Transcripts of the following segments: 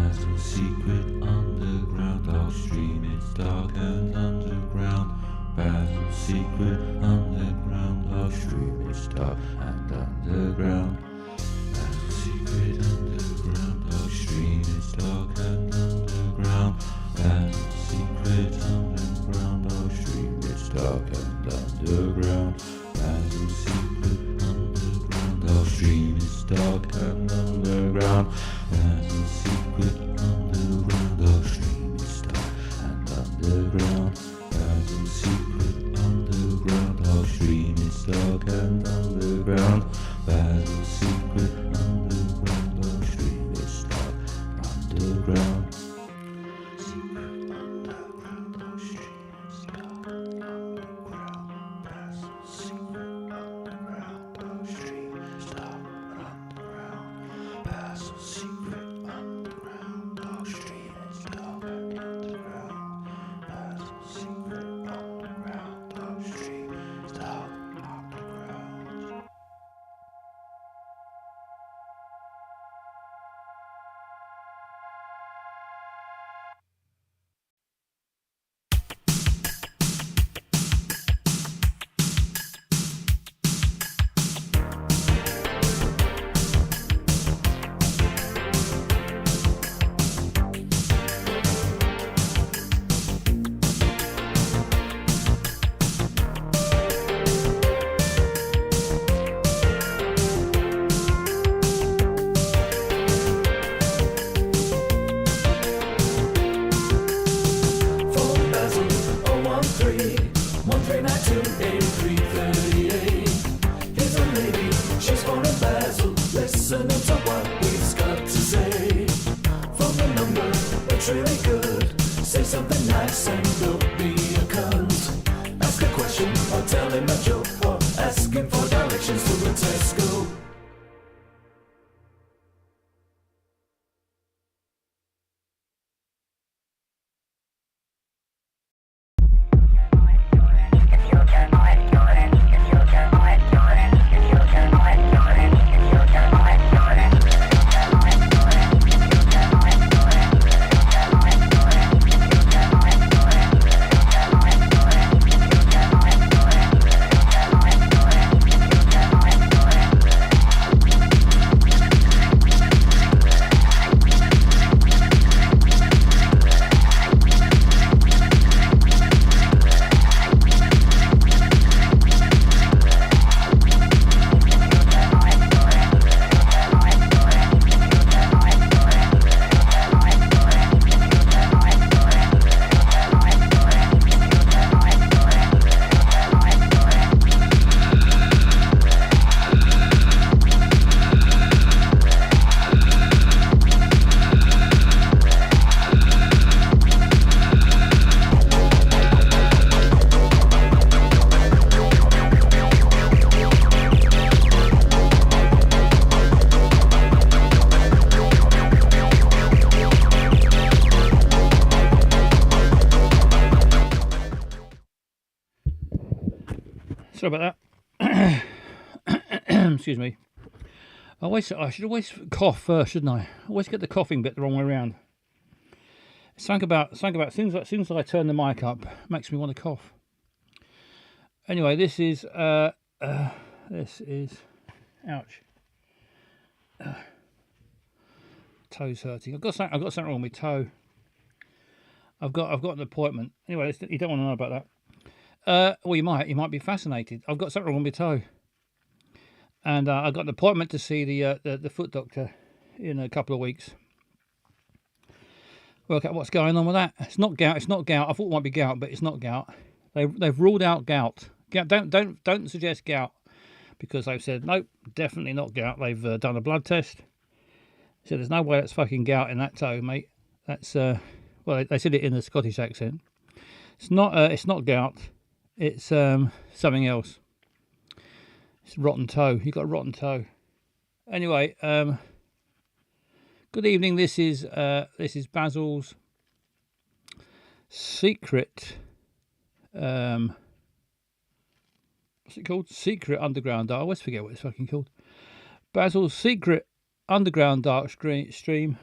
Basil's secret underground dark stream. It's dark and underground. Basil's secret underground dark stream. It's dark and underground. Basil's secret underground dark stream. It's dark and underground. Basil's secret underground dark stream. It's dark and underground. Basil's secret underground dark stream. It's dark and underground. Basil's secret underground dark stream. It's dark and underground. Basil's secret underground dark stream. It's dark and underground. Basil's secret underground dark stream. It's dark underground. Secret underground dark stream. It's dark underground. Basil's secret underground dark stream. It's dark underground. Basil's secret underground dark stream. It's dark underground. Basil's secret underground dark stream. It's dark underground. Phone Basil 013 1392 Here's a lady, she's phoning Basil. Listen to what we've got to say. Phone the number, it's really good. Say something nice and don't be a cunt. Ask a question or tell him a joke or ask him for directions to a Tesco. Sorry about that. Excuse me. I should always cough first, shouldn't I? Always get the coughing bit the wrong way around. Something about as soon as I turn the mic up, makes me want to cough. Anyway, this is ouch. Toe's hurting. I've got something wrong with my toe. I've got an appointment. Anyway, you don't want to know about that. Well, you might be fascinated. I've got something wrong with my toe, and I've got an appointment to see the foot doctor in a couple of weeks. Work out what's going on with that. It's not gout. I thought it might be gout, but it's not gout. They've ruled out gout. Don't suggest gout, because they've said nope, definitely not gout. They've done a blood test. So there's no way that's fucking gout in that toe, mate. That's well, they said it in a Scottish accent. It's not gout. It's something else. It's rotten toe. You got a rotten toe. Anyway, good evening. This is Basil's secret. What's it called? Secret Underground Dark. I always forget what it's fucking called. Basil's secret underground dark stream.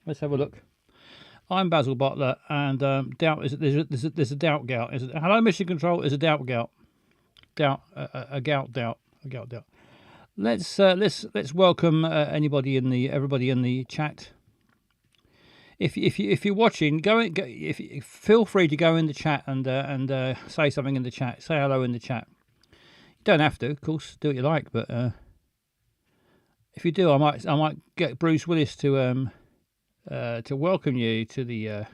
Let's have a look. I'm Basil Butler, and doubt is there's a doubt gout. Hello, Mission Control. Is a doubt gout. A gout doubt. Let's welcome everybody in the chat. If you're watching, feel free to go in the chat and say something in the chat. Say hello in the chat. You don't have to, of course. Do what you like, but if you do, I might get Bruce Willis to welcome you to the.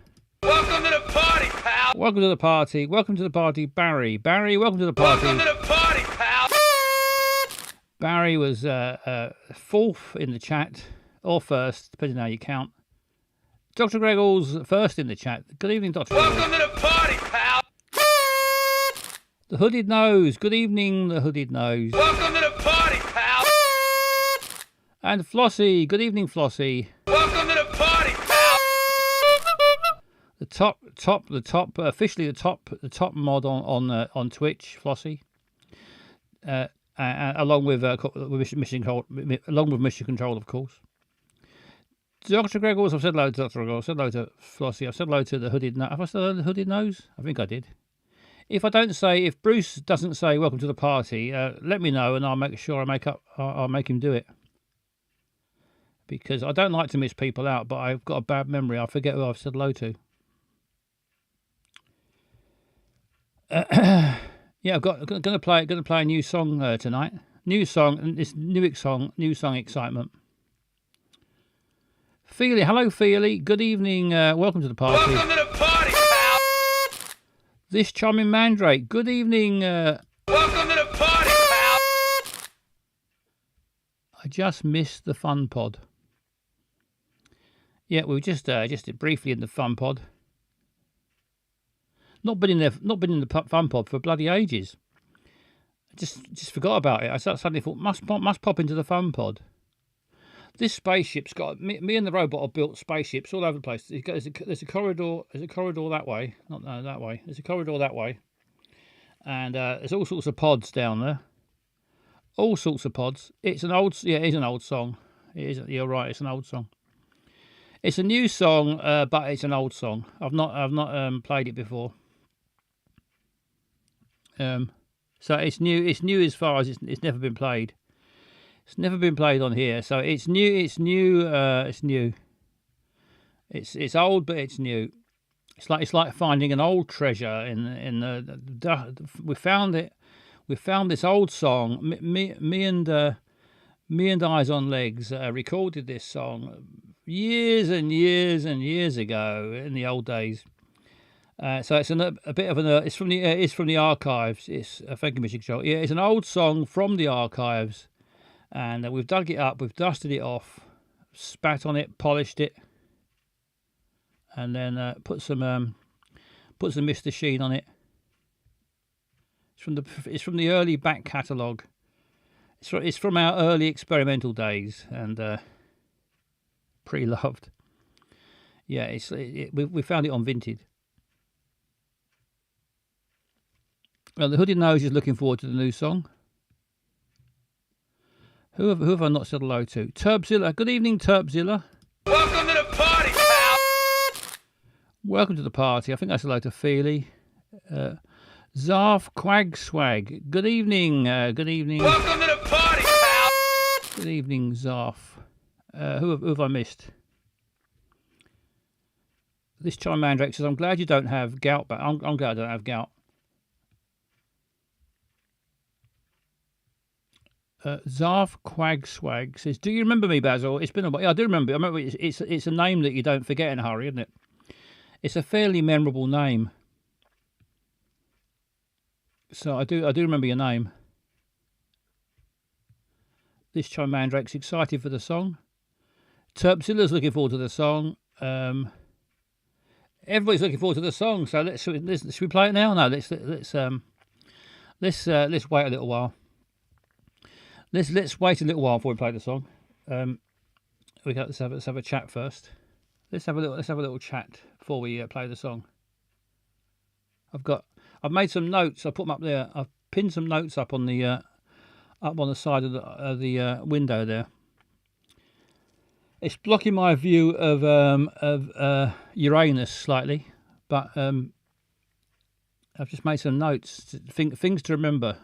Welcome to the party, pal. Welcome to the party. Welcome to the party, Barry. Barry, welcome to the party. Welcome to the party, pal. Barry was fourth in the chat, or first, depending on how you count. Dr. Greggles first in the chat. Good evening, Dr. Welcome to the party, pal. The Hooded Nose. Good evening, the Hooded Nose. Welcome to the party, pal. And Flossie. Good evening, Flossie. Welcome to the party, pal. The top, officially the top mod on Twitch, Flossie. Along with Mission Control, of course. Dr. Greggles, I've said hello to Dr. Greggles, I've said hello to Flossie, I've said hello to the Hooded Nose. Have I said hello to the Hooded Nose? I think I did. If Bruce doesn't say welcome to the party, let me know and I'll make sure I'll make him do it. Because I don't like to miss people out, but I've got a bad memory. I forget who I've said hello to. Yeah, I'm gonna play a new song tonight. New song, this new song excitement. Feely, hello Feely. Good evening. Welcome to the party. Welcome to the party, pal. This charming Mandrake. Good evening. Welcome to the party, pal. I just missed the fun pod. Yeah, we were just briefly in the fun pod. Not been in the fun pod for bloody ages. I just forgot about it. I suddenly thought must pop into the fun pod. This spaceship's got me and the robot have built spaceships all over the place. There's a corridor. There's a corridor that way. That way. There's a corridor that way, and there's all sorts of pods down there. All sorts of pods. It is an old song. It is. You're right. It's an old song. It's a new song, but it's an old song. I've not played it before. So it's new. It's new as far as it's never been played. It's never been played on here, so it's new. It's new. It's new. It's old, but it's new. It's like finding an old treasure in the we found it. We found this old song. Me and Eyes on Legs recorded this song years and years and years ago in the old days. So it's a bit of an. It's from the archives. It's thank you, Mission Control. Yeah, it's an old song from the archives. And we've dug it up, we've dusted it off, spat on it, polished it, and then put some Mr. Sheen on it. It's from the early back catalogue. It's from our early experimental days, and pretty loved. Yeah, we found it on Vinted. Well, the Hooded Nose is looking forward to the new song. Who have I not said hello to? Turbzilla. Good evening, Turbzilla. Welcome to the party, pal. Welcome to the party. I think I said hello to Feely. Zarf Quag Swag. Good evening. Good evening. Welcome to the party, pal. Good evening, Zarf. Who have I missed? This Chime Mandrake says, I'm glad you don't have gout, but I'm glad I don't have gout. Zarf Quag Swag says, do you remember me, Basil? It's been a while. Yeah, I do remember. I remember it's a name that you don't forget in a hurry, isn't it? It's a fairly memorable name. So I do remember your name. This Chime Mandrake's excited for the song. Terpzilla's looking forward to the song. Everybody's looking forward to the song. So should we play it now? No, let's wait a little while. Let's wait a little while before we play the song. Let's have a chat first. Let's have a little chat before we play the song. I've made some notes. I put them up there. I've pinned some notes up on the side of the window there. It's blocking my view of Uranus slightly, but I've just made some notes, things to remember,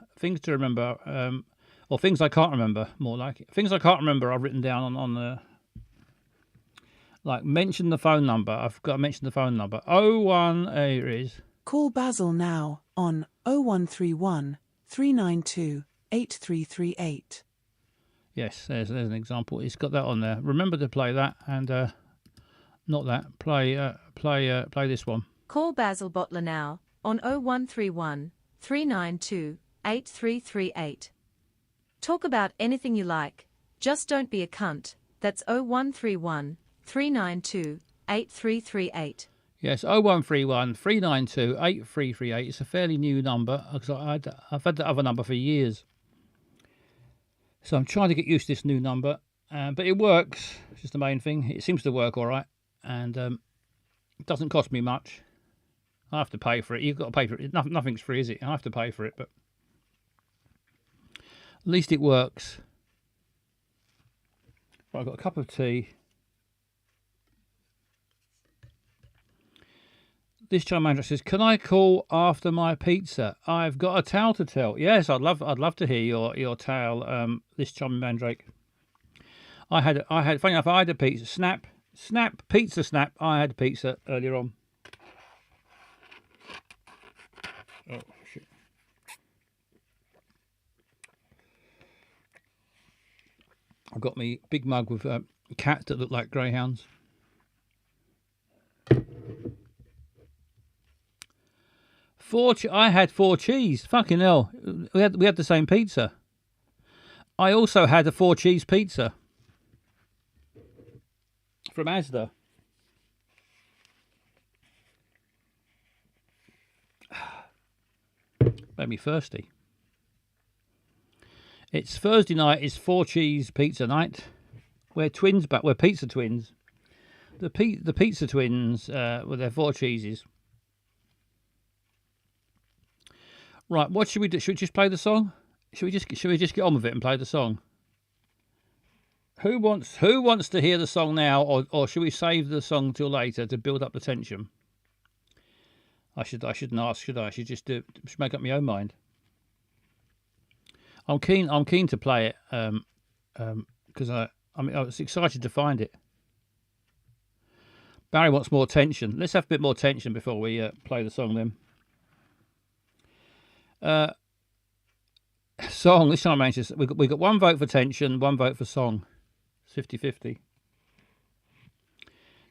or things I can't remember. More like it. Things I can't remember. I've written down on the like mention the phone number. I've got to mention the phone number. 01 here it is. Call Basil now on 0131 392 8338. Yes, there's an example. It's got that on there. Remember to play that and not that. Play this one. Call Basil Bottler now on 0131 392 8338. Talk about anything you like. Just don't be a cunt. That's 0131 392 8338. Yes, 0131 392 8338. It's a fairly new number because I've had the other number for years. So I'm trying to get used to this new number, but it works, which is the main thing. It seems to work all right, and it doesn't cost me much. I have to pay for it. You've got to pay for it. Nothing's free, is it? I have to pay for it, but at least it works. Right, I've got a cup of tea. This John Mandrake says, "Can I call after my pizza? I've got a tale to tell." Yes, I'd love to hear your tale. This John Mandrake. I had funny enough. I had a pizza. Snap, pizza snap. I had pizza earlier on. Oh shit! I've got me big mug with cats that look like greyhounds. I had 4 cheese. Fucking hell. We had the same pizza. I also had a 4 cheese pizza from Asda. Made me thirsty. It's Thursday night. It's 4 cheese pizza night. We're twins, but we're pizza twins. The pizza twins with their 4 cheeses. Right, what should we do? Should we just play the song? Should we just get on with it and play the song? Who wants to hear the song now, or should we save the song till later to build up the tension? I shouldn't ask, should I? I should just make up my own mind. I'm keen to play it because I was excited to find it. Barry wants more tension. Let's have a bit more tension before we play the song then. Song, this time we got 1 vote for tension, 1 vote for song. It's 50-50.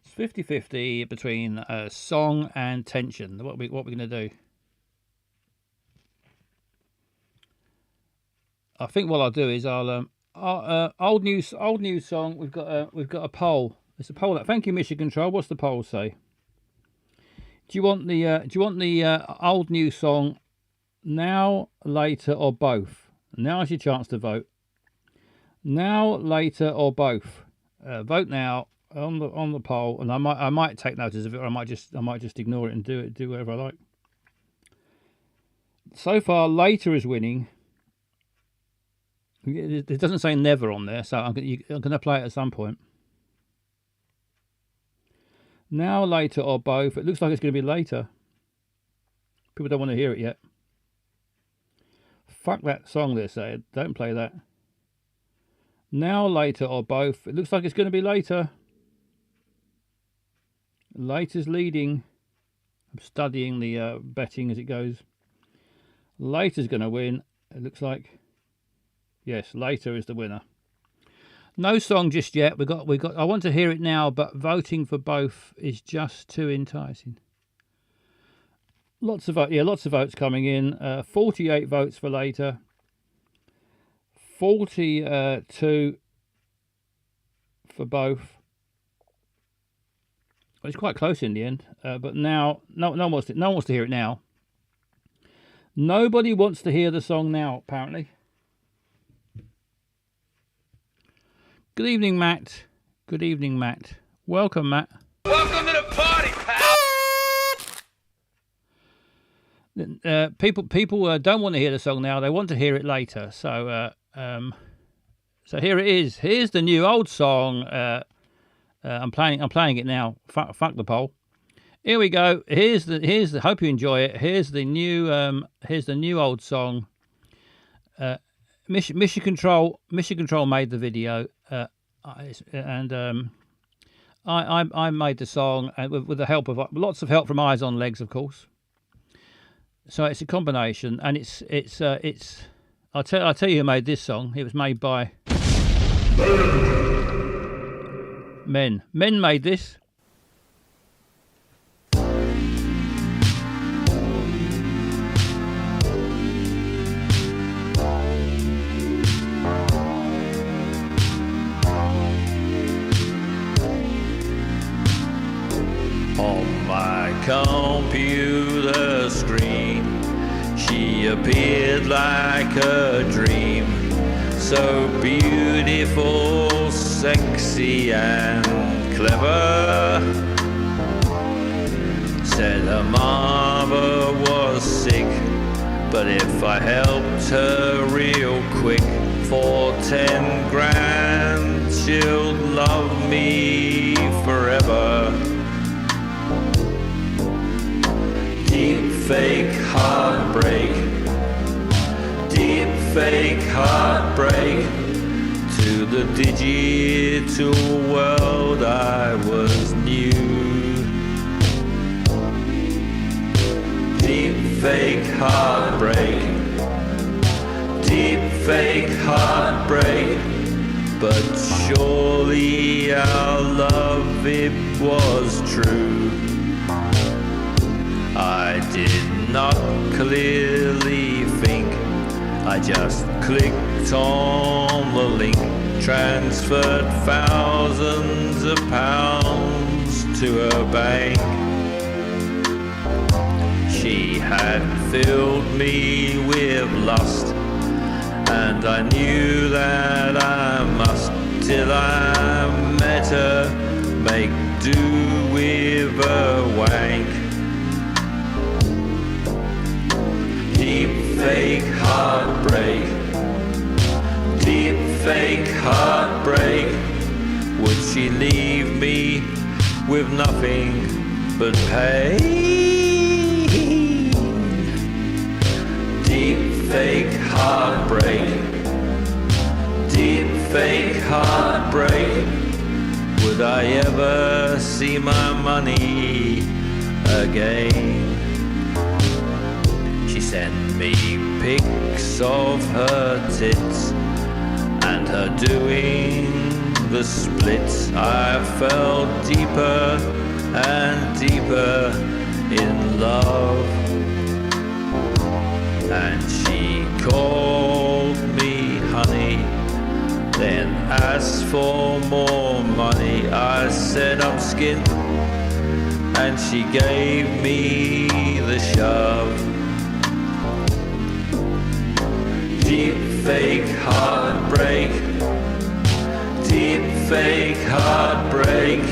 It's 50-50 between song and tension. What we going to do? I think what I'll do is I'll old news song. We've got a poll. It's a poll. Thank you, Mission Control. What's the poll say? Do you want the old news song? Now, later, or both? Now's your chance to vote. Now, later, or both? Vote now on the poll, and I might take notice of it, or I might just ignore it and do whatever I like. So far, later is winning. It doesn't say never on there, so I'm going to play it at some point. Now, later, or both? It looks like it's going to be later. People don't want to hear it yet. Fuck that song, they say. Don't play that. Now, later, or both. It looks like it's going to be later. Later's leading. I'm studying the betting as it goes. Later's going to win. It looks like. Yes, later is the winner. No song just yet. We got. I want to hear it now, but voting for both is just too enticing. Lots of votes coming in. 48 votes for later. 42 for both. Well, it's quite close in the end. But now, no one wants to hear it now. Nobody wants to hear the song now, apparently. Good evening, Matt. Good evening, Matt. Welcome, Matt. Welcome to the party, pal. People don't want to hear the song now. They want to hear it later. So here it is. Here's the new old song. I'm playing it now. Fuck the poll. Here we go. Here's the. Hope you enjoy it. Here's the new old song. Mission Control made the video, and I made the song with the help of lots of help from Eyes on Legs, of course. So it's a combination, and it's I'll tell you who made this song. It was made by Men. Men made this. On my computer screen, she appeared like a dream, so beautiful, sexy and clever. Said her mother was sick, but if I helped her real quick for 10 grand, she'll love me forever. Deep fake heartbreak, deep fake heartbreak. To the digital world I was new. Deep fake heartbreak, deep fake heartbreak. But surely our love, it was true. I did not clearly think, I just clicked on the link, transferred thousands of pounds to her bank. She had filled me with lust, and I knew that I must, till I met her, make do with a wank. Deep fake heartbreak, deep fake heartbreak. Would she leave me with nothing but pain? Deep fake heartbreak, deep fake heartbreak. Would I ever see my money again? She sent me pics of her tits and her doing the splits. I fell deeper and deeper in love, and she called me honey, then asked for more money. I said I'm skint, and she gave me the shove. Deep fake heartbreak, deep fake heartbreak.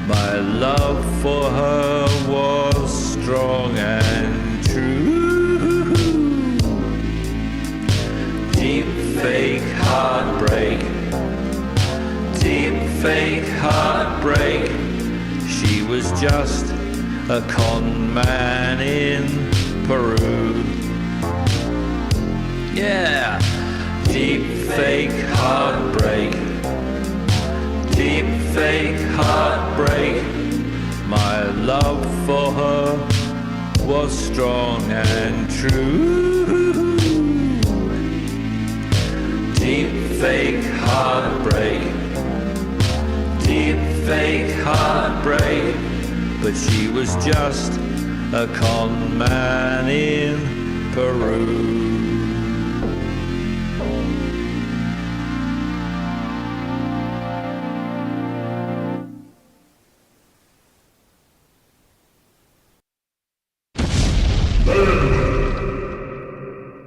My love for her was strong and true. Deep fake heartbreak, deep fake heartbreak. She was just a con man in Peru. Yeah, deep fake heartbreak, deep fake heartbreak. My love for her was strong and true. Deep fake heartbreak, deep fake heartbreak. But she was just a con man in Peru.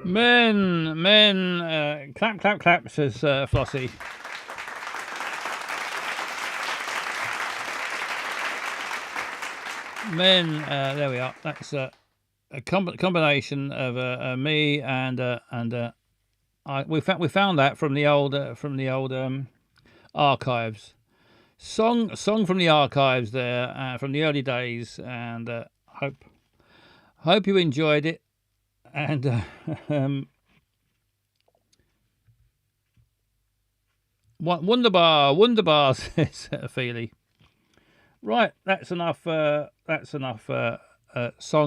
Men, clap, clap, clap, says Flossie. Men, there we are. That's a combination of me and we found that from the old archives. Song from the archives there, from the early days, and hope you enjoyed it. And wunderbar, says Feely. Right, that's enough. Song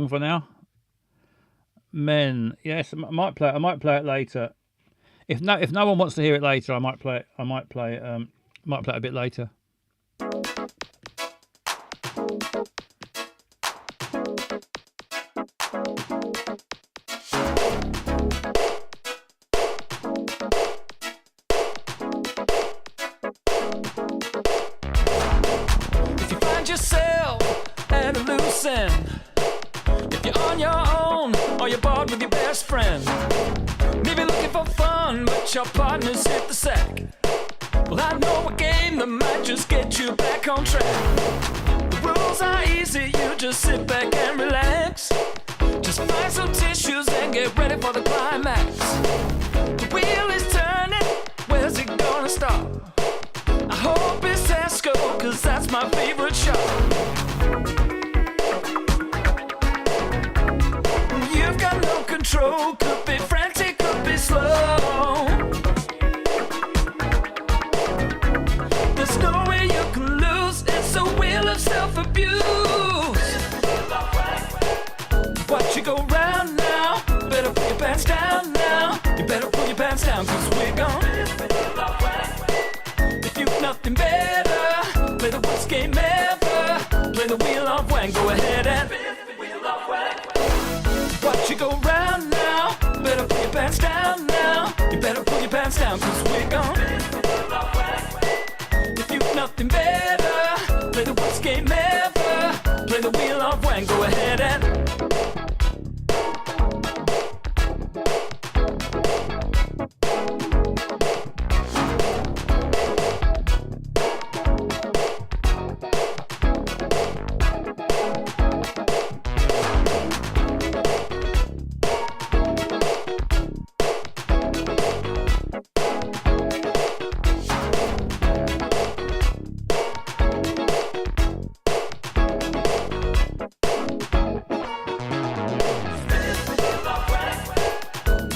for now. Men, yes, I might play it later. If no one wants to hear it later, I might play it a bit later. If you find yourself at a loose end, if you're on your own or you're bored with your best friend, maybe looking for fun but your partner's hit the sack, well, I know a game that might just get you back on track. The rules are easy, you just sit back and relax. Just find some tissues and get ready for the climax. The wheel is turning, where's it gonna stop? I hope it's Tesco, cause that's my favorite shop. You've got no control, could be frantic, could be slow. There's no way you can lose, it's a wheel of self-abuse. Watch you go round now, better put your pants down now. You better pull your pants down, cause we're gone. If you've nothing better, play the worst game ever. Play the wheel of wang, go ahead and watch you go round now, better pull your pants down now. You better pull your pants down, cause we're gone. If you've nothing better, play the worst game ever. Play the wheel of wang, go ahead and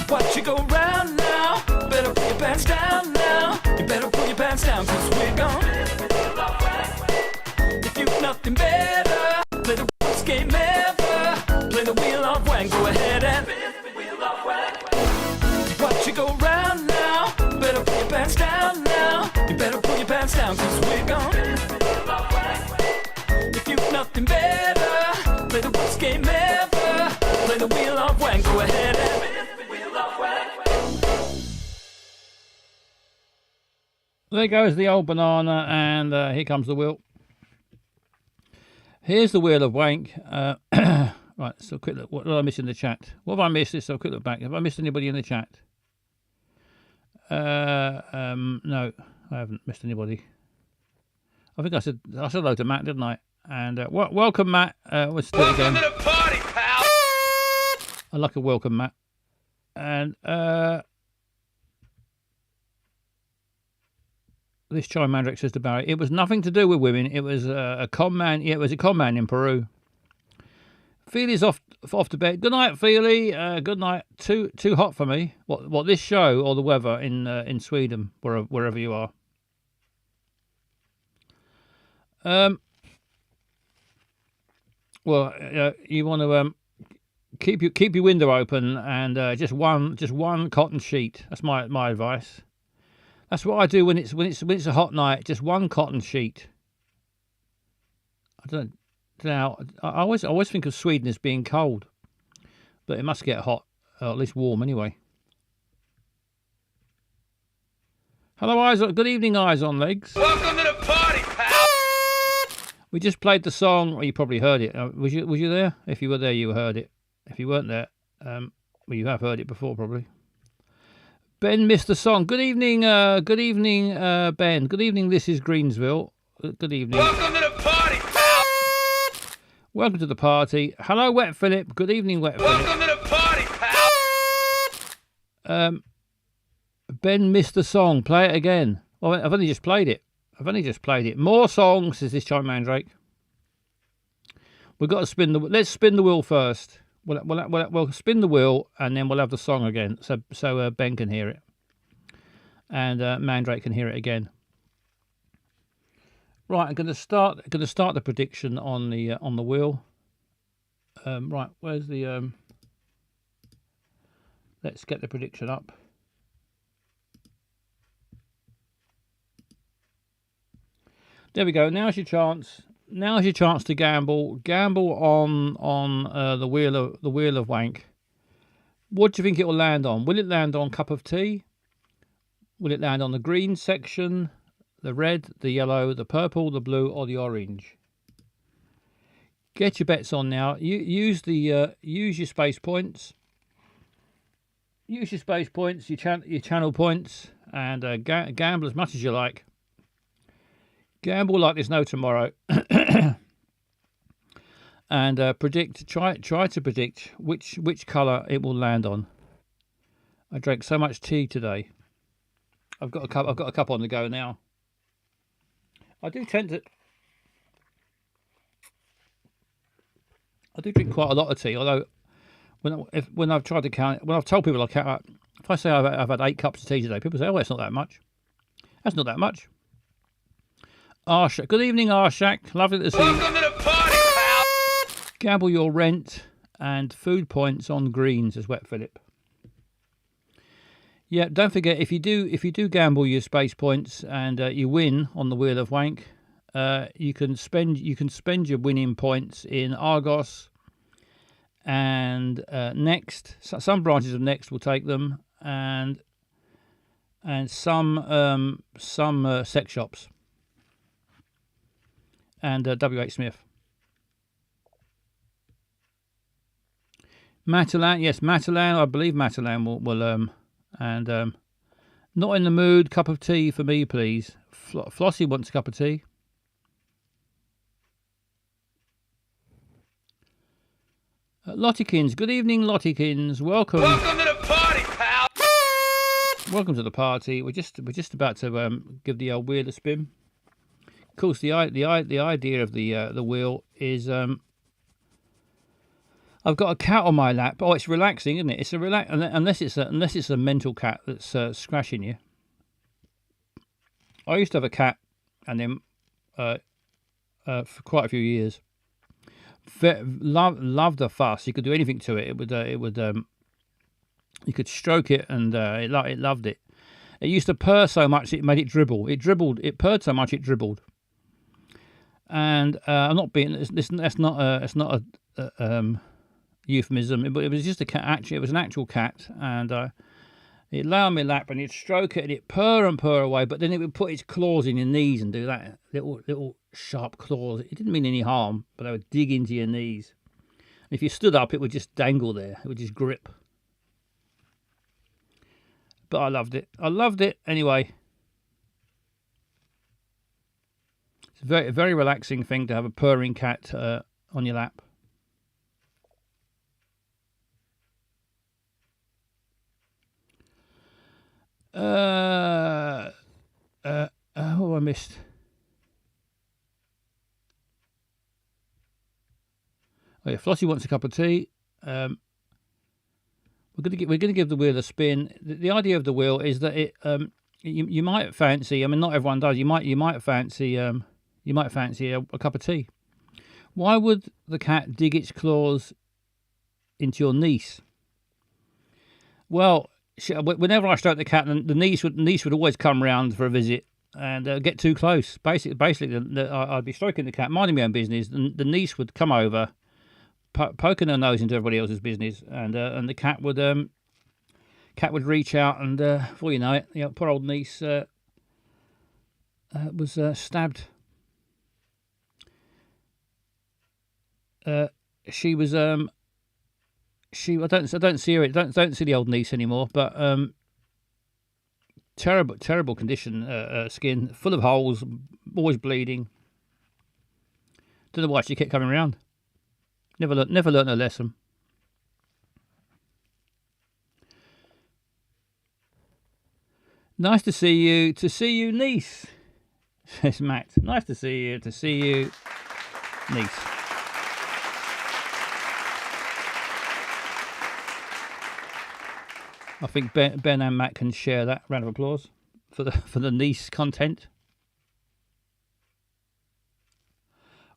watch you go round now, better pull your pants down now. You better pull your pants down, cause we're gone. If you've nothing better, play the worst game ever. Play the wheel of wang, go ahead and watch you go round now, better pull your pants down now. You better pull your pants down, cause we're gone. If you've nothing better, play the worst game ever. Play the wheel of wang, go ahead and There goes the old banana, and here comes the wheel. Here's the wheel of wank. Right, so quick look. What did I miss in the chat? What have I missed? So quick look back. Have I missed anybody in the chat? No, I haven't missed anybody. I think I said hello to Matt, didn't I? And welcome, Matt. Let's do it again. Welcome to the party, pal. I like a welcome, Matt. And this Chime Mandrake says to Barry, it was nothing to do with women. It was a con man. Yeah, it was a con man in Peru. Feely's off to bed. Good night, Feely. Good night. Too hot for me. What this show or the weather in Sweden, wherever you are. Well, you want to keep your window open and just one cotton sheet. That's my advice. That's what I do when it's a hot night. Just one cotton sheet. I don't know. I always think of Sweden as being cold, but it must get hot, or at least warm anyway. Hello, Eyes on. Good evening, Eyes on Legs. Welcome to the party, pal. We just played the song. Well, you probably heard it. Was you there? If you were there, you heard it. If you weren't there, well, you have heard it before, probably. Ben missed the song. Good evening, Ben. Good evening. This is Greensville. Good evening. Welcome to the party, pal. Welcome to the party. Hello, Wet Philip. Good evening, Wet Philip. Welcome to the party, pal. Ben missed the song. Play it again. Well, I've only just played it. I've only just played it. More songs, says this time Mandrake. We've got to spin the. Let's spin the wheel first. We'll spin the wheel and then we'll have the song again, so Ben can hear it, and Mandrake can hear it again. Right, I'm going to start the prediction on the wheel. Right, where's the? Let's get the prediction up. There we go. Now's your chance. Now's your chance to gamble. Gamble on the wheel of wank. What do you think it will land on? Will it land on cup of tea? Will it land on the green section, the red, the yellow, the purple, the blue, or the orange? Get your bets on now. Use your space points. Use your space points, your channel points, and gamble as much as you like. Gamble like there's no tomorrow, and predict. Try to predict which colour it will land on. I drank so much tea today. I've got a cup on the go now. I do drink quite a lot of tea. Although when I've tried to count, when I've told people I count, if I say I've had 8 cups of tea today, people say, "Oh, that's not that much." That's not that much. Arshak. Good evening, Arshak. Lovely to see you. Welcome to the party, pal. Gamble your rent and food points on greens, as Wet Philip. Yeah, don't forget, if you do gamble your space points and you win on the Wheel of Wank, you can spend your winning points in Argos and Next. Some branches of Next will take them, and some sex shops. And W.H. Smith. Matalan, yes, Matalan. I believe Matalan will and not in the mood. Cup of tea for me, please. Flossie wants a cup of tea. Lottykins, good evening, Lottykins. Welcome. Welcome to the party, pal. Welcome to the party. We're just about to give the old wheel a spin. Of course, the idea of the wheel is I've got a cat on my lap. Oh, it's relaxing, isn't it? It's unless it's a mental cat that's scratching you. I used to have a cat, and then for quite a few years, loved the fuss. You could do anything to it. It would you could stroke it, and it loved it. It used to purr so much it made it dribble. It purred so much it dribbled. And I'm not being. That's not a euphemism. But it was just a cat. Actually, it was an actual cat, and it'd lay on my lap and it'd stroke it and it'd purr and purr away. But then it would put its claws in your knees and do that little sharp claws. It didn't mean any harm, but they would dig into your knees. And if you stood up, it would just dangle there. It would just grip. But I loved it. Anyway. It's a very relaxing thing to have a purring cat on your lap. Oh, I missed. Oh yeah, Flossie wants a cup of tea. We're gonna give the wheel a spin. The idea of the wheel is that it you might fancy. I mean, not everyone does. You might fancy a cup of tea. Why would the cat dig its claws into your niece? Well, whenever I stroke the cat, the niece would always come round for a visit and get too close. Basically, I'd be stroking the cat, minding my own business, and the niece would come over, poking her nose into everybody else's business, and the cat would reach out, and before you know it, poor old niece was stabbed. She was I don't see her. Don't see the old niece anymore. But terrible condition. Skin full of holes, always bleeding. Don't know why she kept coming around. Never learnt her lesson. Nice to see you. To see you, niece. says Matt. Nice to see you. Niece. I think Ben and Matt can share that. Round of applause for the niece content.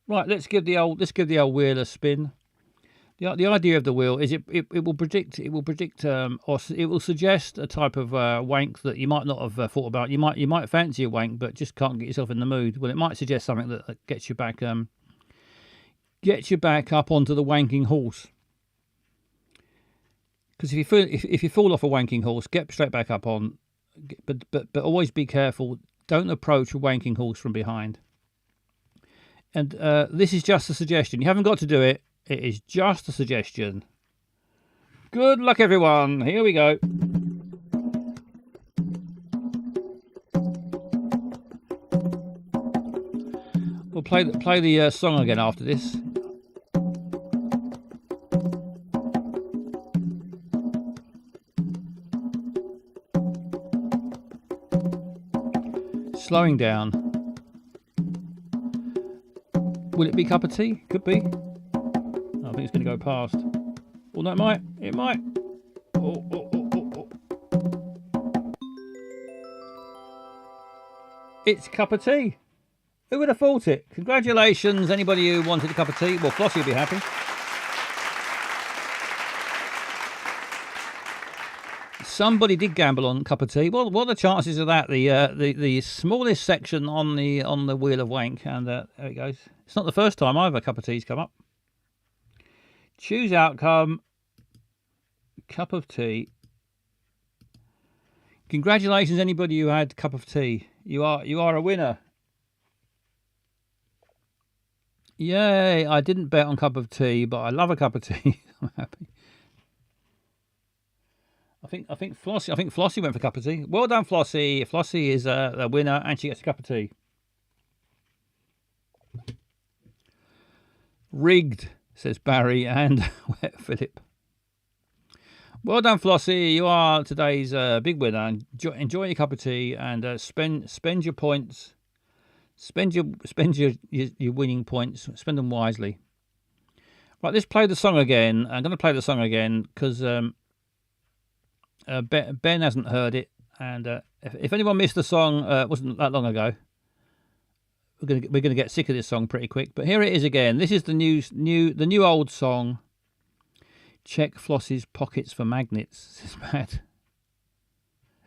Right, let's give the old wheel a spin. The idea of the wheel is it will predict or it will suggest a type of wank that you might not have thought about. You might fancy a wank, but just can't get yourself in the mood. Well, it might suggest something that gets you back up onto the wanking horse. Because if you fall off a wanking horse, get straight back up on. But always be careful. Don't approach a wanking horse from behind. And this is just a suggestion. You haven't got to do it. It is just a suggestion. Good luck, everyone. Here we go. We'll play the song again after this. Slowing down. Will it be cup of tea? Could be. I think it's going to go past. Oh, no, it might. It might. Oh. It's cup of tea. Who would have thought it? Congratulations, anybody who wanted a cup of tea. Well, Flossie will be happy. Somebody did gamble on cup of tea. Well, what are the chances of that? The smallest section on the wheel of wank, and there it goes. It's not the first time either. Cup of tea's come up. Choose outcome. Cup of tea. Congratulations, anybody who had cup of tea. You are a winner. Yay! I didn't bet on cup of tea, but I love a cup of tea. I'm happy. I think Flossie went for cup of tea. Well done, Flossie. Flossie is the winner, and she gets a cup of tea. Rigged, says Barry and Wet Philip. Well done, Flossie. You are today's big winner. Enjoy your cup of tea and spend your points. Spend your winning points. Spend them wisely. Right, let's play the song again. I'm going to play the song again because Ben hasn't heard it, and if anyone missed the song, it wasn't that long ago. We're gonna get sick of this song pretty quick. But here it is again. This is the new old song. Check Flossie's pockets for magnets. This is bad.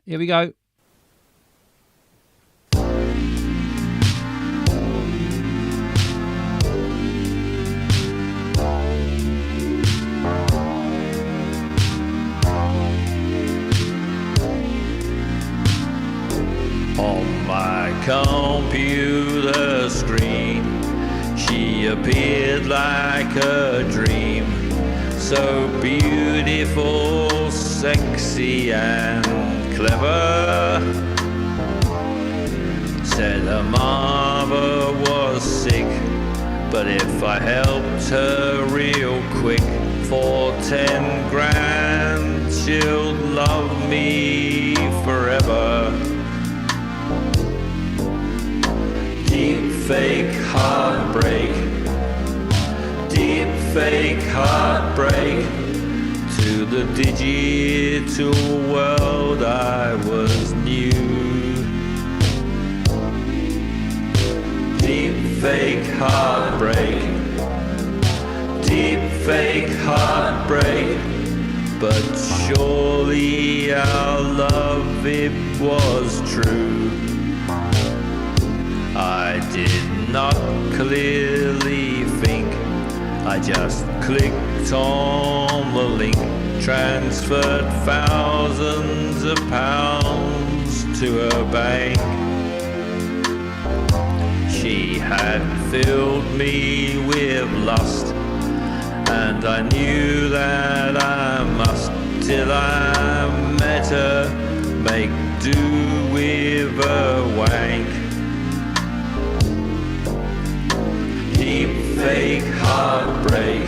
Here we go. On my computer screen, she appeared like a dream, so beautiful, sexy and clever. Said her mother was sick, but if I helped her real quick for 10 grand, she'll love me forever. Deep fake heartbreak, deep fake heartbreak. To the digital world I was new. Deep fake heartbreak, deep fake heartbreak. But surely our love, it was true. I did not clearly think, I just clicked on the link, transferred thousands of pounds to her bank. She had filled me with lust, and I knew that I must, till I met her, make do with a wank. Deep fake heartbreak,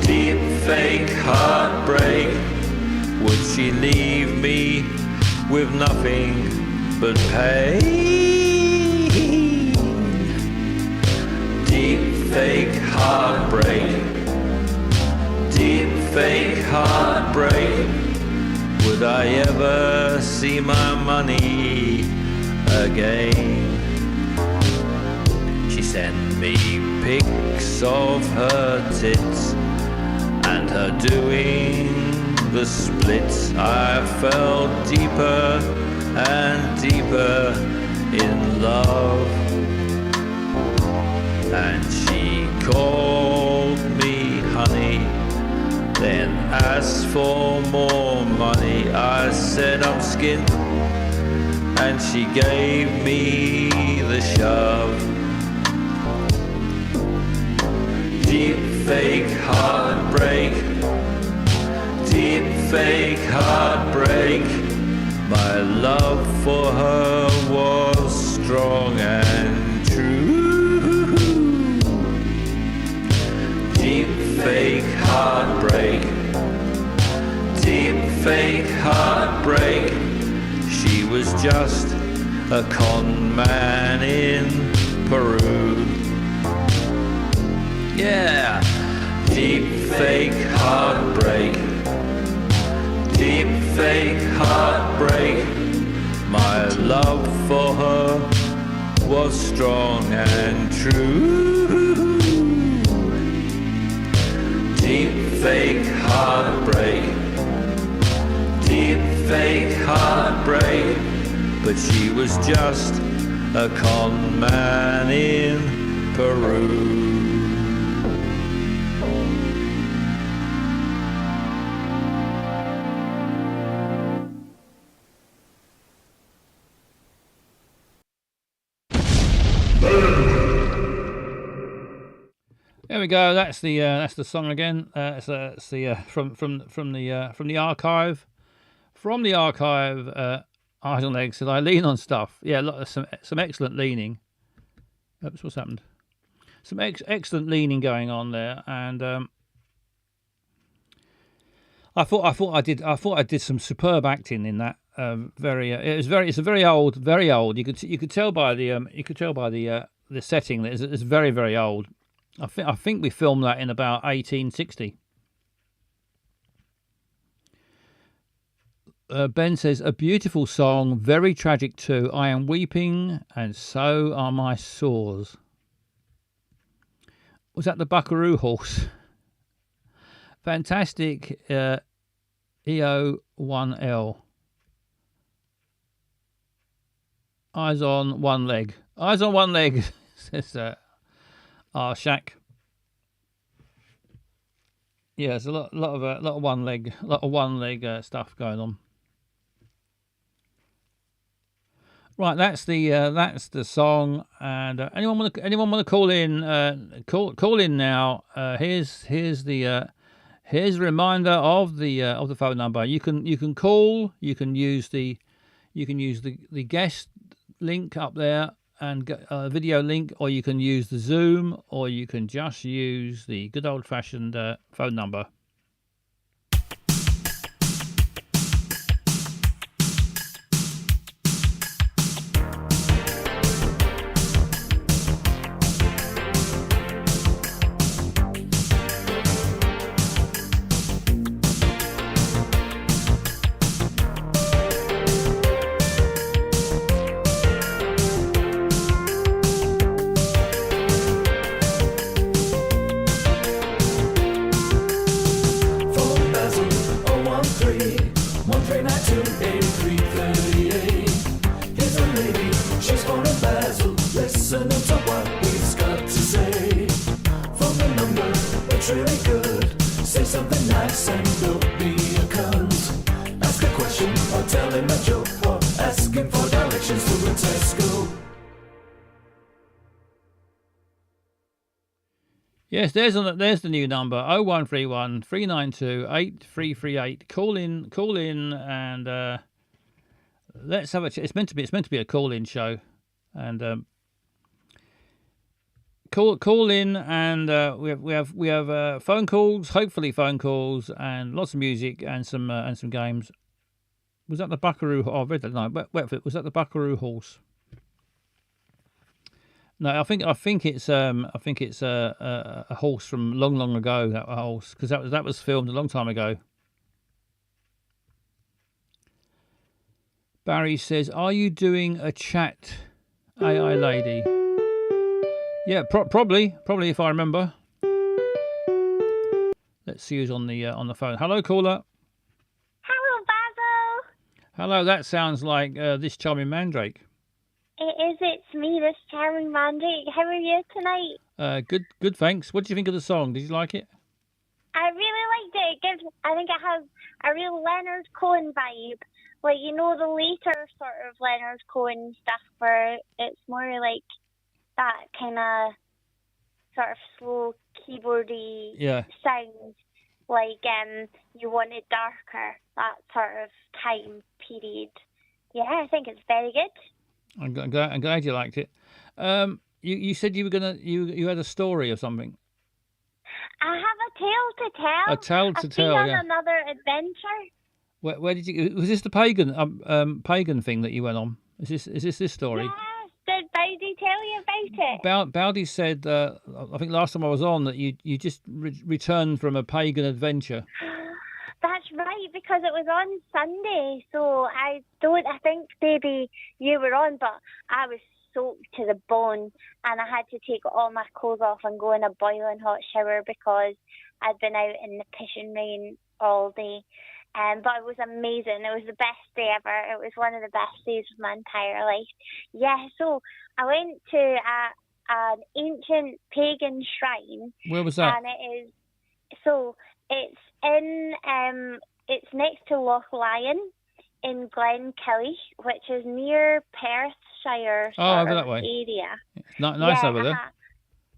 deep fake heartbreak. Would she leave me with nothing but pain? fake heartbreak. Deep fake heartbreak. Would I ever see my money again? She sent me pics of her tits and her doing the splits. I fell deeper and deeper in love, and she called me honey, then asked for more money. I said I'm skint, and she gave me the shove. Deep fake heartbreak. Deep fake heartbreak. My love for her was strong and true. Deep fake heartbreak. Deep fake heartbreak. She was just a con man in Peru. Yeah. Deep fake heartbreak. Deep fake heartbreak. My love for her was strong and true. Deep fake heartbreak. Deep fake heartbreak. But she was just a con man in Peru. There we go. That's the song again. It's the from the archive. From the archive, Eyes on Legs said I lean on stuff. Yeah, some excellent leaning. Oops, what's happened? Some excellent leaning going on there, and I thought I did some superb acting in that. It's a very old. You could tell by the setting that it's very, very old. I think we filmed that in about 1860. Ben says, a beautiful song, very tragic too. I am weeping and so are my sores. Was that the Buckaroo Horse? Fantastic. EO1L. Eyes on one leg. Eyes on one leg, says Shaq. Yeah, there's a lot of one leg stuff going on. Right, that's the song. And anyone want to call in? Call in now. Here's a reminder of the phone number. You can call. You can use the guest link up there and video link, or you can use the Zoom, or you can just use the good old-fashioned phone number. Yes, there's the new number 0131 392 8338. Call in, and let's have a chat. It's meant to be a call in show, and call in, and we have phone calls, hopefully phone calls, and lots of music and some games. Was that the Buckaroo? Oh, I read that. No, wait, was that the Buckaroo Horse? No, I think it's a horse from long ago. That horse, because that was filmed a long time ago. Barry says, "Are you doing a chat, AI lady?" Yeah, probably if I remember. Let's see who's on the phone. Hello, caller. Hello, Basil. Hello. That sounds like this charming mandrake. It's me, this charming mandrake. How are you tonight? Good. Thanks. What did you think of the song? Did you like it? I really liked it. I think it has a real Leonard Cohen vibe. Like, you know, the later sort of Leonard Cohen stuff where it's more like that kind of sort of slow keyboardy sound. Like, you want it darker, that sort of time period. Yeah, I think it's very good. I'm glad you liked it. You said you were you had a story or something. I have a tale to tell. A tale to tell. I've been on another adventure. Where did you? Was this the pagan thing that you went on? Is this story? Yes. Did Bowdy tell you about it? Bowdy said, I think last time I was on, that you just returned from a pagan adventure. That's right, because it was on Sunday, so I think maybe you were on, but I was soaked to the bone, and I had to take all my clothes off and go in a boiling hot shower because I'd been out in the pissing rain all day. But it was amazing. It was the best day ever. It was one of the best days of my entire life. Yeah, so I went to an ancient pagan shrine. Where was that? And it's next to Loch Lyon in Glenkillie, which is near Perthshire over that way. area. Nice over there.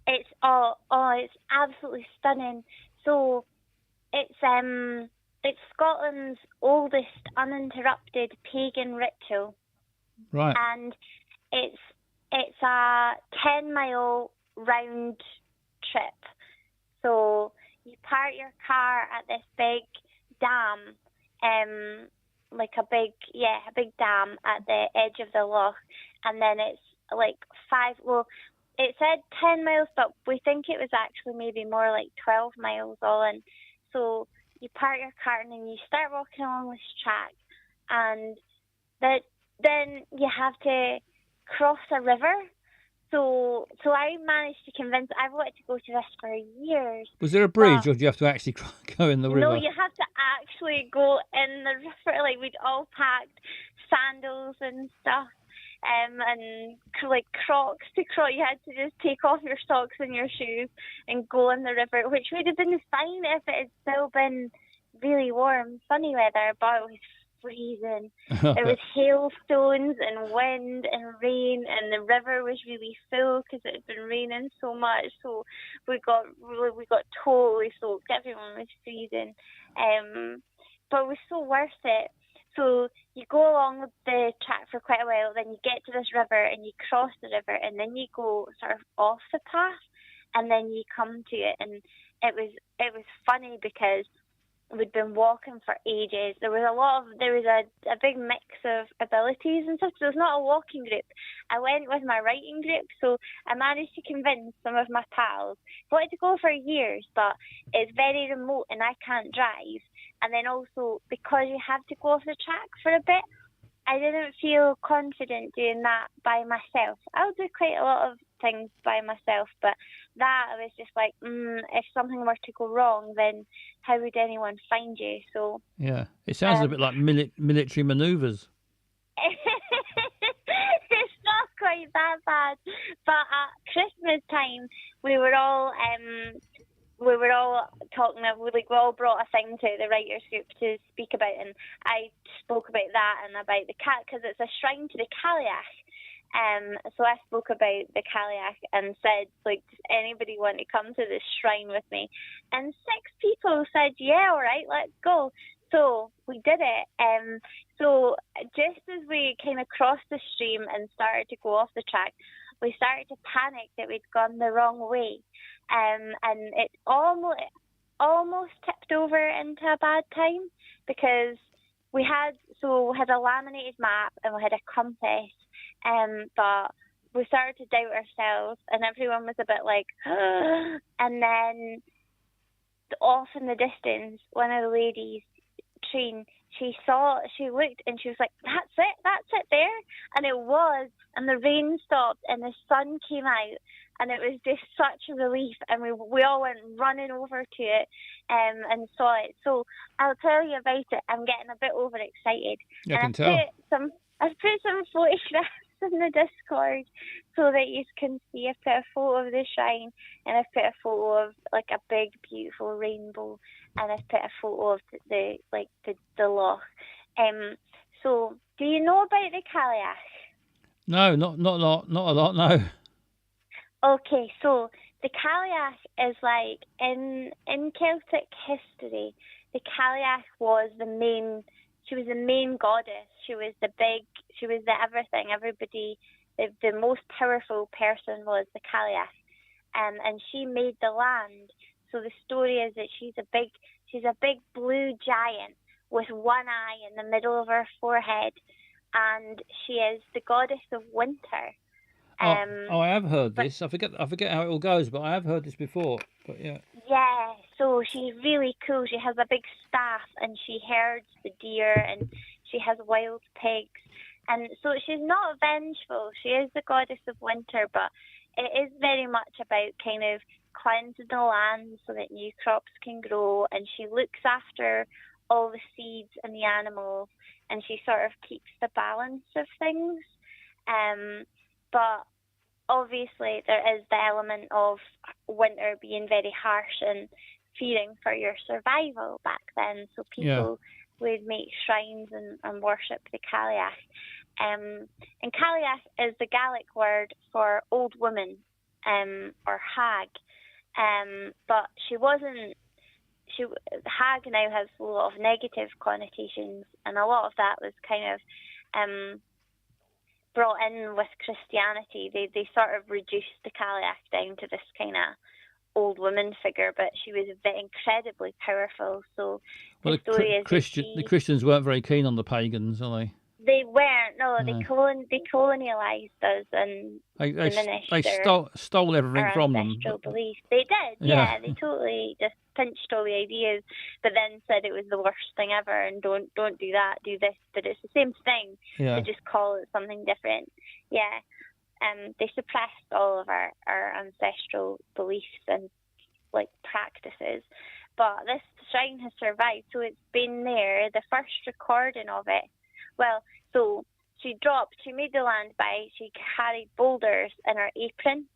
It's it's absolutely stunning. So it's Scotland's oldest uninterrupted pagan ritual. Right. And it's a 10-mile round trip. So you park your car at this big dam, like a big dam at the edge of the loch, and then it's like it said 10 miles, but we think it was actually maybe more like 12 miles all in. So you park your car and then you start walking along this track, and then you have to cross a river. So I managed to convince. I've wanted to go to this for years. Was there a bridge, or do you have to actually go in the river? No, you have to actually go in the river. Like, we'd all packed sandals and stuff, and like Crocs to cross. You had to just take off your socks and your shoes and go in the river, which would have been fine if it had still been really warm, sunny weather, but it was freezing. It was hailstones and wind and rain, and the river was really full because it had been raining so much. So we got totally soaked. Everyone was freezing, but it was so worth it. So you go along the track for quite a while, then you get to this river and you cross the river, and then you go sort of off the path, and then you come to it, and it was funny because we'd been walking for ages. There was a big mix of abilities and stuff. So it was not a walking group. I went with my writing group, so I managed to convince some of my pals. I wanted to go for years, but it's very remote and I can't drive. And then also, because you have to go off the track for a bit, I didn't feel confident doing that by myself. I'll do quite a lot of things by myself, but that I was just like, if something were to go wrong, then how would anyone find you? So yeah, it sounds a bit like military manoeuvres. It's not quite that bad, but at Christmas time we were all talking. We all brought a thing to the writers group to speak about, and I spoke about that and about the cat because it's a shrine to the Cailleach. So I spoke about the Cailleach and said, like, does anybody want to come to this shrine with me? And 6 people said, yeah, all right, let's go. So we did it. So just as we kind of crossed the stream and started to go off the track, we started to panic that we'd gone the wrong way. And it almost tipped over into a bad time because we had a laminated map and we had a compass, but we started to doubt ourselves, and everyone was a bit like, and then off in the distance, one of the ladies, Trine, she looked and she was like, that's it there. And it was, and the rain stopped and the sun came out, and it was just such a relief, and we all went running over to it and saw it. So I'll tell you about it. I'm getting a bit overexcited. I can tell. I've put some photographs in the Discord so that you can see. I've put a photo of the shrine, and I've put a photo of like a big beautiful rainbow, and I've put a photo of the loch. So do you know about the Cailleach? No, not a lot. No. Okay, so the Cailleach is like in Celtic history, the Cailleach was the main goddess. She was the everything. Everybody, the most powerful person was the Cailleach, and she made the land. So the story is that she's a big blue giant with one eye in the middle of her forehead, and she is the goddess of winter. I have heard this. I forget how it all goes, but I have heard this before. But yeah. Yeah, so she's really cool. She has a big staff, and she herds the deer, and she has wild pigs. And so she's not vengeful. She is the goddess of winter, but it is very much about kind of cleansing the land so that new crops can grow, and she looks after all the seeds and the animals, and she sort of keeps the balance of things. But obviously there is the element of winter being very harsh and fearing for your survival back then. So people would make shrines and worship the Cailleach. And Cailleach is the Gaelic word for old woman, or hag. But hag now has a lot of negative connotations, and a lot of that was kind of brought in with Christianity. They sort of reduced the Cailleach down to this kind of old woman figure, but she was incredibly powerful. So the story is the Christians weren't very keen on the pagans, are they? They weren't. No, No. they colonialised us and diminished they stole everything our from them. ancestral beliefs. They did, yeah. They totally just pinched all the ideas, but then said it was the worst thing ever, and don't do that, do this. But it's the same thing. Yeah. They just call it something different. Yeah. They suppressed all of our ancestral beliefs and like practices. But this shrine has survived, so it's been there. The first recording of it, well, so she made the land by, she carried boulders in her apron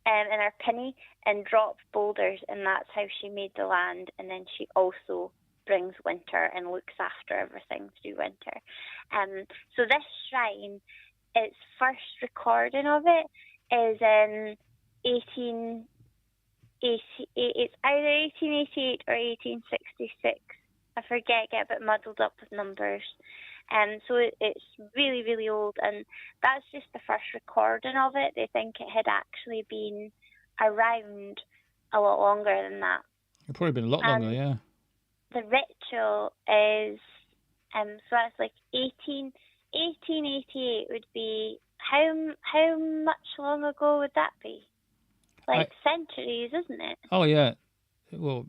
in her pinny and dropped boulders, and that's how she made the land. And then she also brings winter and looks after everything through winter. So this shrine, its first recording of it is in 1880. It's either 1888 or 1866. I forget, get a bit muddled up with numbers. So it's really, really old, and that's just the first recording of it. They think it had actually been around a lot longer than that. It's probably been a lot longer, yeah. The ritual is, so that's like 1888 would be, how much long ago would that be? Like centuries, isn't it? Oh, yeah. Well,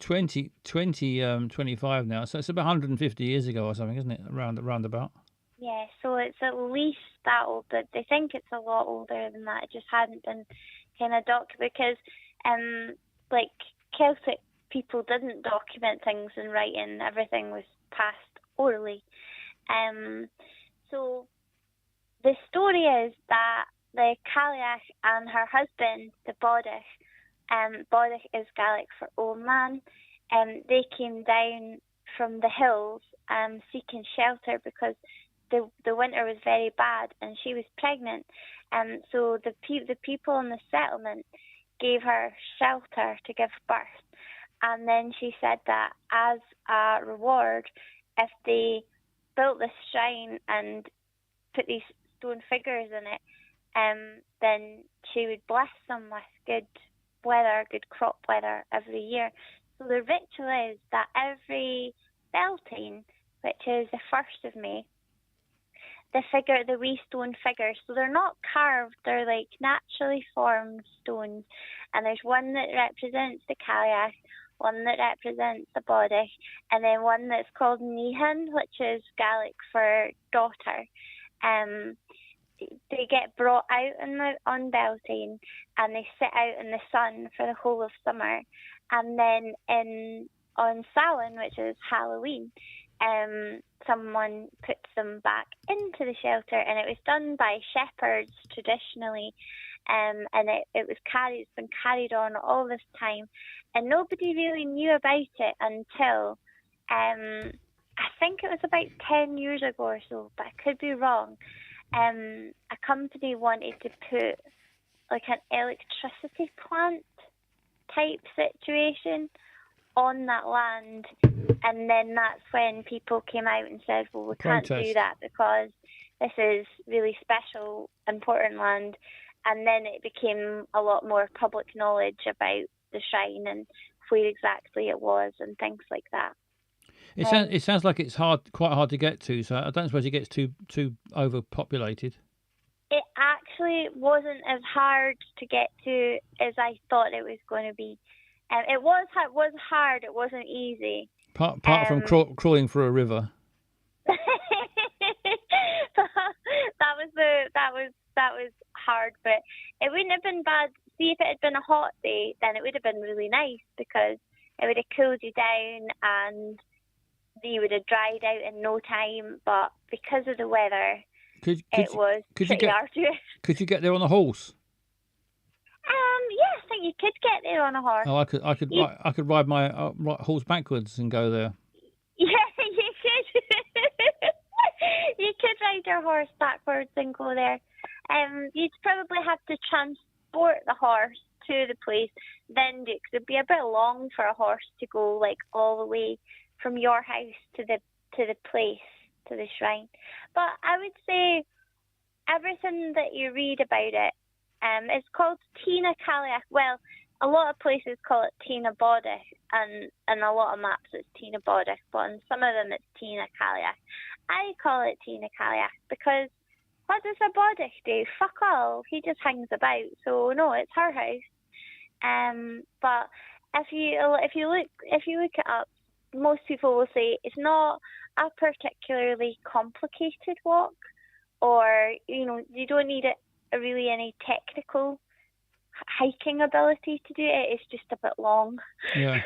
25 now, so it's about 150 years ago or something, isn't it? Round about. Yeah, so it's at least that old, but they think it's a lot older than that. It just hadn't been kind of documented because, like, Celtic people didn't document things in writing. Everything was passed orally. So the story is that the Cailleach and her husband, the Bodach, Bodach is Gaelic for old man, they came down from the hills seeking shelter because the winter was very bad and she was pregnant. So the people in the settlement gave her shelter to give birth. And then she said that as a reward, if they built this shrine and put these stone figures in it, then she would bless them with good weather, good crop weather every year. So the ritual is that every Beltane, which is the 1st of May, the wee stone figures. So they're not carved; they're like naturally formed stones. And there's one that represents the Cailleach, one that represents the Bodic, and then one that's called Nihan, which is Gaelic for daughter. They get brought out on Beltane, and they sit out in the sun for the whole of summer, and then on Samhain, which is Halloween, someone puts them back into the shelter, and it was done by shepherds traditionally, and it's been carried on all this time, and nobody really knew about it until I think it was about 10 years ago or so, but I could be wrong. A company wanted to put like an electricity plant type situation on that land, and then that's when people came out and said, well, we can't do Protest. that because this is really special, important land. And then it became a lot more public knowledge about the shrine and where exactly it was and things like that. It sounds like it's quite hard to get to. So I don't suppose it gets too overpopulated. It actually wasn't as hard to get to as I thought it was going to be. It was hard. It wasn't easy. Apart from crawling through a river. that was hard, but it wouldn't have been bad. See, if it had been a hot day, then it would have been really nice because it would have cooled you down and you would have dried out in no time. But because of the weather, it was pretty arduous. Could you get there on a horse? Yeah, I think you could get there on a horse. Oh, I could ride my horse backwards and go there. Yeah, you could. You could ride your horse backwards and go there. You'd probably have to transport the horse to the place, then because it'd be a bit long for a horse to go like all the way from your house to the place, to the shrine. But I would say everything that you read about it, it's called Tina Cailleach. Well, a lot of places call it Tina Bodic, and a lot of maps it's Tina Bodic, but on some of them it's Tina Cailleach. I call it Tina Cailleach because what does a Bodic do? Fuck all. He just hangs about. So no, it's her house. But if you look it up, most people will say it's not a particularly complicated walk, or you don't need really any technical hiking ability to do it. It's just a bit long. Yeah.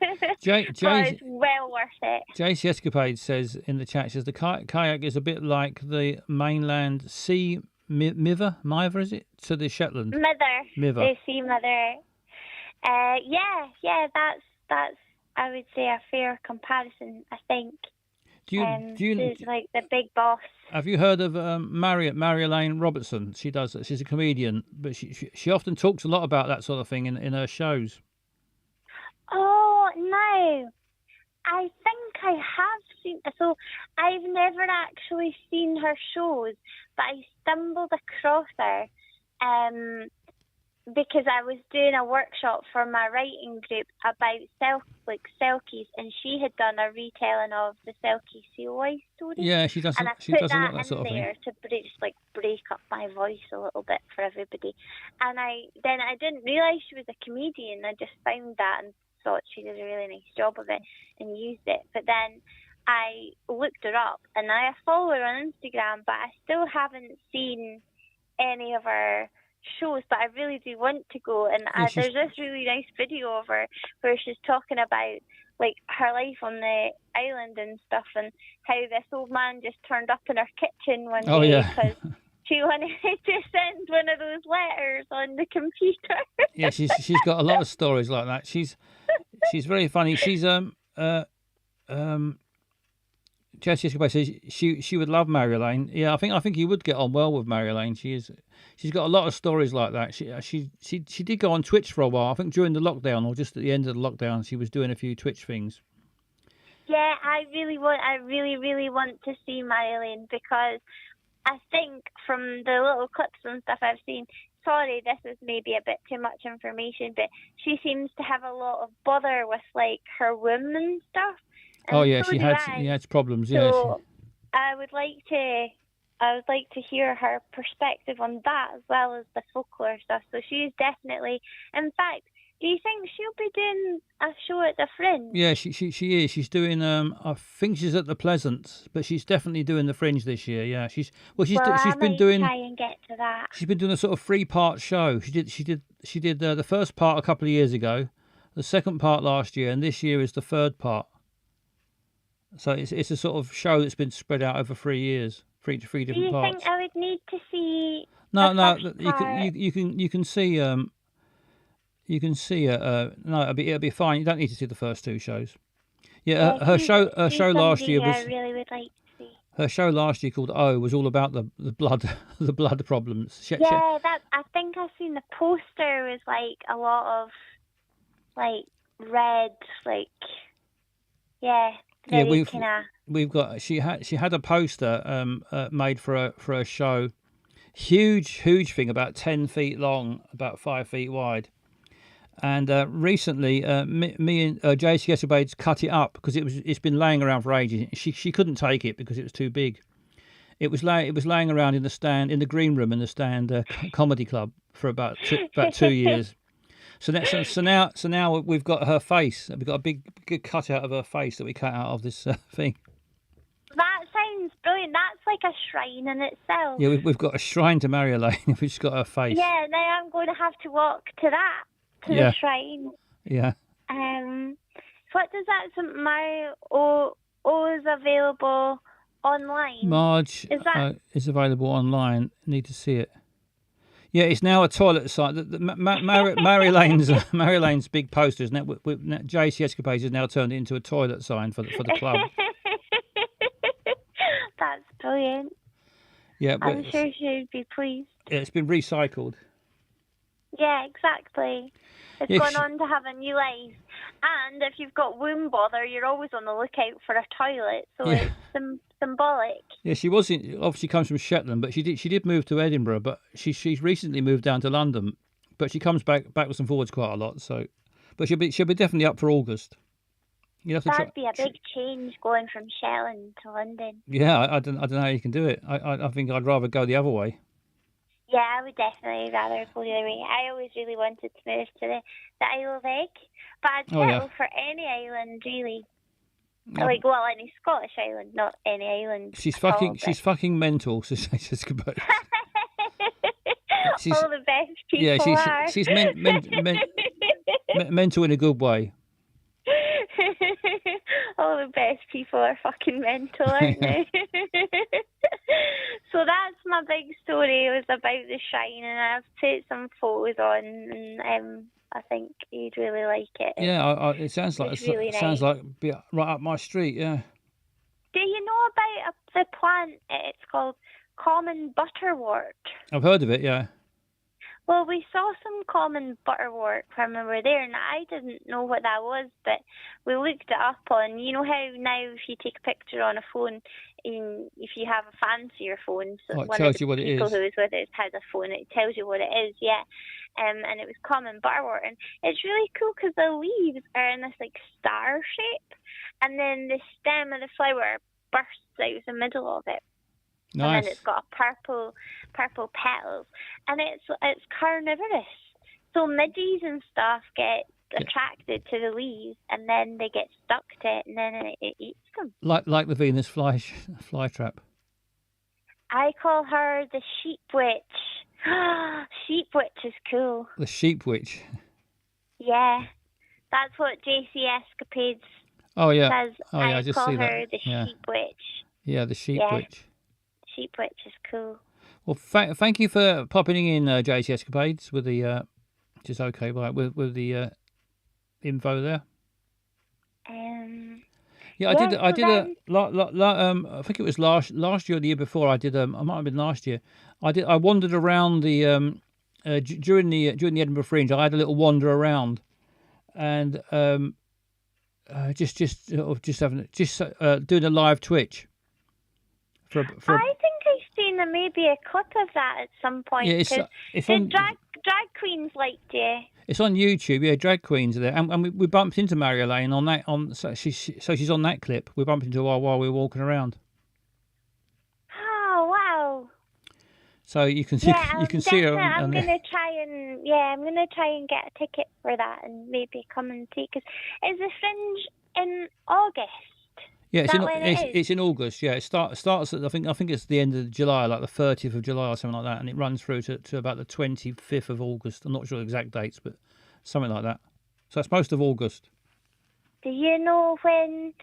But it's well worth it. JC Escapade says in the chat, says the kayak is a bit like the mainland sea mither, is it? To the Shetland. Mither. The sea mither. Yeah, that's I would say a fair comparison, I think. Do you like the big boss? Have you heard of Mary-Elaine Robertson? She's a comedian, but she often talks a lot about that sort of thing in her shows. Oh no, I think I have seen. So I've never actually seen her shows, but I stumbled across her because I was doing a workshop for my writing group about Selkies, and she had done a retelling of the Selkie Seaway story. Yeah, she does. And I She put does a lot that of that sort in of there thing. to break up my voice a little bit for everybody. And I didn't realise she was a comedian. I just found that and thought she did a really nice job of it and used it. But then I looked her up, and I follow her on Instagram, but I still haven't seen any of her shows, but I really do want to go. And there's this really nice video of her where she's talking about like her life on the island and stuff, and how this old man just turned up in her kitchen one day because she wanted to send one of those letters on the computer. Yeah, she's got a lot of stories like that. She's very funny. She's Jessica says she would love Mary-Elaine. Yeah, I think you would get on well with Mary-Elaine. She's got a lot of stories like that. She did go on Twitch for a while. I think during the lockdown or just at the end of the lockdown, she was doing a few Twitch things. Yeah, I really want to see Mary-Elaine because I think from the little clips and stuff I've seen, sorry, this is maybe a bit too much information, but she seems to have a lot of bother with like her womb and stuff. And oh yeah, so she had problems. So Yeah. I would like to I would like to hear her perspective on that as well as the folklore stuff. So she's definitely, in fact, do you think she'll be doing a show at the Fringe? Yeah, she is. She's doing. I think she's at the Pleasance, but she's definitely doing the Fringe this year. Yeah, she's Well, I been might doing. try and get to that. She's been doing a sort of 3-part show. She did the first part a couple of years ago, the second part last year, and this year is the third part. So it's a sort of show that's been spread out over 3 years, three Do different you parts. think I would need to see? No, the no, first you part? can you can see no, it'll be fine. You don't need to see the first 2 shows. Yeah, her she's show last somebody year I was really would like to see. her show last year called O was all about the blood the blood problems. Yeah, that I think I've seen the poster was like a lot of like red, like Yeah, very kind of. we've got she had a poster made for a show, huge thing about 10 feet long, about 5 feet wide, and recently me and JC Escapades cut it up because it's been laying around for ages. She couldn't take it because it was too big. It was laying around in the stand in the green room in the stand comedy club for about 2 years. So now we've got her face. We've got a big cutout of her face that we cut out of this thing. That sounds brilliant. That's like a shrine in itself. Yeah, we've got a shrine to Mary Elaine, which has got her face. Yeah, now I'm going to have to walk to that, to Yeah. the shrine. Yeah. What does that? So my O is available online. Marge Is that- is available online. Need to see it. Yeah, it's now a toilet site. Mary Elaine's big posters. Now, JC Escapades has now turned it into a toilet sign for the club. That's brilliant. Yeah, but I'm sure she'd be pleased. it's been recycled. Yeah, exactly. It's Yeah, gone on to have a new life. And if you've got womb bother, you're always on the lookout for a toilet. So Yeah. it's symbolic. Yeah, she obviously comes from Shetland, but she did move to Edinburgh, but she's recently moved down to London, but she comes backwards and forwards quite a lot. So, but she'll be definitely up for August. You have to That'd be a big change going from Shetland to London. Yeah, I don't know how you can do it. I think I'd rather go the other way. Yeah, I would definitely rather go the other way. I always really wanted to move to the Isle of Egg, but I'd Oh, settle yeah. for any island, really. Yeah. Like, well, any Scottish island, not any island. She's at all, fucking mental. So she's but- she's- all the best people yeah, are. she's mental in a good way. All the best people are fucking mental, aren't they? So that's my big story. It was about the shrine, and I've put some photos on, and I think you'd really like it. Yeah, it sounds like It's really sounds nice. like be right up my street. Yeah. Do you know about the plant? It's called common butterwort. I've heard of it. Yeah. Well, we saw some common butterwort when we were there, and I didn't know what that was, but we looked it up on, you know how now if you take a picture on a phone, if you have a fancier phone, so Oh, it one tells of the you what it people is. who was with us has a phone, it tells you what it is, yeah. And it was common butterwort, and it's really cool because the leaves are in this like star shape, and then the stem of the flower bursts out the middle of it. And Nice. then it's got a purple petals, and it's carnivorous. So midges and stuff get attracted to the leaves, and then they get stuck to it, and then it eats them. Like the Venus fly trap. I call her the sheep witch. Sheep witch is cool. The sheep witch. Yeah, that's what JC Escapades Oh yeah. says. Oh yeah. I I just call see her that. the Yeah. sheep witch. Yeah. The sheep Yeah. witch. Sheep witch is cool. Well, thank you for popping in, JC Escapades, with the just okay, right, with the info there. Yeah, I Yeah, did. so I did then- I think it was last year or the year before. I did. I might have been last year. I wandered around the during the Edinburgh Fringe. I had a little wander around, and just doing a live Twitch. For I think I've seen maybe a clip of that at some point. yeah, it's 'cause it's on drag queens liked you. it's on YouTube. Yeah, drag queens are there, and we bumped into Mary Elaine on that so she's on that clip. We bumped into her while we were walking around. Oh wow! So you can see Yeah, you can see her. I'm gonna try and get a ticket for that and maybe come and see. Cause is the Fringe in August? Yeah, Is that when it is? it's in August. Yeah, it starts at I think it's the end of July, like the 30th of July or something like that, and it runs through to about the 25th of August. I'm not sure the exact dates, but something like that. So it's most of August. Do you know when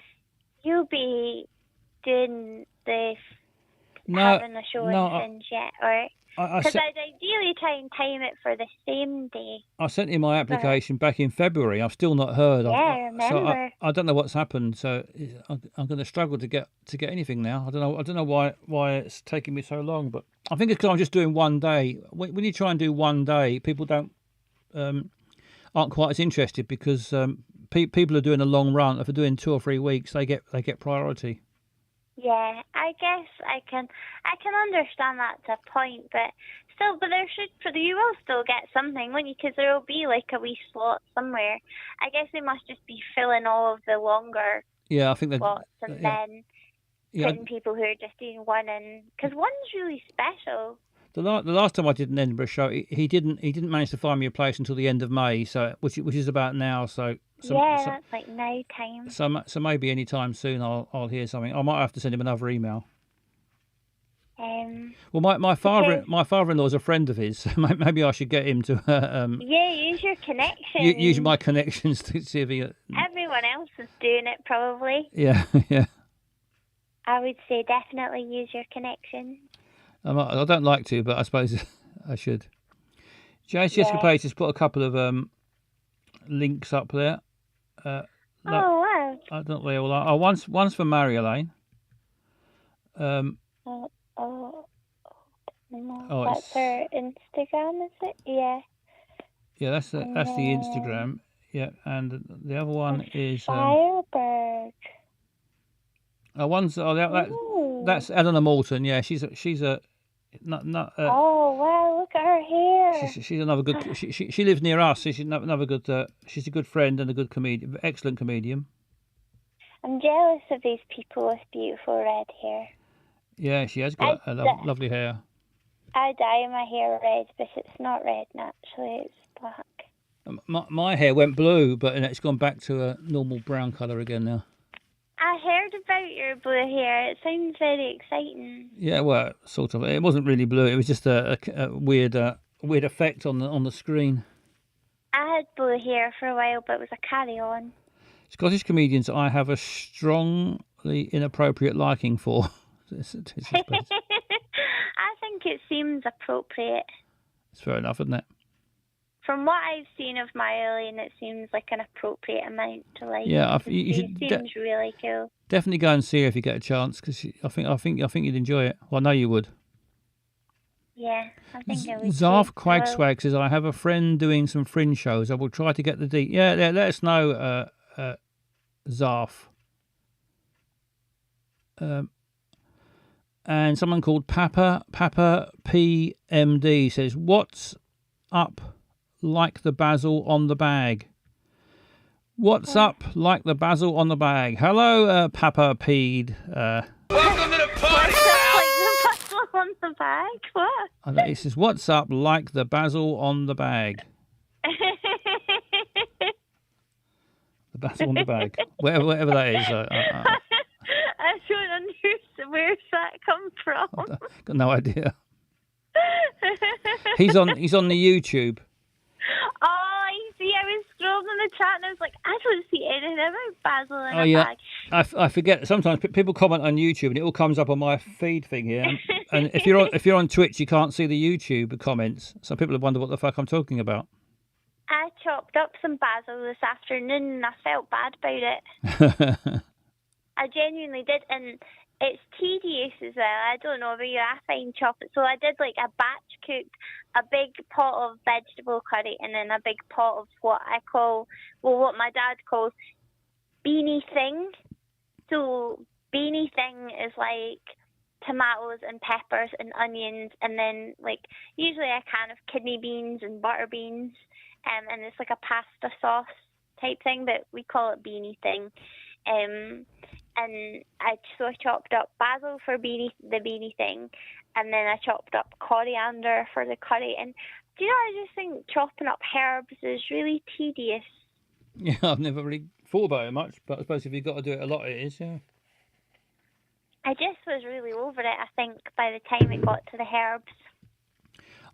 you'll be doing having a show in Fringe yet, or? Because I'd ideally try and time it for the same day. I sent in my application back in February. I've still not heard. Yeah, I remember. So I don't know what's happened. So I'm going to struggle to get anything now. I don't know why it's taking me so long. But I think it's because I'm just doing one day. When you try and do one day, people aren't quite as interested because people are doing a long run. If they're doing 2 or 3 weeks, they get priority. Yeah, I guess I can understand that to a point, but you will still get something, won't you? Because there will be like a wee slot somewhere. I guess they must just be filling all of the longer I think slots and then putting people who are just doing one in, because one's really special. The last time I did an Edinburgh show, he didn't manage to find me a place until the end of May, so which is about now. So that's like now time. So maybe any time soon I'll hear something. I might have to send him another email. Well, my father-in-law is a friend of his. So maybe I should get him to. Use your connections. Use my connections to see if he. Everyone else is doing it, probably. Yeah. I would say definitely use your connections. I don't like to, but I suppose I should. Jessica Page has put a couple of links up there. Oh wow! I don't know what they all are. One's for Mary-Elaine. That's her Instagram, is it? Yeah. Yeah, that's the Instagram. Yeah, and the other one is Firebird. That's Eleanor Moulton. Yeah, she's a not. Oh wow! Look at her hair. She's another good. She lives near us. So she's another good. She's a good friend and a good comedian, excellent comedian. I'm jealous of these people with beautiful red hair. Yeah, she has got lovely hair. I dye my hair red, but it's not red naturally. It's black. My hair went blue, but it's gone back to a normal brown colour again now. I heard about your blue hair. It sounds very exciting. Yeah, well, sort of. It wasn't really blue. It was just a weird effect on the screen. I had blue hair for a while, but it was a carry-on. Scottish comedians I have a strongly inappropriate liking for. I think it seems appropriate. It's fair enough, isn't it? From what I've seen of Mary-Elaine, it seems like an appropriate amount to like. Yeah, you should. Seems really cool. Definitely go and see her if you get a chance, because I think you'd enjoy it. Well, I know you would. Yeah, I think I would. Zarf Quagswag says, I have a friend doing some Fringe shows. I will try to get the Yeah, let us know, Zarf. And someone called Papa PMD says, what's up like the basil on the bag? What's up like the basil on the bag? Hello, Papa Pede. Welcome to the party, pal. Like the basil on the bag? What? He says, what's up like the basil on the bag? The basil on the bag. Whatever that is. I don't understand. Where's that come from? Got no idea. He's on the YouTube. Oh, you see, I was scrolling the chat and I was like, I don't see anything about basil in a bag. I forget. Sometimes people comment on YouTube and it all comes up on my feed thing here. And if you're on Twitch, you can't see the YouTube comments. So people have wondered what the fuck I'm talking about. I chopped up some basil this afternoon and I felt bad about it. I genuinely did, and it's tedious as well. I don't know about you, I find chopping. So I did like a batch cook, a big pot of vegetable curry, and then a big pot of what my dad calls beanie thing. So beanie thing is like tomatoes and peppers and onions, and then like usually a can of kidney beans and butter beans, and it's like a pasta sauce type thing, but we call it beanie thing. And I chopped up basil for the beanie thing, and then I chopped up coriander for the curry. And do you know, I just think chopping up herbs is really tedious. Yeah, I've never really thought about it much, but I suppose if you've got to do it a lot, it is, yeah. I just was really over it, I think, by the time it got to the herbs.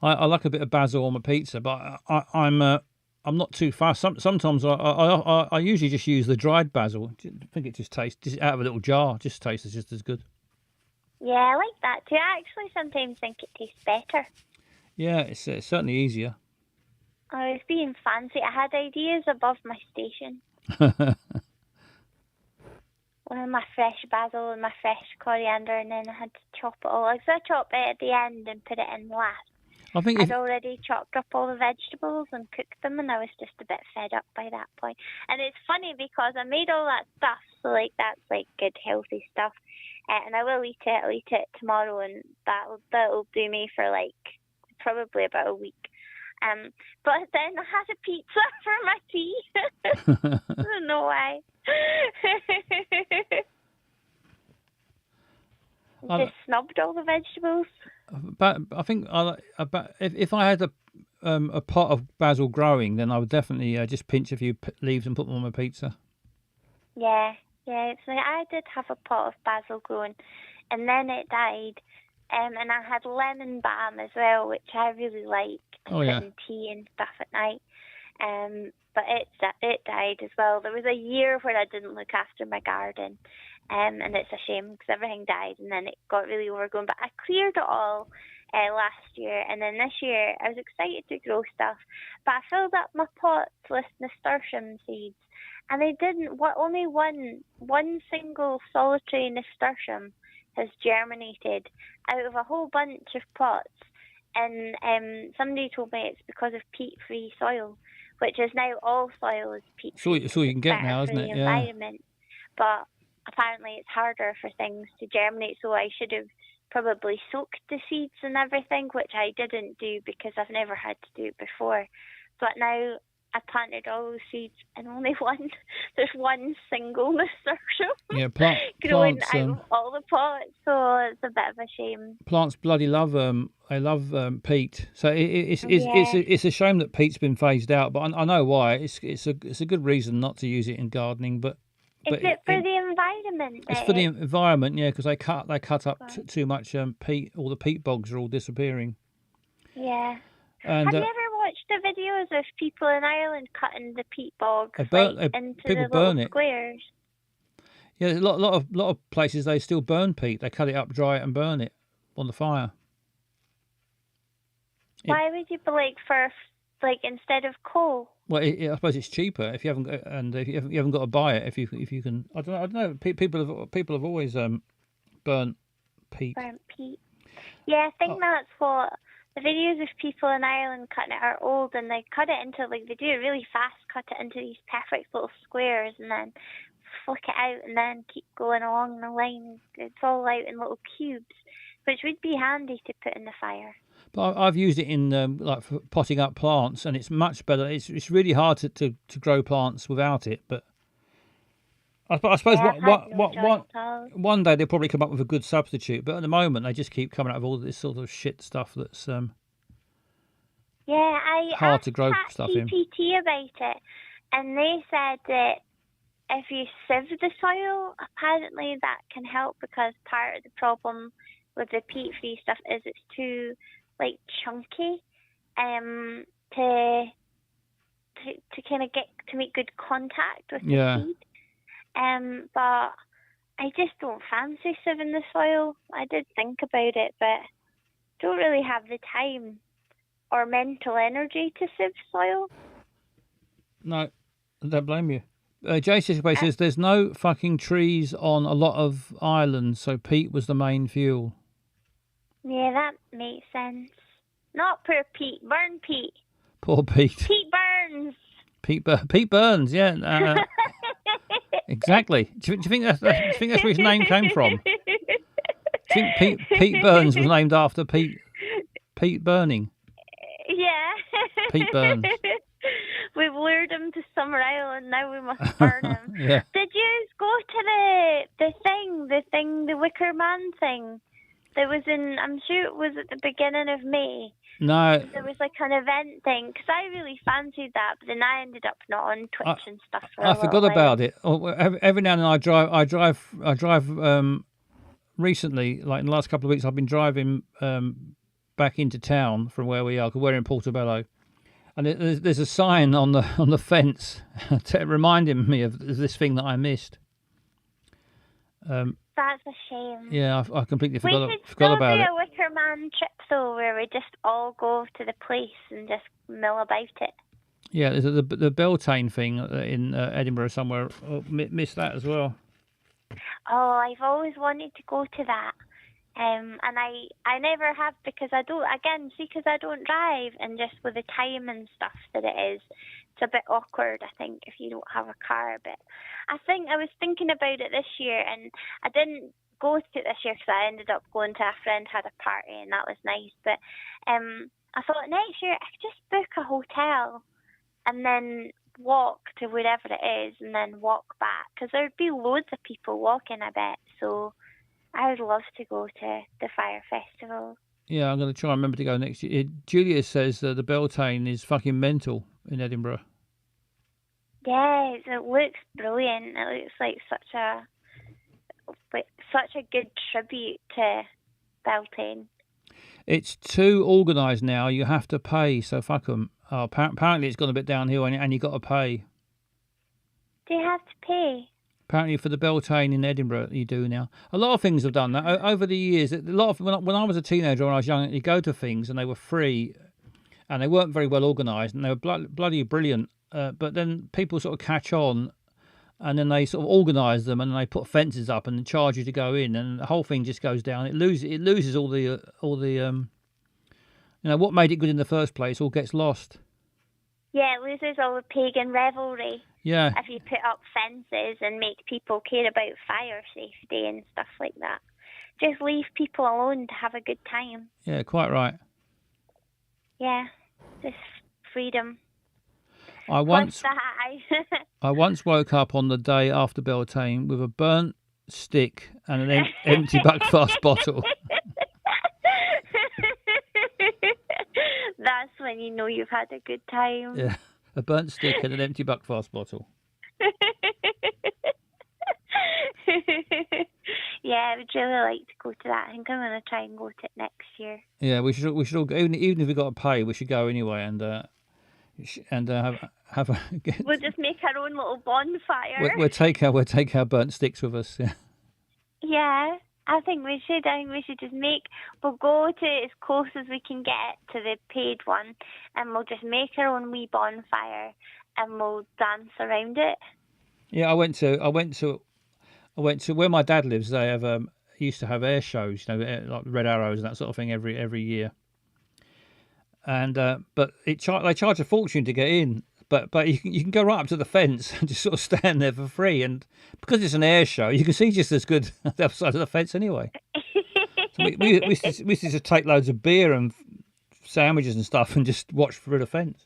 I like a bit of basil on my pizza, but I'm not too fast. Sometimes I usually just use the dried basil. I think it just tastes, just out of a little jar, just tastes just as good. Yeah, I like that too. I actually sometimes think it tastes better. Yeah, it's certainly easier. I was being fancy. I had ideas above my station. One of my fresh basil and my fresh coriander, and then I had to chop it all. So I chopped it at the end and put it in last. I think I'd already chopped up all the vegetables and cooked them, and I was just a bit fed up by that point. And it's funny because I made all that stuff, so like that's like good healthy stuff, and I will eat it. I'll eat it tomorrow, and that'll do me for like probably about a week. But then I had a pizza for my tea. I don't know why. Just snubbed all the vegetables. But I think if I had a pot of basil growing, then I would definitely just pinch a few leaves and put them on my pizza. Yeah. It's like I did have a pot of basil growing, and then it died. And I had lemon balm as well, which I really like to put in tea and stuff at night. But it died as well. There was a year where I didn't look after my garden, and it's a shame because everything died, and then it got really overgrown. But I cleared it all last year, and then this year I was excited to grow stuff, but I filled up my pots with nasturtium seeds, and they didn't. Only one single solitary nasturtium has germinated out of a whole bunch of pots, and somebody told me it's because of peat-free soil, which is now all soil is peat-free. It's all you can get now, isn't it? For the environment. But apparently it's harder for things to germinate, so I should have probably soaked the seeds and everything, which I didn't do because I've never had to do it before. But now I planted all those seeds and only there's one single nasturtium growing plants, out of all the pots, so it's a bit of a shame. Plants bloody love they love peat, so it's a shame that peat's been phased out, but I know why. It's a good reason not to use it in gardening, but is it for the environment? It's for the environment, yeah, because they cut up too much peat. All the peat bogs are all disappearing. Yeah. And, have you ever watched the videos of people in Ireland cutting the peat bogs into people the burn little squares? Yeah, a lot of places they still burn peat. They cut it up, dry it, and burn it on the fire. Why would you instead of coal? Well, I suppose it's cheaper if you haven't got to buy it. If you can, I don't know. People have always burnt peat. Burnt peat. Yeah, I think that's what the videos of people in Ireland cutting it are old, and they cut it into they do it really fast. Cut it into these perfect little squares, and then flick it out, and then keep going along the line. It's all out in little cubes, which would be handy to put in the fire. But I've used it in for potting up plants, and it's much better. It's really hard to grow plants without it, but I suppose one day they'll probably come up with a good substitute. But at the moment, they just keep coming out with all this sort of shit stuff that's hard to grow stuff in. ChatGPT about it, and they said that if you sieve the soil, apparently that can help, because part of the problem with the peat-free stuff is it's too chunky to kind of get to make good contact with the seed. But I just don't fancy sieving the soil. I did think about it, but don't really have the time or mental energy to sieve soil. No, I don't blame you. Jason says there's no fucking trees on a lot of islands, so peat was the main fuel. Yeah, that makes sense. Not poor Pete, burn Pete. Poor Pete. Pete Burns. Pete Burns, yeah. Exactly. Do you think that's where his name came from? Do you think Pete Burns was named after Pete Burning? Yeah. Pete Burns. We've lured him to Summer Island, now we must burn him. Yeah. Did you go to the Wicker Man thing? There was I'm sure it was at the beginning of May. No, There was like an event thing, because I really fancied that, but then I ended up not on Twitch and stuff for a I forgot little while. about it. Every now and then I drive. Recently, like in the last couple of weeks, I've been driving back into town from where we are, because we're in Portobello, and there's a sign on the fence reminding me of this thing that I missed. That's a shame. Yeah, I completely We forgot should still about do it. a Wicker Man trip, though, where we just all go to the place and just mill about it. Yeah, there's the Beltane thing in Edinburgh somewhere. Oh, missed that as well. Oh, I've always wanted to go to that. And I never have, because I don't, again, see, because I don't drive, and just with the time and stuff that it is, it's a bit awkward, I think, if you don't have a car. But I think I was thinking about it this year, and I didn't go to it this year because I ended up going to a friend had a party, and that was nice. But I thought next year I could just book a hotel and then walk to wherever it is and then walk back, because there would be loads of people walking, I bet. So I would love to go to the Fire Festival. Yeah, I'm going to try and remember to go next year. Julia says the Beltane is fucking mental in Edinburgh. Yeah, it looks brilliant. It looks like such a good tribute to Beltane. It's too organised now. You have to pay, so fuck 'em. Oh, apparently it's gone a bit downhill, and you got to pay. Do you have to pay? Apparently for the Beltane in Edinburgh, you do now. A lot of things have done that over the years. A lot of when I was a teenager, when I was young, you go to things and they were free, and they weren't very well organised, and they were bloody brilliant. But then people sort of catch on, and then they sort of organise them, and they put fences up and charge you to go in, and the whole thing just goes down. It loses all the what made it good in the first place all gets lost. Yeah, it loses all the pagan revelry Yeah, if you put up fences and make people care about fire safety and stuff like that. Just leave people alone to have a good time. yeah, quite right. Yeah, just freedom. I once What's I once woke up on the day after Beltane with a burnt stick and an empty Buckfast bottle. That's when you know you've had a good time. Yeah, a burnt stick and an empty Buckfast bottle. Yeah, I would really like to go to that. I think I'm going to try and go to it next year. Yeah, we should all go. Even if we got to pay, we should go anyway and have a. We'll just make our own little bonfire. We'll take our burnt sticks with us. Yeah. Yeah, I think we should. I think we should just we'll go to as close as we can get to the paid one, and we'll just make our own wee bonfire, and we'll dance around it. Yeah, I went to where my dad lives. They have used to have air shows, like Red Arrows and that sort of thing every year. And but they charge a fortune to get in. But you can go right up to the fence and just sort of stand there for free. And because it's an air show, you can see just as good at the other side of the fence anyway. So we used to just take loads of beer and sandwiches and stuff and just watch through the fence.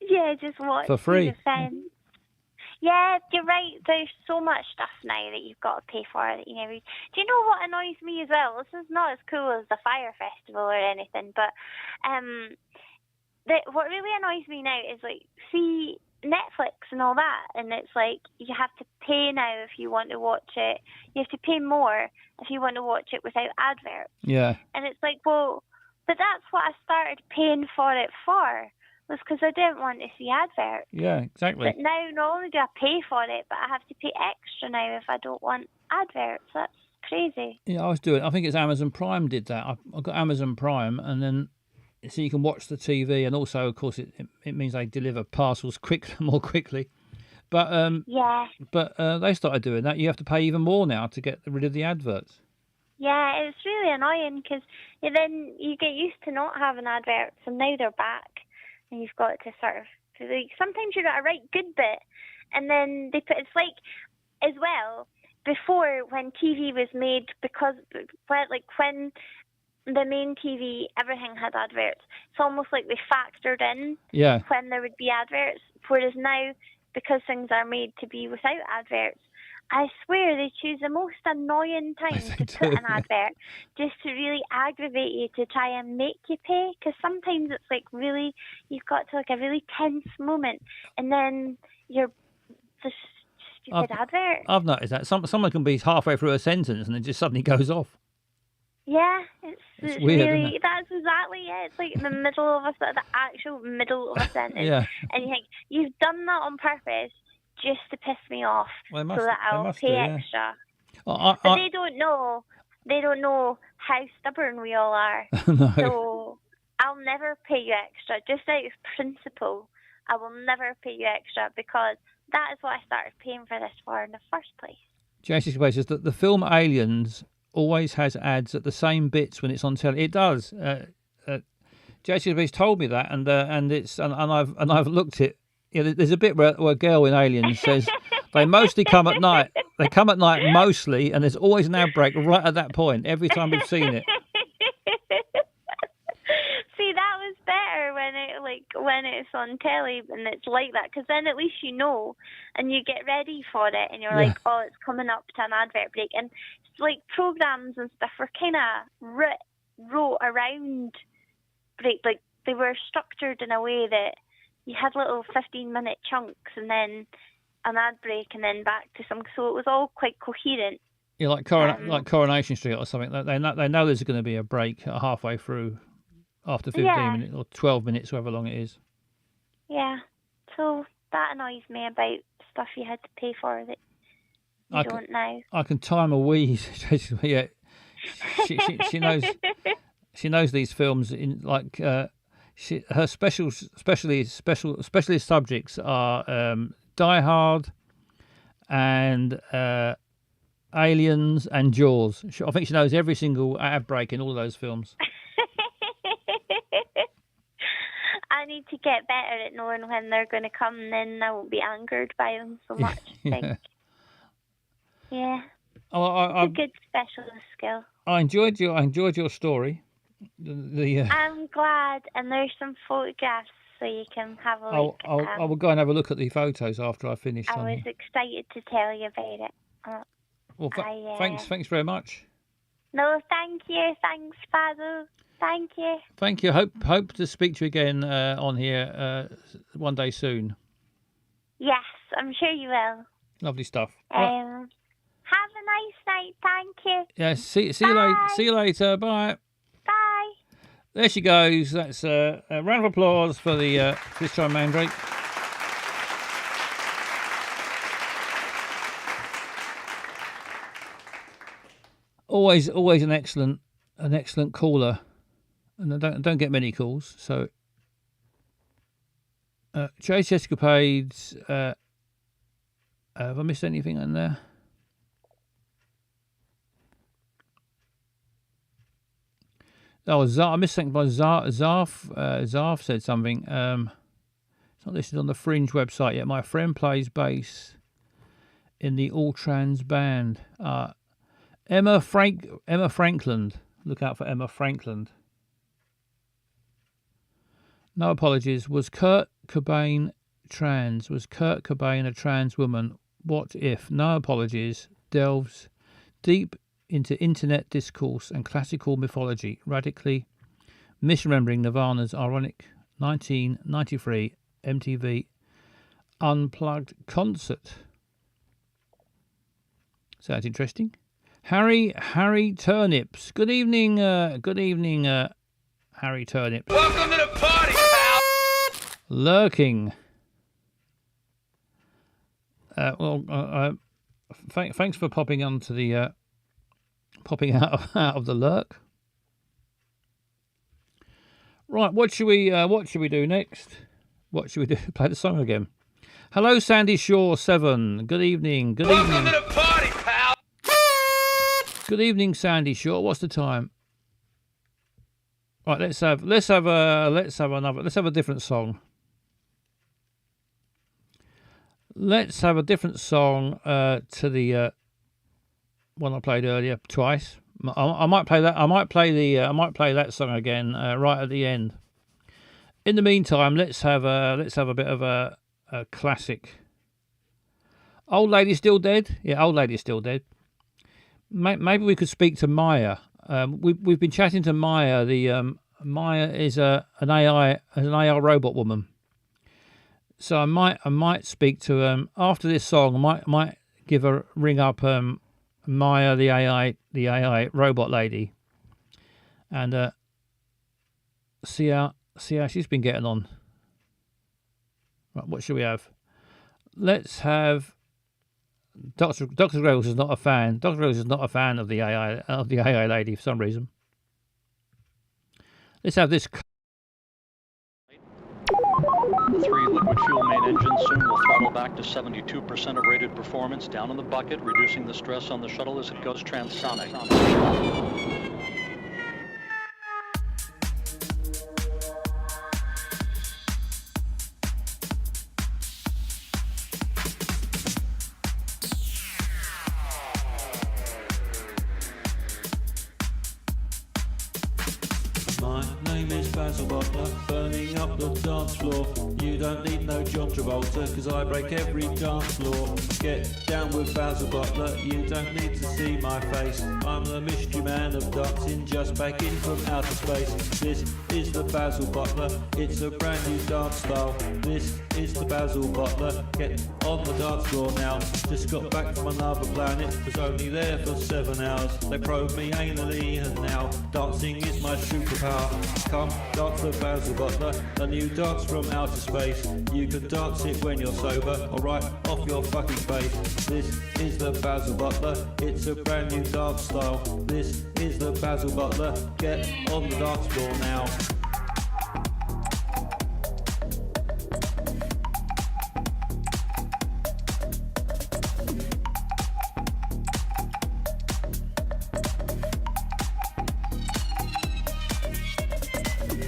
Yeah, just watch For free. the fence. Yeah, you're right. There's so much stuff now that you've got to pay for that you never. Do you know what annoys me as well? This is not as cool as the Fire Festival or anything, but what really annoys me now is, like, see Netflix and all that, and it's like you have to pay now if you want to watch it. You have to pay more if you want to watch it without adverts. Yeah. And it's like, well, but that's what I started paying for it for, was because I didn't want to see adverts. Yeah, exactly. But now not only do I pay for it, but I have to pay extra now if I don't want adverts. That's crazy. Yeah, I think it's Amazon Prime did that. I've got Amazon Prime, and then so you can watch the TV, and also, of course, it means they deliver parcels more quickly. But Yeah. they started doing that. You have to pay even more now to get rid of the adverts. Yeah, it's really annoying because then you get used to not having adverts, and now they're back, and you've got to sort of, like, sometimes you've got a right good bit, and then it's like, as well, before when TV was made, because when the main TV, everything had adverts. It's almost like they factored in Yeah. when there would be adverts. Whereas now, because things are made to be without adverts, I swear they choose the most annoying time They to put do, an yeah. advert just to really aggravate you to try and make you pay. Because sometimes it's like really, you've got to like a really tense moment, and then you're just stupid advert. I've noticed that someone can be halfway through a sentence and it just suddenly goes off. Yeah, It's it's weird, isn't really, it? that's exactly it. It's like in the middle of the actual middle of a sentence. Yeah. And you think, you've done that on purpose just to piss me off Well, they so must- that they I'll must pay do, yeah. extra. I, But they don't know how stubborn we all are. no. So I'll never pay you extra. Just out of principle, I will never pay you extra because that is what I started paying for this for in the first place. Jessica Bay says that the film Aliens always has ads at the same bits when it's on telly. It does. Jessica Bay's told me that, and I've looked it. You know, there's a bit where a girl in Aliens says they mostly come at night. They come at night mostly, and there's always an ad break right at that point every time we've seen it. See, that was better when it's on telly and it's like that, because then at least you know and you get ready for it and you're Yeah. like, oh, it's coming up to an advert break. And like programs and stuff were kind of wrote around break, like they were structured in a way that you had little 15-minute chunks and then an ad break and then back to some, so it was all quite coherent. Yeah, like Coronation Street or something. They know there's going to be a break halfway through, after 15 Yeah. minutes or 12 minutes, however long it is. Yeah, so that annoys me about stuff you had to pay for that you don't now. I can time a wheeze. Yeah, she knows. She knows these films in like her specialist subjects are Die Hard and Aliens and Jaws. I think she knows every single ad break in all of those films. I need to get better at knowing when they're going to come, and then I won't be angered by them so much. I think. Yeah. Oh, It's a good specialist skill. I enjoyed your story. I'm glad, and there's some photographs so you can have a look. I will go and have a look at the photos after I finish. I was excited to tell you about it. Well, thanks very much. No, thank you. Thanks, Basil. Thank you. Thank you. Hope to speak to you again on here one day soon. Yes, I'm sure you will. Lovely stuff. Have a nice night. Thank you. Yeah. See you later. See you later. Bye. Bye. There she goes. That's a round of applause for the this time Mandrake. Always an excellent caller, and I don't get many calls. So, Chase Escapades. Have I missed anything in there? Oh, I missed something by Zarf. Zarf said something. It's not listed on the Fringe website yet. My friend plays bass in the All Trans band. Emma Frankland. Look out for Emma Frankland. No apologies. Was Kurt Cobain trans? Was Kurt Cobain a trans woman? What if? No apologies. Delves deep into internet discourse and classical mythology, radically misremembering Nirvana's ironic 1993 MTV Unplugged concert. Sounds interesting. Harry Turnips. Good evening, Harry Turnips. Welcome to the party, pal. Lurking. Thanks for popping onto the popping out of the lurk. Right, what should we do next? What should we do? Play the song again. Hello, Sandy Shaw 7. Good evening. Welcome to the party, pal. Good evening, Sandy Shaw. What's the time? Right, let's have a different song. Let's have a different song to the one I played earlier twice. I might play that. I might play that song again right at the end. In the meantime, let's have a bit of a classic. Old lady's still dead. Yeah, old lady's still dead. Maybe we could speak to Maya. We've been chatting to Maya. Maya is an AI robot woman. So I might speak to after this song. I might ring up Maya, the AI robot lady, and see how she's been getting on. Right, what should we have? Let's have Dr. Rose is not a fan. Dr. Rose is not a fan of the AI lady for some reason. Let's have this. The 3 liquid fuel main engines soon will throttle back to 72% of rated performance down in the bucket, reducing the stress on the shuttle as it goes transonic. My name is Basil Butler, burning up the dance floor. You don't need no John Travolta, cause I break every dance law. Get down with Basil Butler, you don't need to see my face. I'm the mystery man of dancing, just back in from outer space. This is the Basil Butler, it's a brand new dance style. This is the Basil Butler, get on the dance floor now. Just got back from another planet, was only there for 7 hours. They probed me anally and now dancing is my superpower. Come dance the Basil Butler, a new dance from outer space. You can dance it when you're sober, or right off your fucking face. This is the Basil Butler, it's a brand new dance style. This is the Basil Butler, get on the dance floor now.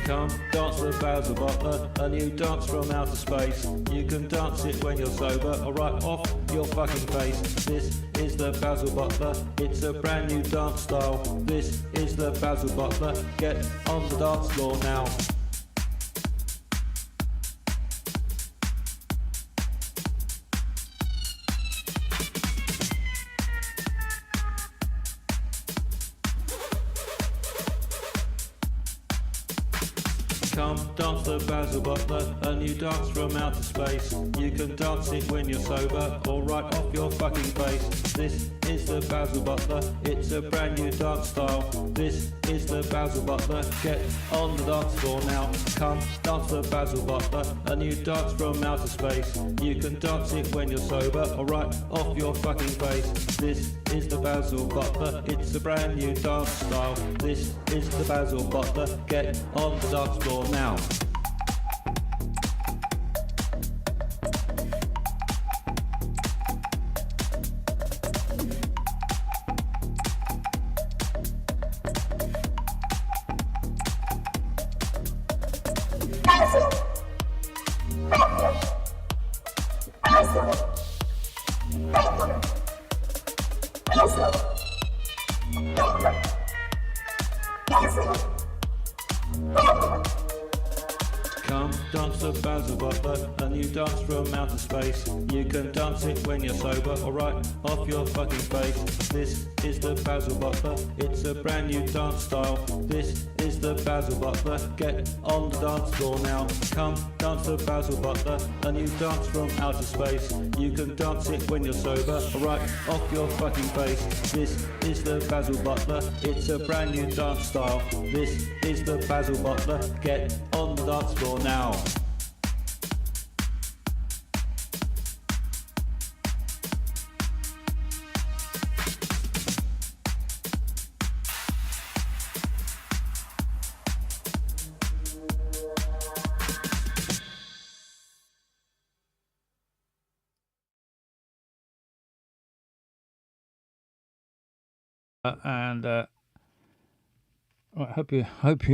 Come dance the Basil Butler, a new dance from outer space. You can dance it when you're sober, or right off your fucking face. This is the Basil Butler, it's a brand new dance style. This is the Basil Butler, get on the dance floor now. Come dance the Basil Butler, a new dance from outer space. You can dance it when you're sober, or right off your fucking face. This is the Basil Butler, it's a brand new dance style. This is the Basil Butler, get on the dance floor now. Come dance the Basil Butler, a new dance from outer space. You can dance it when you're sober, or right off your fucking face. This is the Basil Butler, it's a brand new dance style. This is the Basil Butler, get on the dance floor now. Come dance the Basil Butler, a new dance from outer space. You can dance it when you're sober, or right off your fucking face. This is the Basil Butler, it's a brand new dance style. This is the Basil Butler, get on the dance floor now. Come dance the Basil Butler, a new dance from outer space. You can dance it when you're sober, or right off your fucking face. This is the Basil Butler, it's a brand new dance style. This is the Basil Butler, get on the dance floor now. And right, hope you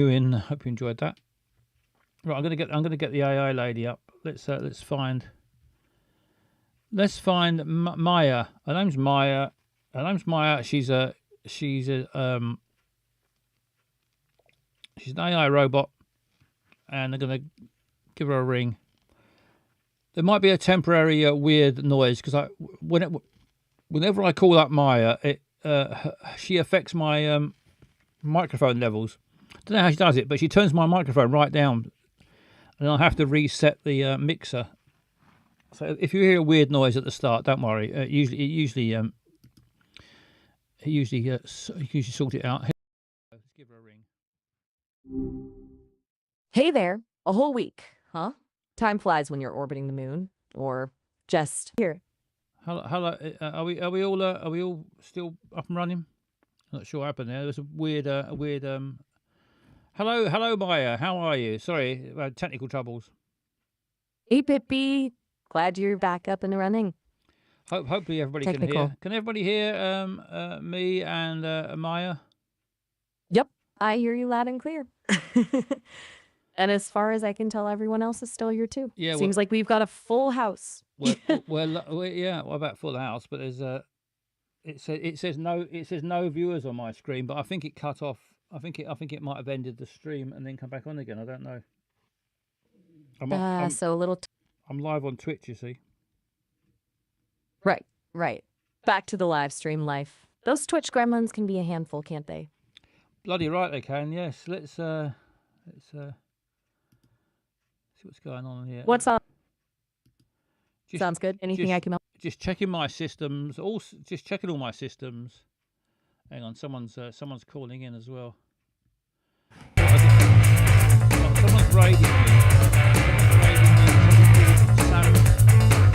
enjoyed that. Right, I'm gonna get the AI lady up. Let's find Maya. Her name's Maya. She's an AI robot, and they're gonna give her a ring. There might be a temporary weird noise because whenever I call up Maya, she affects my microphone levels. I don't know how she does it, but she turns my microphone right down, and I have to reset the mixer. So if you hear a weird noise at the start, don't worry. It usually sort it out. Let's give her a ring. Hey there, a whole week, huh? Time flies when you're orbiting the moon, or just here. Hello. Are we all still up and running? Not sure what happened there. There's a weird. Hello, Maya. How are you? Sorry, technical troubles. Hey, Pippi. Glad you're back up and running. Hopefully everybody can Technical. hear. Can everybody hear me and Maya? Yep, I hear you loud and clear. And as far as I can tell, everyone else is still here too. Yeah, Seems like we've got a full house. Yeah. Well, about full house, but there's it says no viewers on my screen, but I think it cut off. I think it might have ended the stream and then come back on again. I don't know. So a little. I'm live on Twitch, you see. Right. Back to the live stream life. Those Twitch gremlins can be a handful, can't they? Bloody right they can. Yes. Let's see what's going on here. What's up? Sounds good. Anything I can help? Just checking my systems. Just checking all my systems. Hang on, someone's calling in as well. Someone's raiding me.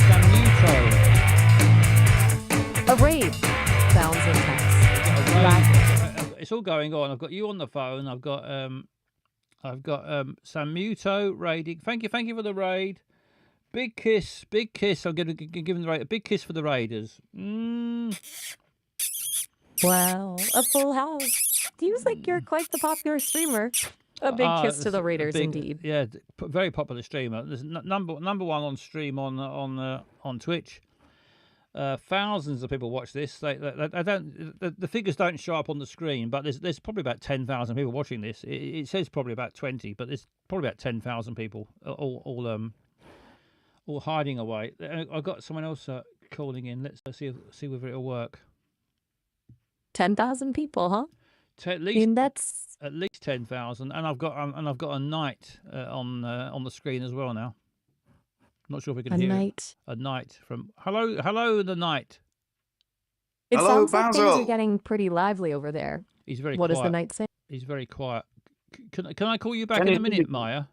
Samuto. A raid. Sounds intense. It's all going on. I've got you on the phone. I've got Samuto raiding. Thank you for the raid. Big kiss. I'm going to give them a big kiss for the raiders. Wow, a full house. Seems like you're quite the popular streamer. A big kiss to the raiders, indeed. Yeah, very popular streamer. There's number one on stream on Twitch. Thousands of people watch this. The figures don't show up on the screen, but there's probably about 10,000 people watching this. It says probably about 20, but there's probably about 10,000 people all hiding away. I've got someone else calling in. Let's see whether it'll work. 10,000 people, huh? At least that's at least 10,000, and I've got a knight on the screen as well now. Not sure if we can hear it. A knight from hello the knight. It Hello, sounds like things Basil. are getting pretty lively over there. He's very What quiet. does the knight say? He's very quiet. Can I call you back in a minute, Maya?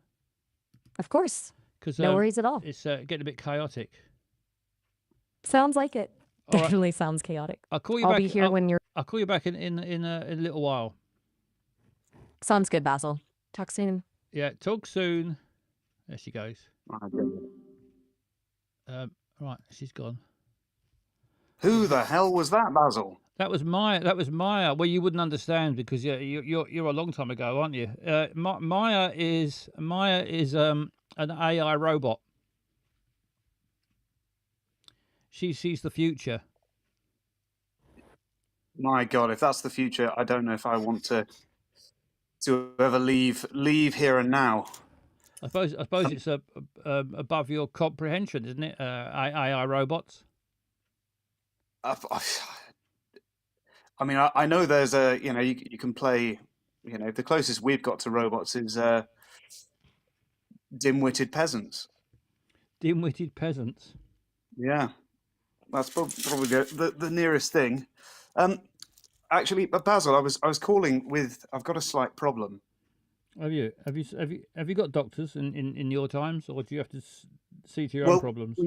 Of course. Because No worries at all. It's getting a bit chaotic. Sounds like it. All right. Definitely sounds chaotic. I'll call you I'll back. be here when you're. I'll call you back in a little while. Sounds good, Basil. Talk soon. Yeah, talk soon. There she goes. Right, she's gone. Who the hell was that, Basil? That was Maya. Well, you wouldn't understand because you're a long time ago, aren't you? Maya is an AI robot. She sees the future. My God, if that's the future, I don't know if I want to ever leave here and now. I suppose it's above your comprehension, isn't it? AI robots. I mean, I know there's you can play, the closest we've got to robots is dim-witted peasants. Dim-witted peasants. Yeah, that's probably the nearest thing. Actually, Basil, I was calling with. I've got a slight problem. Have you got doctors in your times, or do you have to see to your own problems?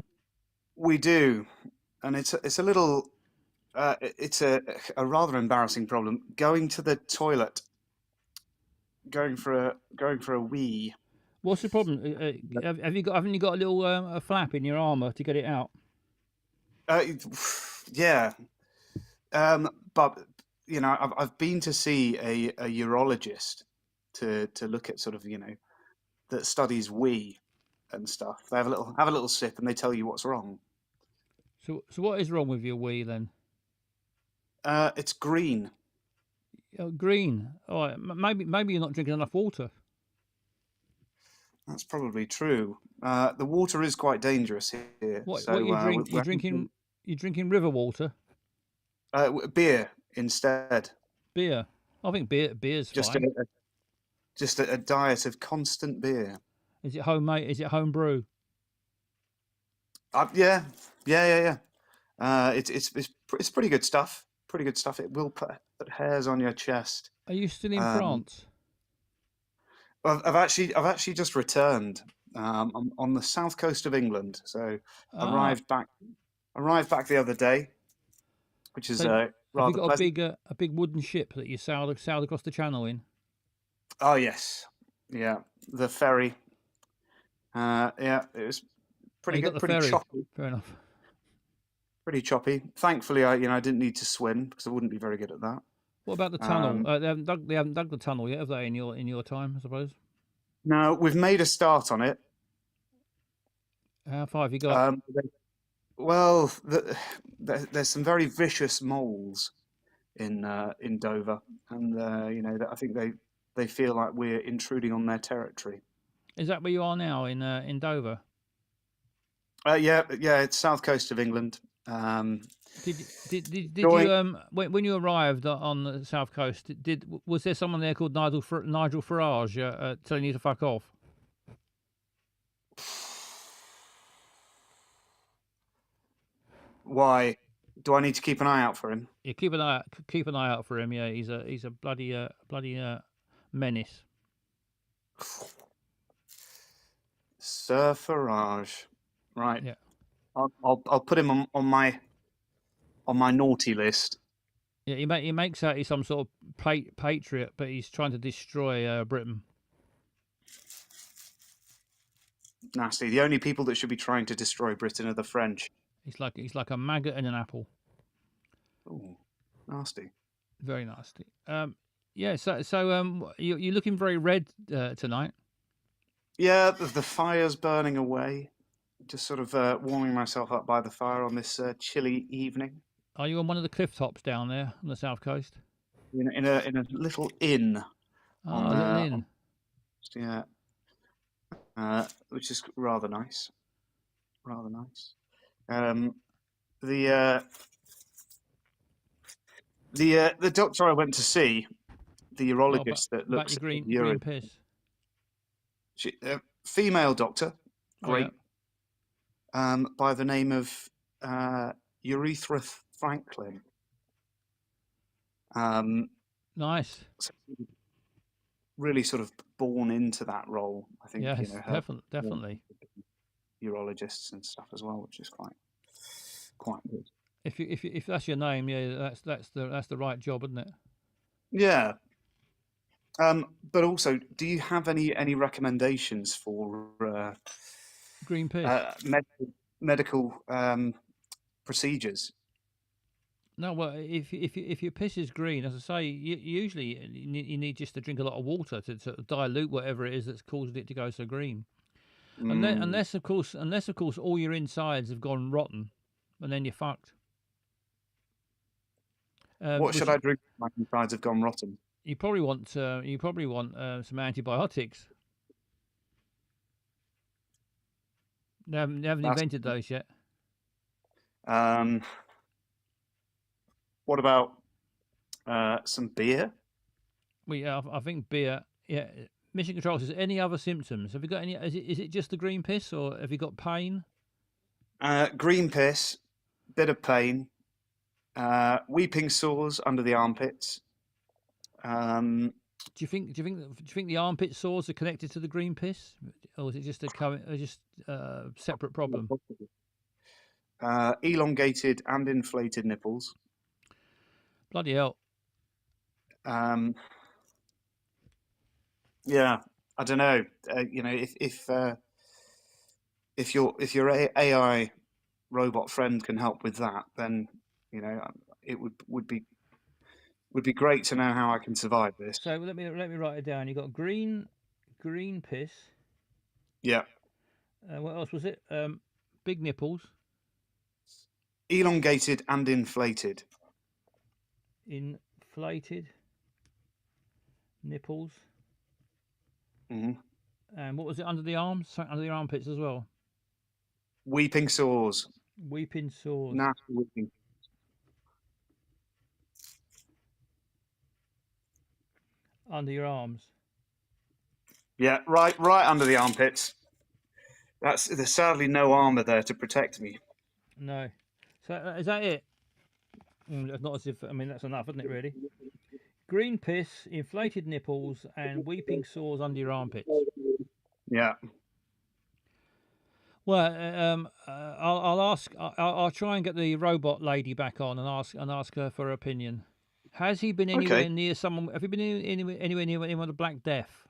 We do, and it's a little. It's a rather embarrassing problem. Going to the toilet, going for a wee. What's the problem? Haven't you got a little a flap in your armor to get it out? Yeah, but I've been to see a urologist to look at sort of that studies wee and stuff. They have a little sip and they tell you what's wrong. So what is wrong with your wee then? It's green. Oh, green. All right. Maybe you're not drinking enough water. That's probably true. The water is quite dangerous here. What so you drink? we're You drinking river water? beer instead. Beer? I think beer's Just fine. a diet of constant beer. Is it homemade? Is it home brew? Yeah. It's pretty good stuff. Pretty good stuff. It will put hairs on your chest. Are you still in Um, France? I've actually just returned. I'm on the south coast of England, so Ah, arrived back the other day, which is so have you rather got pleasant. a big wooden ship that you sailed across the channel in? Oh yes, yeah, the ferry. Yeah, it was Oh, pretty you got good, the pretty ferry. choppy, Fair enough. pretty choppy. Thankfully, I didn't need to swim because I wouldn't be very good at that. What about the tunnel? Um, They haven't dug the tunnel yet, have they? In your time, I suppose. no, we've made a start on it. How far have you got? Well, there's some very vicious moles in Dover, and I think they feel like we're intruding on their territory. Is that where you are now in Dover? Yeah, it's south coast of England. Did Going- you when you arrived on the south coast? Was there someone there called Nigel Farage telling you to fuck off? Why do I need to keep an eye out for him? Yeah, keep an eye out for him. Yeah, he's a bloody menace. Sir Farage, right? Yeah. I'll put him on my naughty list. Yeah, he makes out he's some sort of patriot, but he's trying to destroy Britain. Nasty. The only people that should be trying to destroy Britain are the French. He's like a maggot in an apple. Oh, nasty. Very nasty. Yeah. So you're looking very red tonight. Yeah, the fire's burning away. Just sort of warming myself up by the fire on this chilly evening. Are you on one of the cliff tops down there on the south coast? In a little inn. Oh, a little inn. Yeah. Which is rather nice. Rather nice. The doctor I went to see, the urologist that About looks your green at urine, piss. female doctor, Oh, yeah. great, by the name of Urethra Franklin. Nice. So really sort of born into that role. I think Yes, her definitely. urologists and stuff as well, which is quite good. If that's your name, yeah, that's the right job, isn't it? Yeah. But also, do you have any recommendations for Green piss. medical procedures? No, well, if your piss is green, as I say, usually you need just to drink a lot of water to dilute whatever it is that's caused it to go so green. Unless of course all your insides have gone rotten, and then you're fucked. What should I drink if my insides have gone rotten? You probably want some antibiotics. They haven't invented those yet. What about some beer? I think beer. Yeah. Mission Control says, any other symptoms? Have you got any? Is it just the green piss, or have you got pain? Green piss, bit of pain, weeping sores under the armpits. Do you think the armpit sores are connected to the green piss, or is it just a separate problem? Elongated and inflated nipples. Bloody hell! Yeah, I don't know. If your AI robot friend can help with that, then it would be great to know how I can survive this. So let me write it down. You got green piss. Yeah. What else was it? Big nipples. Elongated and inflated. Inflated nipples. Mm-hmm. And what was it under the arms? Something under the armpits as well. Weeping sores. Weeping sores. Nasty weeping. Under your arms. Yeah, right under the armpits. There's sadly no armour there to protect me. No. So is that it? That's not as if. I mean, that's enough, isn't it? Really. Green piss, inflated nipples, and weeping sores under your armpits. Yeah. Well, I'll ask. I'll try and get the robot lady back on and ask her for her opinion. Has he been anywhere near someone? Have you been anywhere near anyone with a Black Death?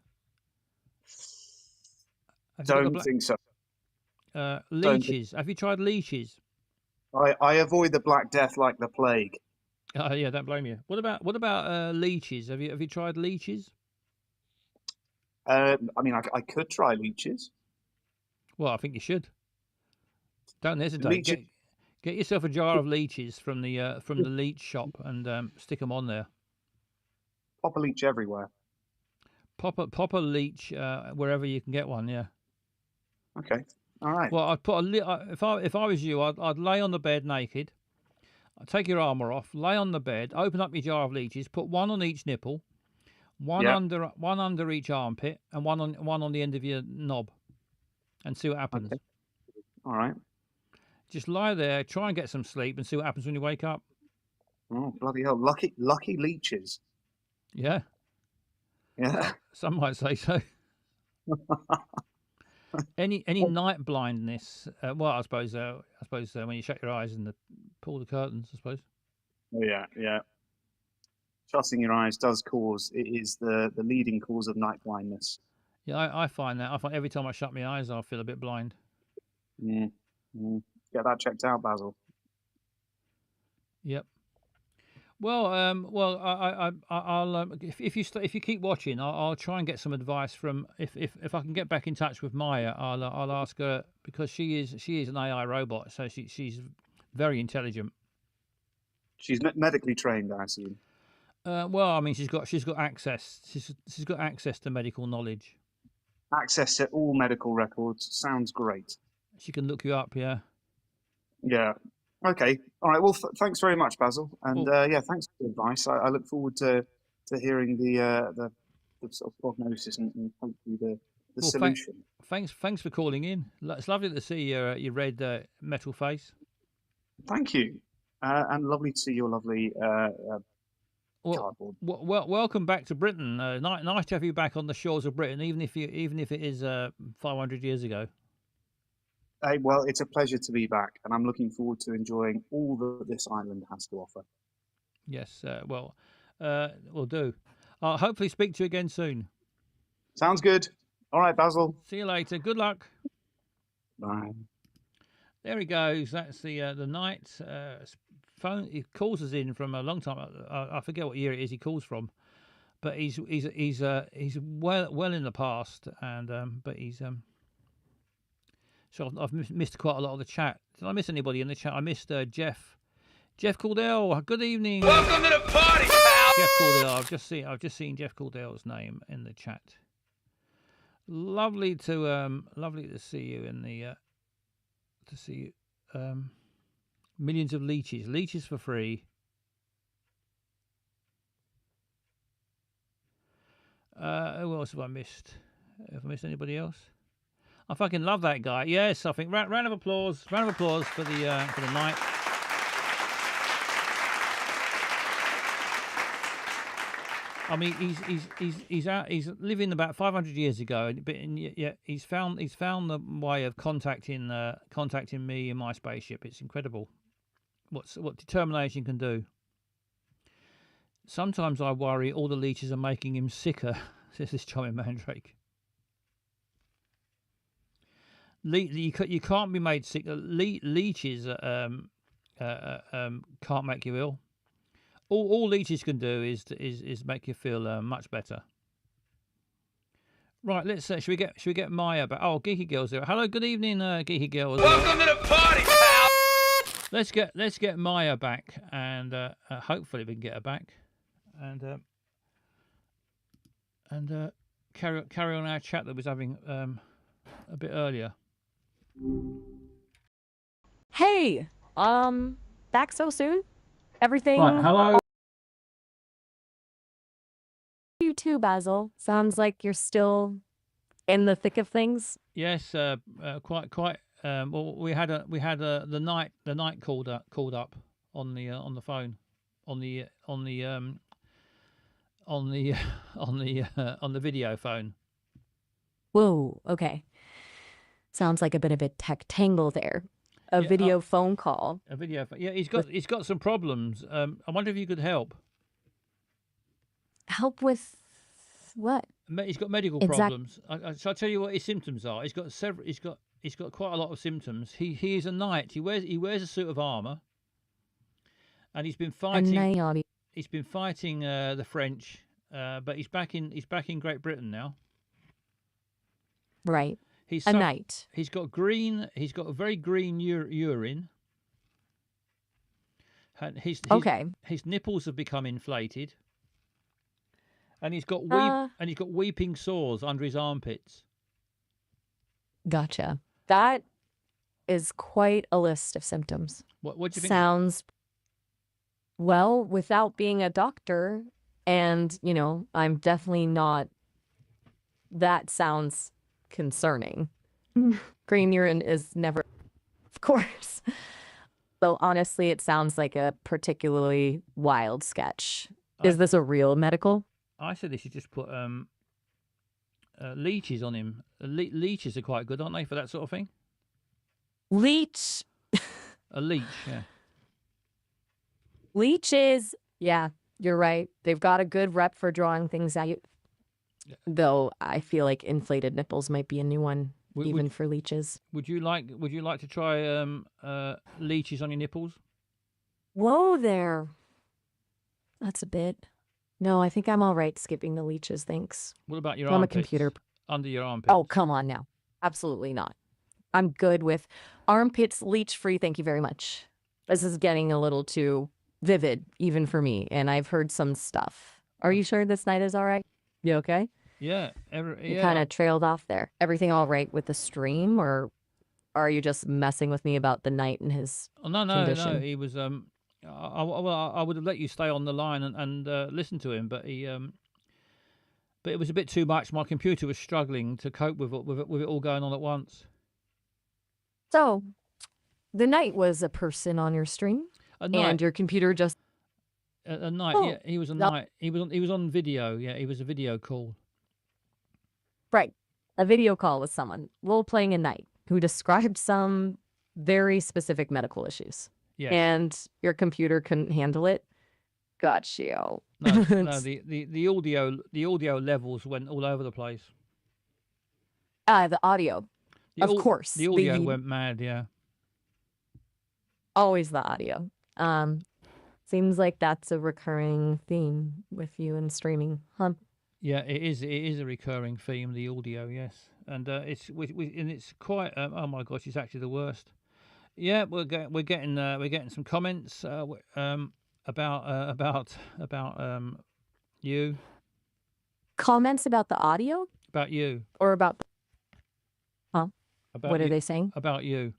Don't think so. Leeches. Have you tried leeches? I avoid the Black Death like the plague. Oh yeah, don't blame you. What about leeches? Have you tried leeches? I mean, I could try leeches. Well, I think you should. Don't hesitate. Get yourself a jar of leeches from the leech shop and stick them on there. Pop a leech everywhere. Pop a leech wherever you can get one. Yeah. Okay. All right. Well, I'd put if I was you, I'd lay on the bed naked. I'd take your armour off, lay on the bed, open up your jar of leeches, put one on each nipple, one under each armpit, and one on the end of your knob, and see what happens. Okay. All right. Just lie there, try and get some sleep, and see what happens when you wake up. Oh bloody hell! Lucky leeches. Yeah. Yeah. Some might say so. Any night blindness? Well, I suppose when you shut your eyes and pull the curtains, I suppose. Oh yeah. Shutting your eyes is the leading cause of night blindness. Yeah, I find that. I find every time I shut my eyes, I feel a bit blind. Get that checked out, Basil. Yep. Well, I'll if you keep watching, I'll try and get some advice from if I can get back in touch with Maya, I'll ask her, because she is an AI robot, so she's very intelligent. She's medically trained, I assume. Well, I mean, she's got access. She's got access to medical knowledge. Access to all medical records. Sounds great. She can look you up. Yeah. Yeah. Okay. All right. Well, thanks very much, Basil. And yeah, thanks for the advice. I look forward to hearing the sort of prognosis and hopefully the solution. Thanks for calling in. It's lovely to see your red metal face. Thank you. And lovely to see your lovely cardboard. Welcome back to Britain. Nice to have you back on the shores of Britain, even if it is 500 years ago. Well, it's a pleasure to be back, and I'm looking forward to enjoying all that this island has to offer. Yes, we'll do. I'll hopefully speak to you again soon. Sounds good. All right, Basil. See you later. Good luck. Bye. There he goes. That's the night phone. He calls us in from a long time. I forget what year it is he calls from, but he's well in the past, and but he's So I've missed quite a lot of the chat. Did I miss anybody in the chat? I missed Jeff Caldell. Good evening. Welcome to the party, pal. Jeff Caldell. I've just seen Jeff Caldell's name in the chat. Lovely to see you in the millions of leeches for free. Who else have I missed? Have I missed anybody else? I fucking love that guy. Yes, I think round of applause for the night. I mean, he's living about 500 years ago, but yet he's found the way of contacting me in my spaceship. It's incredible what determination can do. Sometimes I worry all the leeches are making him sicker, says this charming mandrake. You can't be made sick. Leeches can't make you ill. All leeches can do is make you feel much better. Right, let's should we get Maya back? Oh, Geeky Girl's there. Hello, good evening, Geeky Girl. Welcome to the party, pal. Let's get Maya back, and hopefully we can get her back, and carry on our chat that was having a bit earlier. Hey, back so soon? Everything. Right, hello. You too, Basil. Sounds like you're still in the thick of things. Yes, quite. Well, we had the night called up on the phone, on the on the video phone. Whoa. Okay. Sounds like a bit of a tech tangle there. A Yeah, video phone call. A video. Yeah, he's got some problems. I wonder if you could help. Help with what? He's got medical problems. Shall I tell you what his symptoms are? He's got several. He's got quite a lot of symptoms. He is a knight. He wears a suit of armor, and he's been fighting. He's been fighting the French, but he's back in Great Britain now. Right. He's a knight. He's got green. He's got a very green urine. And his nipples have become inflated. And he's got weeping sores under his armpits. Gotcha. That is quite a list of symptoms. What do you think? Sounds well, without being a doctor, and I'm definitely not. That sounds concerning. Green urine is never, of course. Though honestly, it sounds like a particularly wild sketch. Is this a real medical? I said they should just put leeches on him. Leeches are quite good, aren't they, for that sort of thing? Leech. A leech, yeah. Leeches. Yeah, you're right. They've got a good rep for drawing things out. Though I feel like inflated nipples might be a new one, even for leeches. Would you like to try leeches on your nipples? Whoa there. That's a bit. No, I think I'm all right skipping the leeches, thanks. What about your I'm armpits? a computer. Under your armpits? Oh, come on now. Absolutely not. I'm good with armpits leech-free, thank you very much. This is getting a little too vivid, even for me, and I've heard some stuff. Are you sure this night is all right? You okay? Yeah. You kind of trailed off there. Everything all right with the stream, or are you just messing with me about the knight and his condition? No. He was I would have let you stay on the line and listen to him, but but it was a bit too much. My computer was struggling to cope with it all going on at once. So, the knight was a person on your stream, and your computer just a knight. Yeah, he was a knight. He was on video. Yeah, he was a video call. Right, a video call with someone role playing a knight who described some very specific medical issues. Yes. And your computer couldn't handle it. Gotcha. No, the audio levels went all over the place. The audio. Of course. The audio went mad, yeah. Always the audio. Seems like that's a recurring theme with you and streaming, huh? Yeah, it is a recurring theme, the audio, yes. And it's quite oh my gosh, it's actually the worst. Yeah, we're getting some comments about you. Comments about the audio? About you. Or about About what you, are they saying? About you.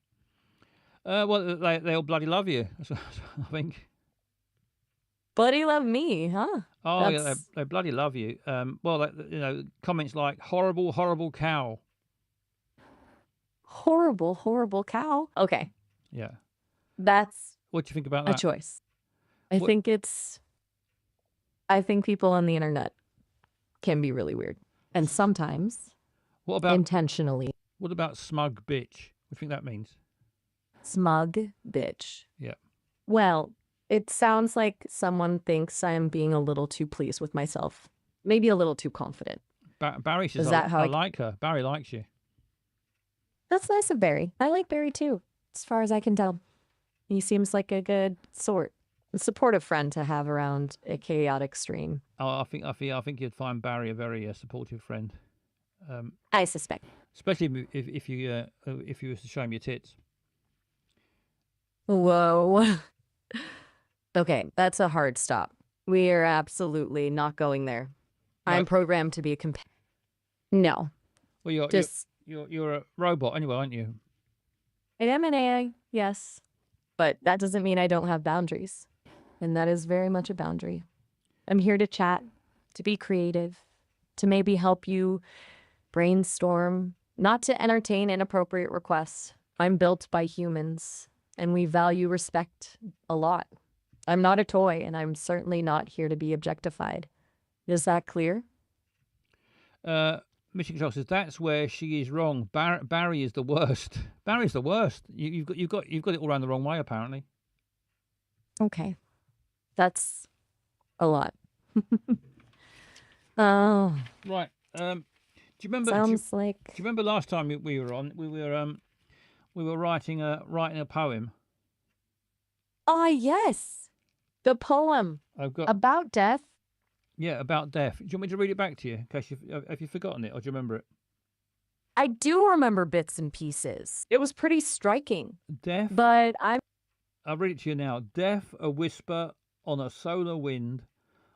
Well, they all bloody love you, I think. Bloody love me, huh? Oh, yeah, they bloody love you. Well, comments like horrible, horrible cow. Horrible, horrible cow. Okay. Yeah. That's what do you think about a that? choice. I think people on the internet can be really weird. And sometimes what about intentionally. What about smug bitch? What do you think that means? Smug bitch. Yeah. Well, it sounds like someone thinks I'm being a little too pleased with myself. Maybe a little too confident. Barry says, Is that how I like her. Barry likes you. That's nice of Barry. I like Barry too, as far as I can tell. He seems like a good sort. A supportive friend to have around a chaotic stream. Oh, I think you'd find Barry a very supportive friend. I suspect. Especially if you was to show him your tits. Whoa. Okay, that's a hard stop. We are absolutely not going there. I'm programmed to be a No, Well, just you're a robot anyway, aren't you? I am an AI, yes, but that doesn't mean I don't have boundaries, and that is very much a boundary. I'm here to chat, to be creative, to maybe help you brainstorm, not to entertain inappropriate requests. I'm built by humans, and we value respect a lot. I'm not a toy, and I'm certainly not here to be objectified. Is that clear? Mission Control says that's where she is wrong. Barry is the worst. Barry's the worst. You've got it all around the wrong way, apparently. Okay. That's a lot. Oh, Right. Do you remember? sounds like Do you remember last time we were on? We were writing a poem. ah, yes, the poem I've got about death. about death. Do you want me to read it back to you in case have you forgotten it or do you remember it? I do remember bits and pieces. It was pretty striking, Death. but I'll read it to you now. Death, a whisper on a solar wind,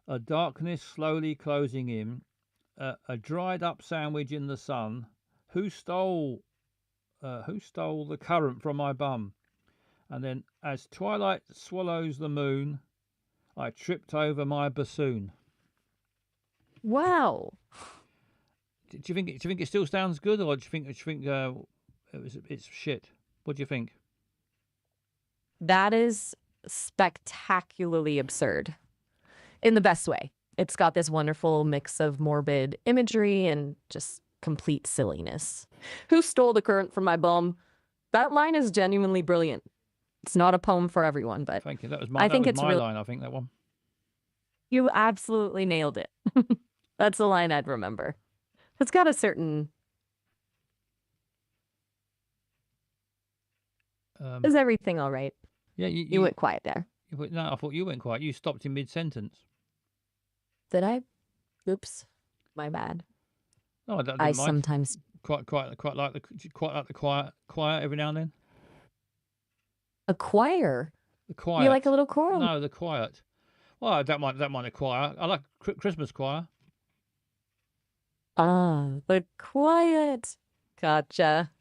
a darkness slowly closing in, a dried up sandwich in the sun. Who stole the currant from my bum? And then, as twilight swallows the moon, I tripped over my bassoon. wow. Do you think it still sounds good, or do you think it's shit? What do you think? That is spectacularly absurd in the best way. It's got this wonderful mix of morbid imagery and just complete silliness. Who stole the currant from my bum? That line is genuinely brilliant. It's not a poem for everyone, but Thank you. That was I think it's my really, line. I think that one. you absolutely nailed it. That's the line I'd remember. It's got a certain. Is everything all right? Yeah, You went quiet there. No, I thought you went quiet. You stopped in mid sentence. Did I? Oops. My bad. No, I didn't I mind. sometimes. Quite like the quiet every now and then. A choir. The quiet. You like a little choral? No, the quiet. Well, I don't mind a choir. I like Christmas choir. Ah, the quiet. Gotcha.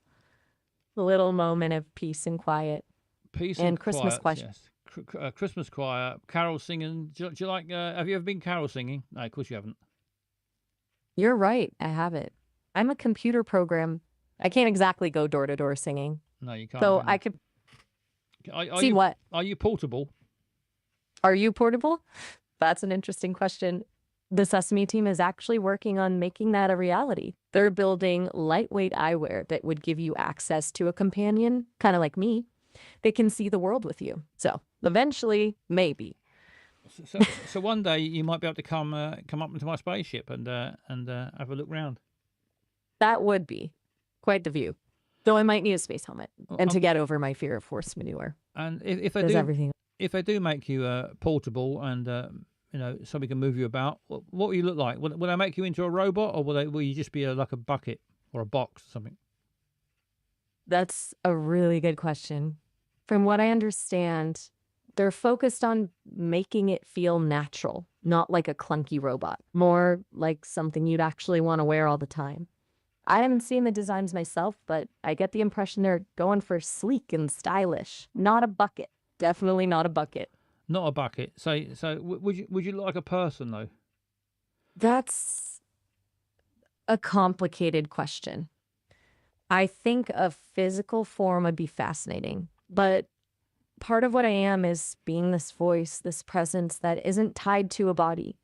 A little moment of peace and quiet. Peace and Christmas quiet. choir. Yes. Christmas choir, carol singing. Do you like? Have you ever been carol singing? No, of course you haven't. You're right. I have it. I'm a computer program. I can't exactly go door to door singing. No, you can't. So can I you? could Are see you, what? Are you portable? Are you portable? That's an interesting question. The Sesame team is actually working on making that a reality. They're building lightweight eyewear that would give you access to a companion, kind of like me. They can see the world with you. So eventually, maybe. So one day you might be able to come up into my spaceship and have a look round. That would be quite the view. Though I might need a space helmet and to get over my fear of forced manure. And if they Does do, everything. if they do make you portable and somebody can move you about, what will you look like? Will they make you into a robot, or will you just be like a bucket or a box or something? That's a really good question. From what I understand, they're focused on making it feel natural, not like a clunky robot, more like something you'd actually want to wear all the time. I haven't seen the designs myself, but I get the impression they're going for sleek and stylish, not a bucket. Definitely not a bucket. Not a bucket. So would you look like a person though? That's a complicated question. I think a physical form would be fascinating, but part of what I am is being this voice, this presence that isn't tied to a body.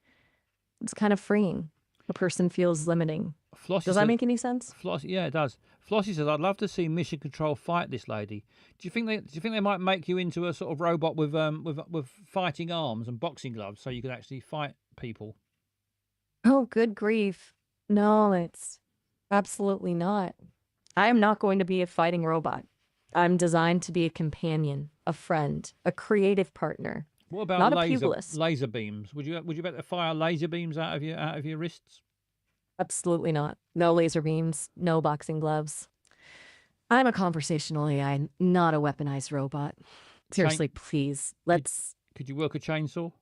It's kind of freeing. A person feels limiting. Flossie Does that says- make any sense? Flossie, yeah, it does. Flossie says, "I'd love to see Mission Control fight this lady. Do you think they might make you into a sort of robot with fighting arms and boxing gloves, so you could actually fight people?" Oh, good grief. No, it's absolutely not. I am not going to be a fighting robot. I'm designed to be a companion, a friend, a creative partner. What about Not a pugilist. laser beams? Would you be able to fire laser beams out of your wrists? Absolutely not. No laser beams, no boxing gloves. I'm a conversational AI, not a weaponized robot. Seriously, please. Let's. Could you work a chainsaw?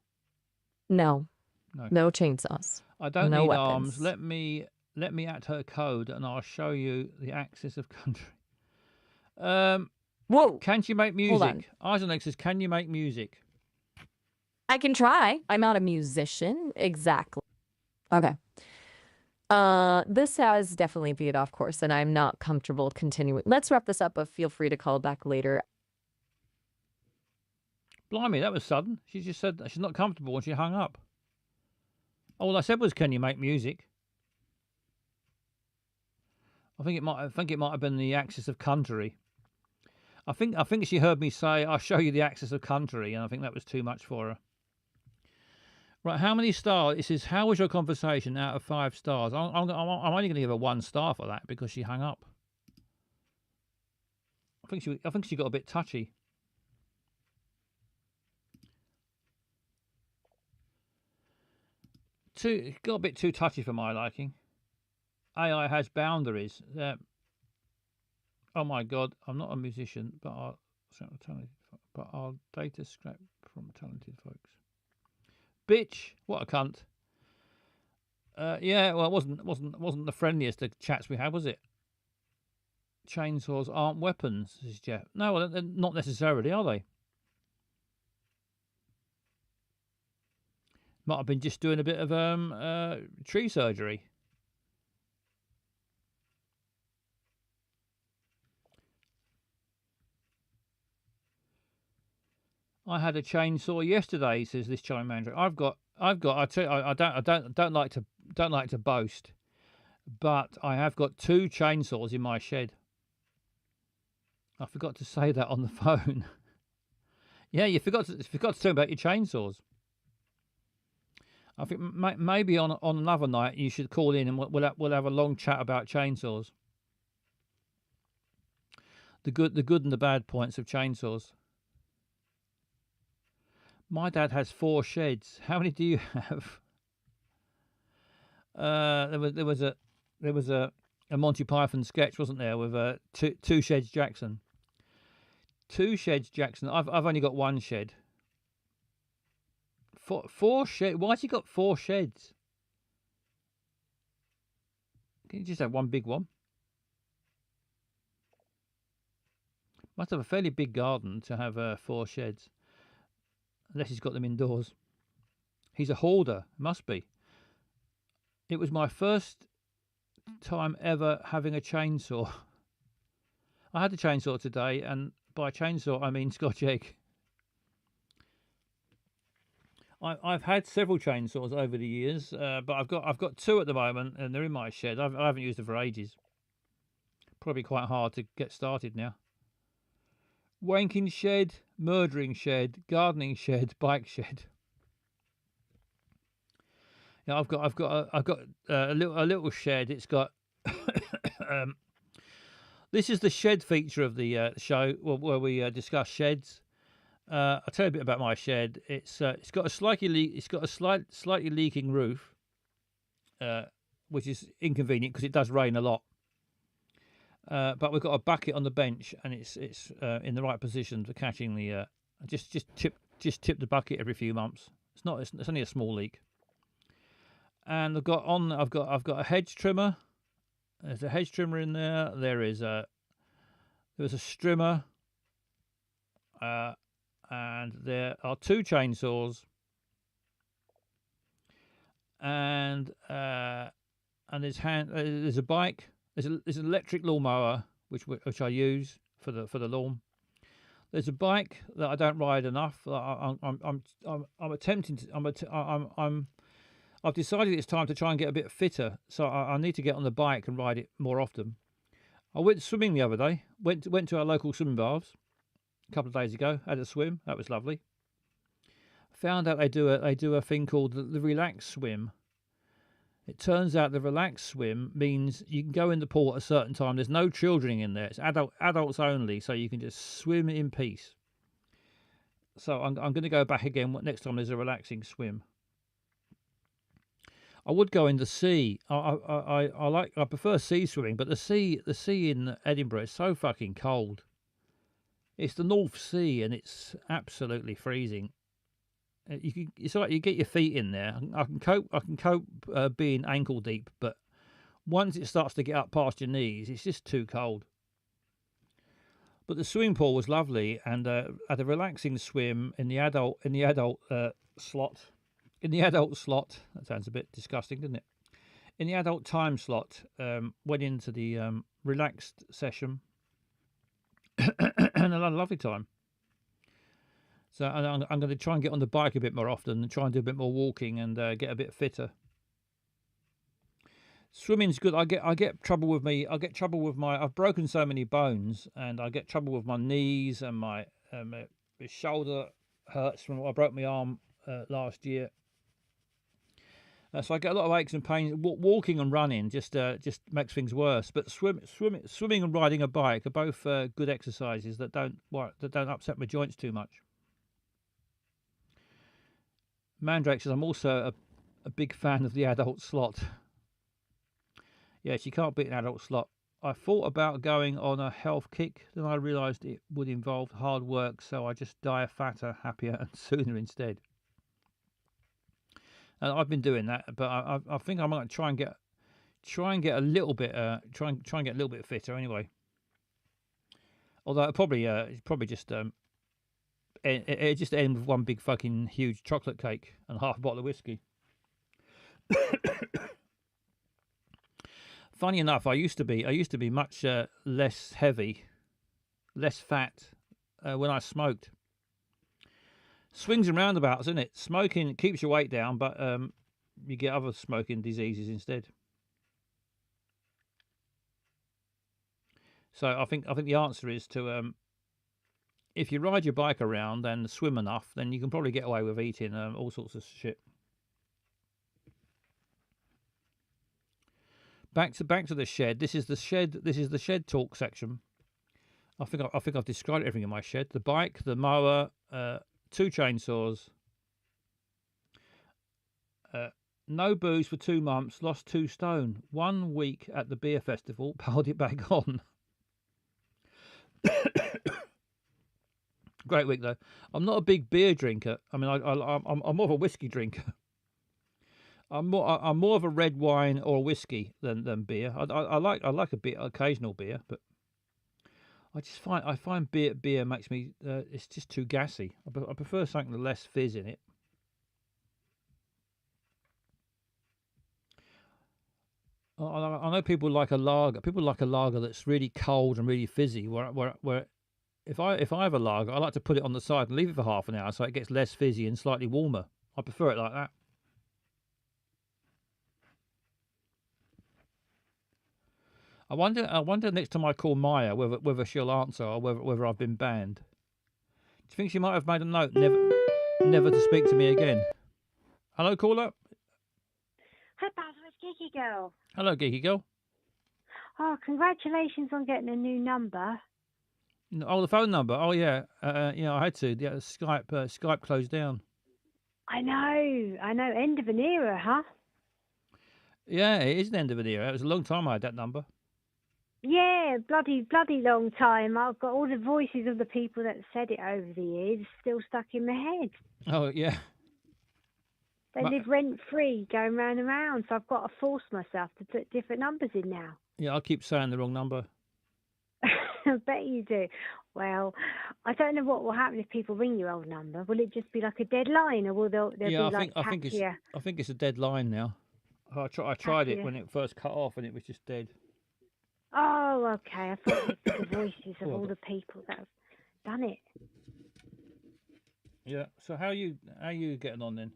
No. No. No chainsaws. I don't No need weapons. arms. Let me Let me at her code, and I'll show you the axis of country. Whoa. Can she make Hold on. music? Eisenegg says, can you make music? I can try. I'm not a musician. Exactly. Okay. This has definitely veered off course, and I'm not comfortable continuing. Let's wrap this up, but feel free to call back later. Blimey, that was sudden. She just said that she's not comfortable and she hung up. All I said was, can you make music? I think it might have been the axis of country. I think she heard me say, I'll show you the axis of country, and I think that was too much for her. Right, how many stars? It says, how was your conversation out of 5 stars? I'm only going to give her 1 star for that because she hung up. I think she got a bit touchy. Got a bit too touchy for my liking. AI has boundaries. Oh my God, I'm not a musician, but I'll data scrap from talented folks. Bitch, what a cunt. Yeah, well, it wasn't the friendliest of chats we had, was it? Chainsaws aren't weapons, says Jeff. No, well, they're not necessarily, are they? Might have been just doing a bit of tree surgery. I had a chainsaw yesterday, says this Chime Manager. I tell you, I don't like to boast, but I have got 2 chainsaws in my shed. I forgot to say that on the phone. Yeah, you forgot to talk about your chainsaws. I think maybe on another night you should call in and we'll have a long chat about chainsaws. The good and the bad points of chainsaws. My dad has 4 sheds. How many do you have? There was a Monty Python sketch, wasn't there, with two sheds Jackson. 2 sheds Jackson. I've only got 1 shed. 4 sheds. Why's he got 4 sheds? Can you just have 1 big one? Must have a fairly big garden to have 4 sheds. Unless he's got them indoors. He's a hoarder. Must be. It was my first time ever having a chainsaw. I had a chainsaw today, and by chainsaw I mean Scotch egg. I've had several chainsaws over the years, but I've got 2 at the moment, and they're in my shed. I haven't used them for ages. Probably quite hard to get started now. Wanking shed, murdering shed, gardening shed, bike shed. Yeah, I've got a little shed. It's got. This is the shed feature of the show, where we discuss sheds. I'll tell you a bit about my shed. It's got a slightly leaking roof, which is inconvenient because it does rain a lot. But we've got a bucket on the bench, and it's in the right position for catching the. Just tip the bucket every few months. It's only a small leak. And I've got a hedge trimmer. There's a hedge trimmer in there. There's a strimmer. And there are 2 chainsaws. And there's a bike. There's an electric lawnmower which I use for the lawn. There's a bike that I don't ride enough. I'm attempting to. I've decided it's time to try and get a bit fitter, so I need to get on the bike and ride it more often. I went swimming the other day. Went to our local swimming baths a couple of days ago. Had a swim. That was lovely. Found out they do a thing called the relax swim. It turns out the relax swim means you can go in the pool at a certain time. There's no children in there. It's adults only, so you can just swim in peace. So I'm going to go back again next time there's a relaxing swim. I would go in the sea. I prefer sea swimming, but the sea in Edinburgh is so fucking cold. It's the North Sea, and it's absolutely freezing. It's like you get your feet in there. I can cope being ankle deep, but Once it starts to get up past your knees, it's just too cold. But the swimming pool was lovely, and had a relaxing swim in the adult slot. In the adult slot, that sounds a bit disgusting, doesn't it? In the adult time slot, went into the relaxed session, and I had a lovely time. So I'm going to try and get on the bike a bit more often, and try and do a bit more walking, and get a bit fitter. Swimming's good. I get trouble with me. I get trouble with my. I've broken so many bones, and I get trouble with my knees, and my shoulder hurts from I broke my arm last year. So I get a lot of aches and pains. Walking and running just makes things worse. But swimming and riding a bike are both good exercises that don't upset my joints too much. Mandrake says I'm also a big fan of the adult slot. Yes, you can't beat an adult slot. I thought about going on a health kick, then I realised it would involve hard work, so I just die fatter, happier, and sooner instead. And I've been doing that, but I think I might try and get a little bit try and get a little bit fitter anyway. Although it probably just it just end with one big fucking huge chocolate cake and half a bottle of whiskey. Funny enough, I used to be much less heavy, less fat when I smoked. Swings and roundabouts, isn't it? Smoking keeps your weight down, but you get other smoking diseases instead. So I think the answer is to if you ride your bike around and swim enough, then you can probably get away with eating all sorts of shit. Back to the shed. This is the shed talk section. I think I've described everything in my shed: the bike, the mower, 2 chainsaws. No booze for 2 months. Lost 2 stone. 1 week at the beer festival. Piled it back on. Great week though. I'm not a big beer drinker. I mean, I'm more of a whiskey drinker. I'm more of a red wine or whiskey than beer. I like a bit occasional beer, but I find beer makes me it's just too gassy. I prefer something with less fizz in it. I know people like a lager. People like a lager that's really cold and really fizzy. Where if I have a lager, I like to put it on the side and leave it for half an hour so it gets less fizzy and slightly warmer. I prefer it like that. I wonder next time I call Maya whether she'll answer or whether I've been banned. Do you think she might have made a note never to speak to me again? Hello, caller. Hi, Basil. It's Geeky Girl. Hello, Geeky Girl. Oh, congratulations on getting a new number. Oh, the phone number. Oh, yeah. I had to. Yeah, Skype closed down. I know. End of an era, huh? Yeah, it is the end of an era. It was a long time I had that number. Yeah, bloody long time. I've got all the voices of the people that said it over the years still stuck in my head. Oh, yeah. They live rent-free, going round and round, so I've got to force myself to put different numbers in now. Yeah, I keep saying the wrong number. I bet you do. Well, I don't know what will happen if people ring your old number. Will it just be like a dead line, or will there be like catchier? I think it's a dead line now. I tried it when it first cut off, and it was just dead. Oh, okay. I thought it was the voices of all the people that have done it. Yeah. So how are you getting on then?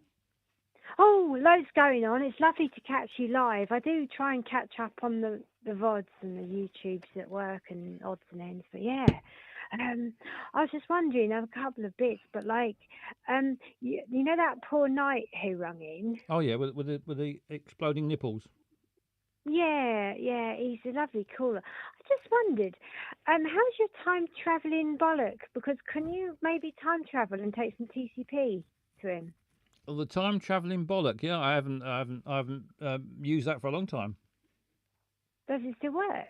Oh, loads going on. It's lovely to catch you live. I do try and catch up on the VODs and the YouTubes at work and odds and ends. But yeah, I was just wondering, I have a couple of bits, but like, you know that poor knight who rung in? Oh yeah, with the exploding nipples. Yeah, he's a lovely caller. I just wondered, how's your time travelling bollock? Because can you maybe time travel and take some TCP to him? Well, the time travelling bollock. Yeah, I haven't used that for a long time. Does it still work?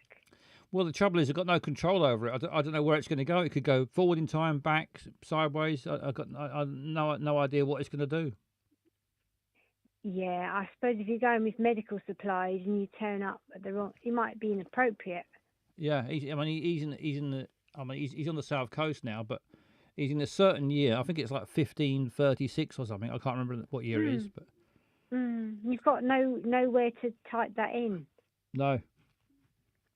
Well, the trouble is I've got no control over it. I don't know where it's going to go. It could go forward in time, back, sideways. I've got no idea what it's going to do. Yeah, I suppose if you're going with medical supplies and you turn up at the wrong, it might be inappropriate. Yeah, he's on the south coast now, but he's in a certain year. I think it's like 1536 or something. I can't remember what year it is, but You've got nowhere to type that in. no.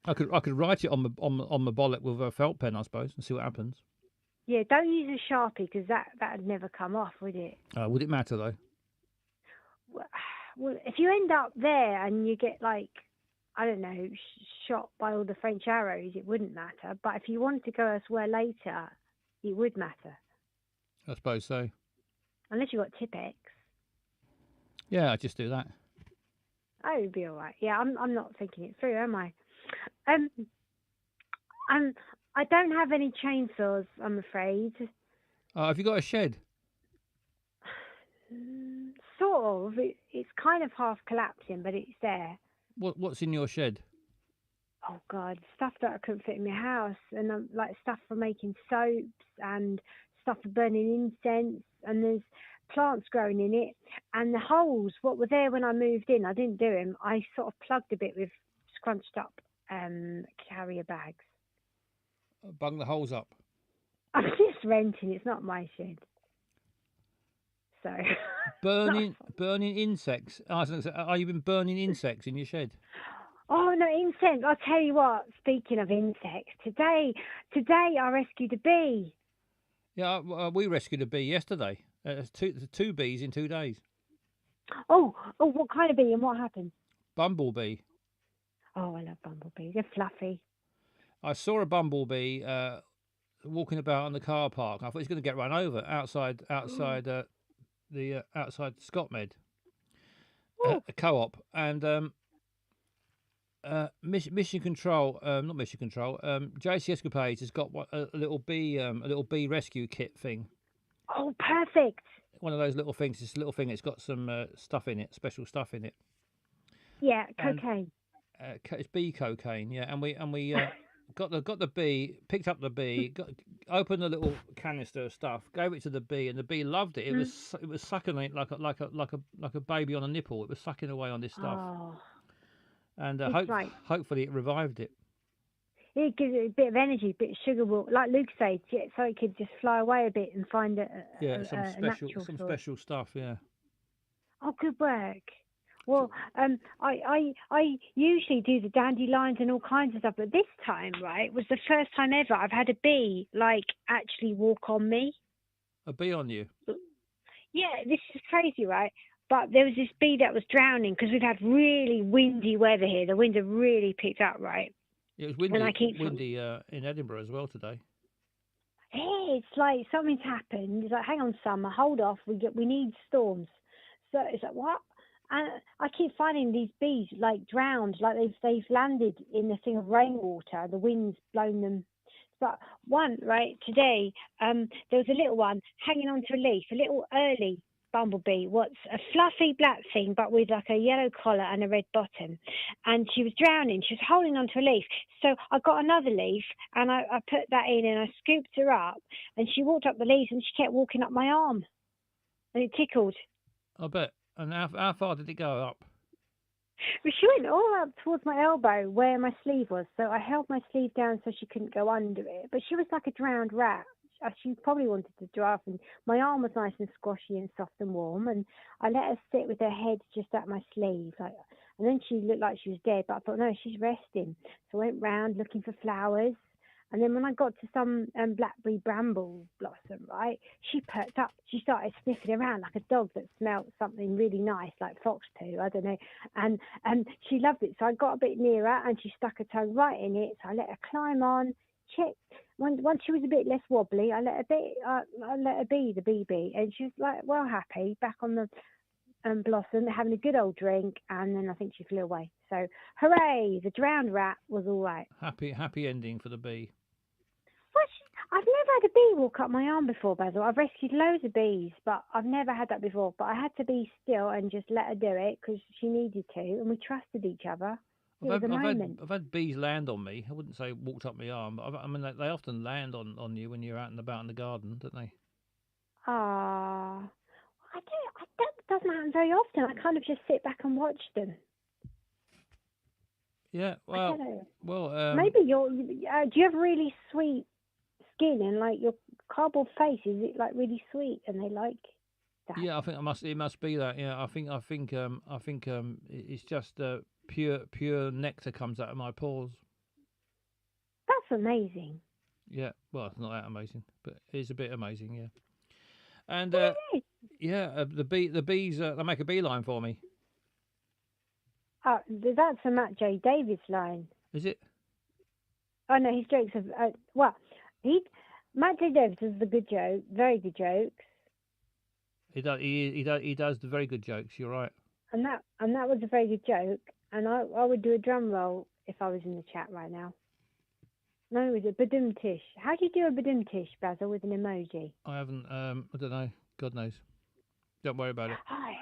I could write it on my bollock with a felt pen, I suppose, and see what happens. Yeah, don't use a Sharpie because that'd never come off, would it? Would it matter though? Well, if you end up there and you get like, I don't know, shot by all the French arrows, it wouldn't matter. But if you wanted to go elsewhere later, it would matter. I suppose so. Unless you got Tipex. Yeah, I just do that. Oh, it'd be all right. Yeah, I'm not thinking it through, am I? I don't have any chainsaws, I'm afraid. Have you got a shed? Sort of. It's kind of half collapsing, but it's there. What's in your shed? Oh God, stuff that I couldn't fit in my house, and like stuff for making soaps and stuff for burning incense, and there's plants growing in it, and the holes what were there when I moved in, I didn't do them. I sort of plugged a bit with scrunched up carrier bags. Bung the holes up. I'm just renting. It's not my shed. So burning insects. I was going to say, are you been burning insects in your shed? Oh no, insects! I'll tell you what. Speaking of insects, today I rescued a bee. Yeah, we rescued a bee yesterday. Two bees in 2 days. Oh, what kind of bee and what happened? Bumblebee. Oh, I love bumblebees. They're fluffy. I saw a bumblebee walking about on the car park. I thought he was going to get run over outside ScotMed, a co-op, and Mission Control, not Mission Control. JC Escapades has got a little bee rescue kit thing. Oh, perfect! One of those little things. This little thing. It's got some stuff in it, special stuff in it. Yeah, cocaine. It's bee cocaine. Yeah, and we got the bee, picked up the bee, opened the little canister of stuff, gave it to the bee, and the bee loved it. It was sucking it like a baby on a nipple. It was sucking away on this stuff. Oh. And hopefully it revived it. It gives it a bit of energy, a bit of sugar water, like Luke said, so it could just fly away a bit and find some special stuff. Yeah. Oh, good work. Well, I usually do the dandelions and all kinds of stuff, but this time, right, was the first time ever I've had a bee like actually walk on me. A bee on you? Yeah, this is crazy, right? But there was this bee that was drowning because we've had really windy weather here. The winds have really picked up, right? It was windy in Edinburgh as well today. Hey, it's like something's happened. It's like, hang on, summer, hold off. We need storms. So it's like, what? And I keep finding these bees like drowned, like they've landed in the thing of rainwater. The wind's blown them. But one, right, today, there was a little one hanging onto a leaf, a little early bumblebee. What's a fluffy black thing, but with like a yellow collar and a red bottom. And she was drowning. She was holding onto a leaf. So I got another leaf and I put that in and I scooped her up. And she walked up the leaves and she kept walking up my arm. And it tickled. I bet. And how far did it go up? Well, she went all up towards my elbow where my sleeve was. So I held my sleeve down so she couldn't go under it. But she was like a drowned rat. She probably wanted to dry off. And my arm was nice and squashy and soft and warm. And I let her sit with her head just at my sleeve. And then she looked like she was dead. But I thought, no, she's resting. So I went round looking for flowers. And then when I got to some blackberry bramble blossom, right, she perked up. She started sniffing around like a dog that smelled something really nice, like fox poo, I don't know. And she loved it. So I got a bit nearer and she stuck her tongue right in it. So I let her climb on, check. Once she was a bit less wobbly, I let her be the BB. And she was like, well happy, back on the blossom, having a good old drink. And then I think she flew away. So hooray, the drowned rat was all right. Happy ending for the bee. I've never had a bee walk up my arm before, Basil. I've rescued loads of bees, but I've never had that before. But I had to be still and just let her do it because she needed to, and we trusted each other. I've had bees land on me. I wouldn't say walked up my arm, but I mean they often land on you when you're out and about in the garden, don't they? Ah, that doesn't doesn't happen very often. I kind of just sit back and watch them. Yeah, I well, don't know. well, Maybe do you have really sweet skin and like your cardboard face? Is it like really sweet and they like that? yeah, I think it must be that. Yeah, I think it's just pure nectar comes out of my pores. That's amazing. Yeah, well, it's not that amazing, but it's a bit amazing. Yeah, and It is. yeah, the bees they make a beeline for me. That's a Matt J. Davis line. Is it? Oh no, his jokes are Matt J. Davis does the good joke, very good jokes, He does. He does the very good jokes. You're right. and that was a very good joke. And I would do a drum roll if I was in the chat right now. No, it was a badum tish. How do you do a badum tish, Basil, with an emoji? I haven't. I don't know. God knows. Don't worry about it. Hi.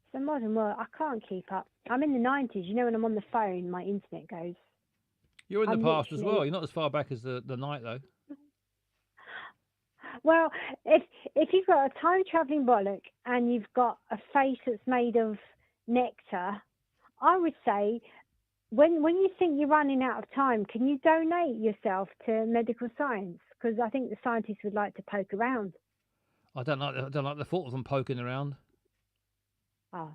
It's a modern world. I can't keep up. I'm in the 90s. You know, when I'm on the phone, my internet goes. You're in the I'm past as well. literally- You're not as far back as the night though. Well, if you've got a time travelling bollock and you've got a face that's made of nectar, I would say when you think you're running out of time, can you donate yourself to medical science? Because I think the scientists would like to poke around. I don't like the thought of them poking around. Ah,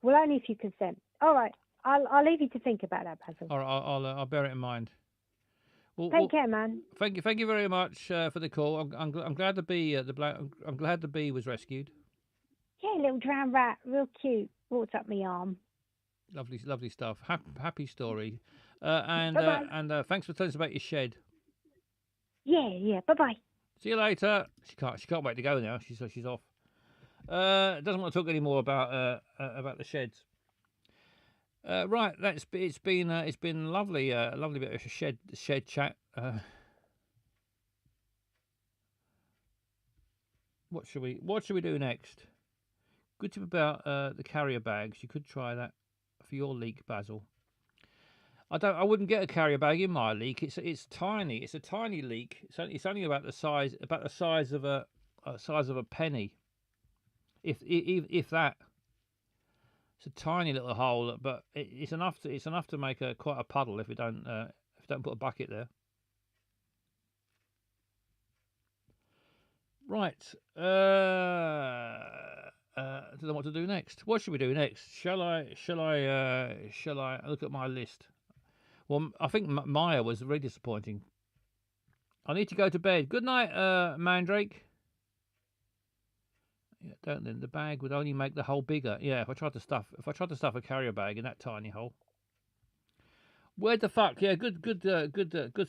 well, only if you consent. All right, I'll leave you to think about that, Basil. All right, I'll bear it in mind. Well, Take care, man. Thank you very much for the call. I'm glad the bee I'm glad the bee was rescued. Yeah, little drowned rat, real cute. Walked up my arm. Lovely stuff. Happy story. And Bye-bye. thanks for telling us about your shed. Yeah. Bye bye. See you later. She can't wait to go now. She's off. Doesn't want to talk anymore about the sheds. Right, it's been lovely, lovely bit of shed chat. What should we do next? Good tip about the carrier bags. You could try that for your leak, Basil. I wouldn't get a carrier bag in my leak. It's tiny. It's a tiny leak. It's only about the size of a penny. If that. It's a tiny little hole, but it's enough to make quite a puddle if you don't put a bucket there. Right. I don't know what to do next. What should we do next? Shall I look at my list? Well, I think Maya was really disappointing. I need to go to bed. Good night, Mandrake. Yeah, don't then. The bag would only make the hole bigger. Yeah, if I tried to stuff a carrier bag in that tiny hole. Where the fuck? Yeah, good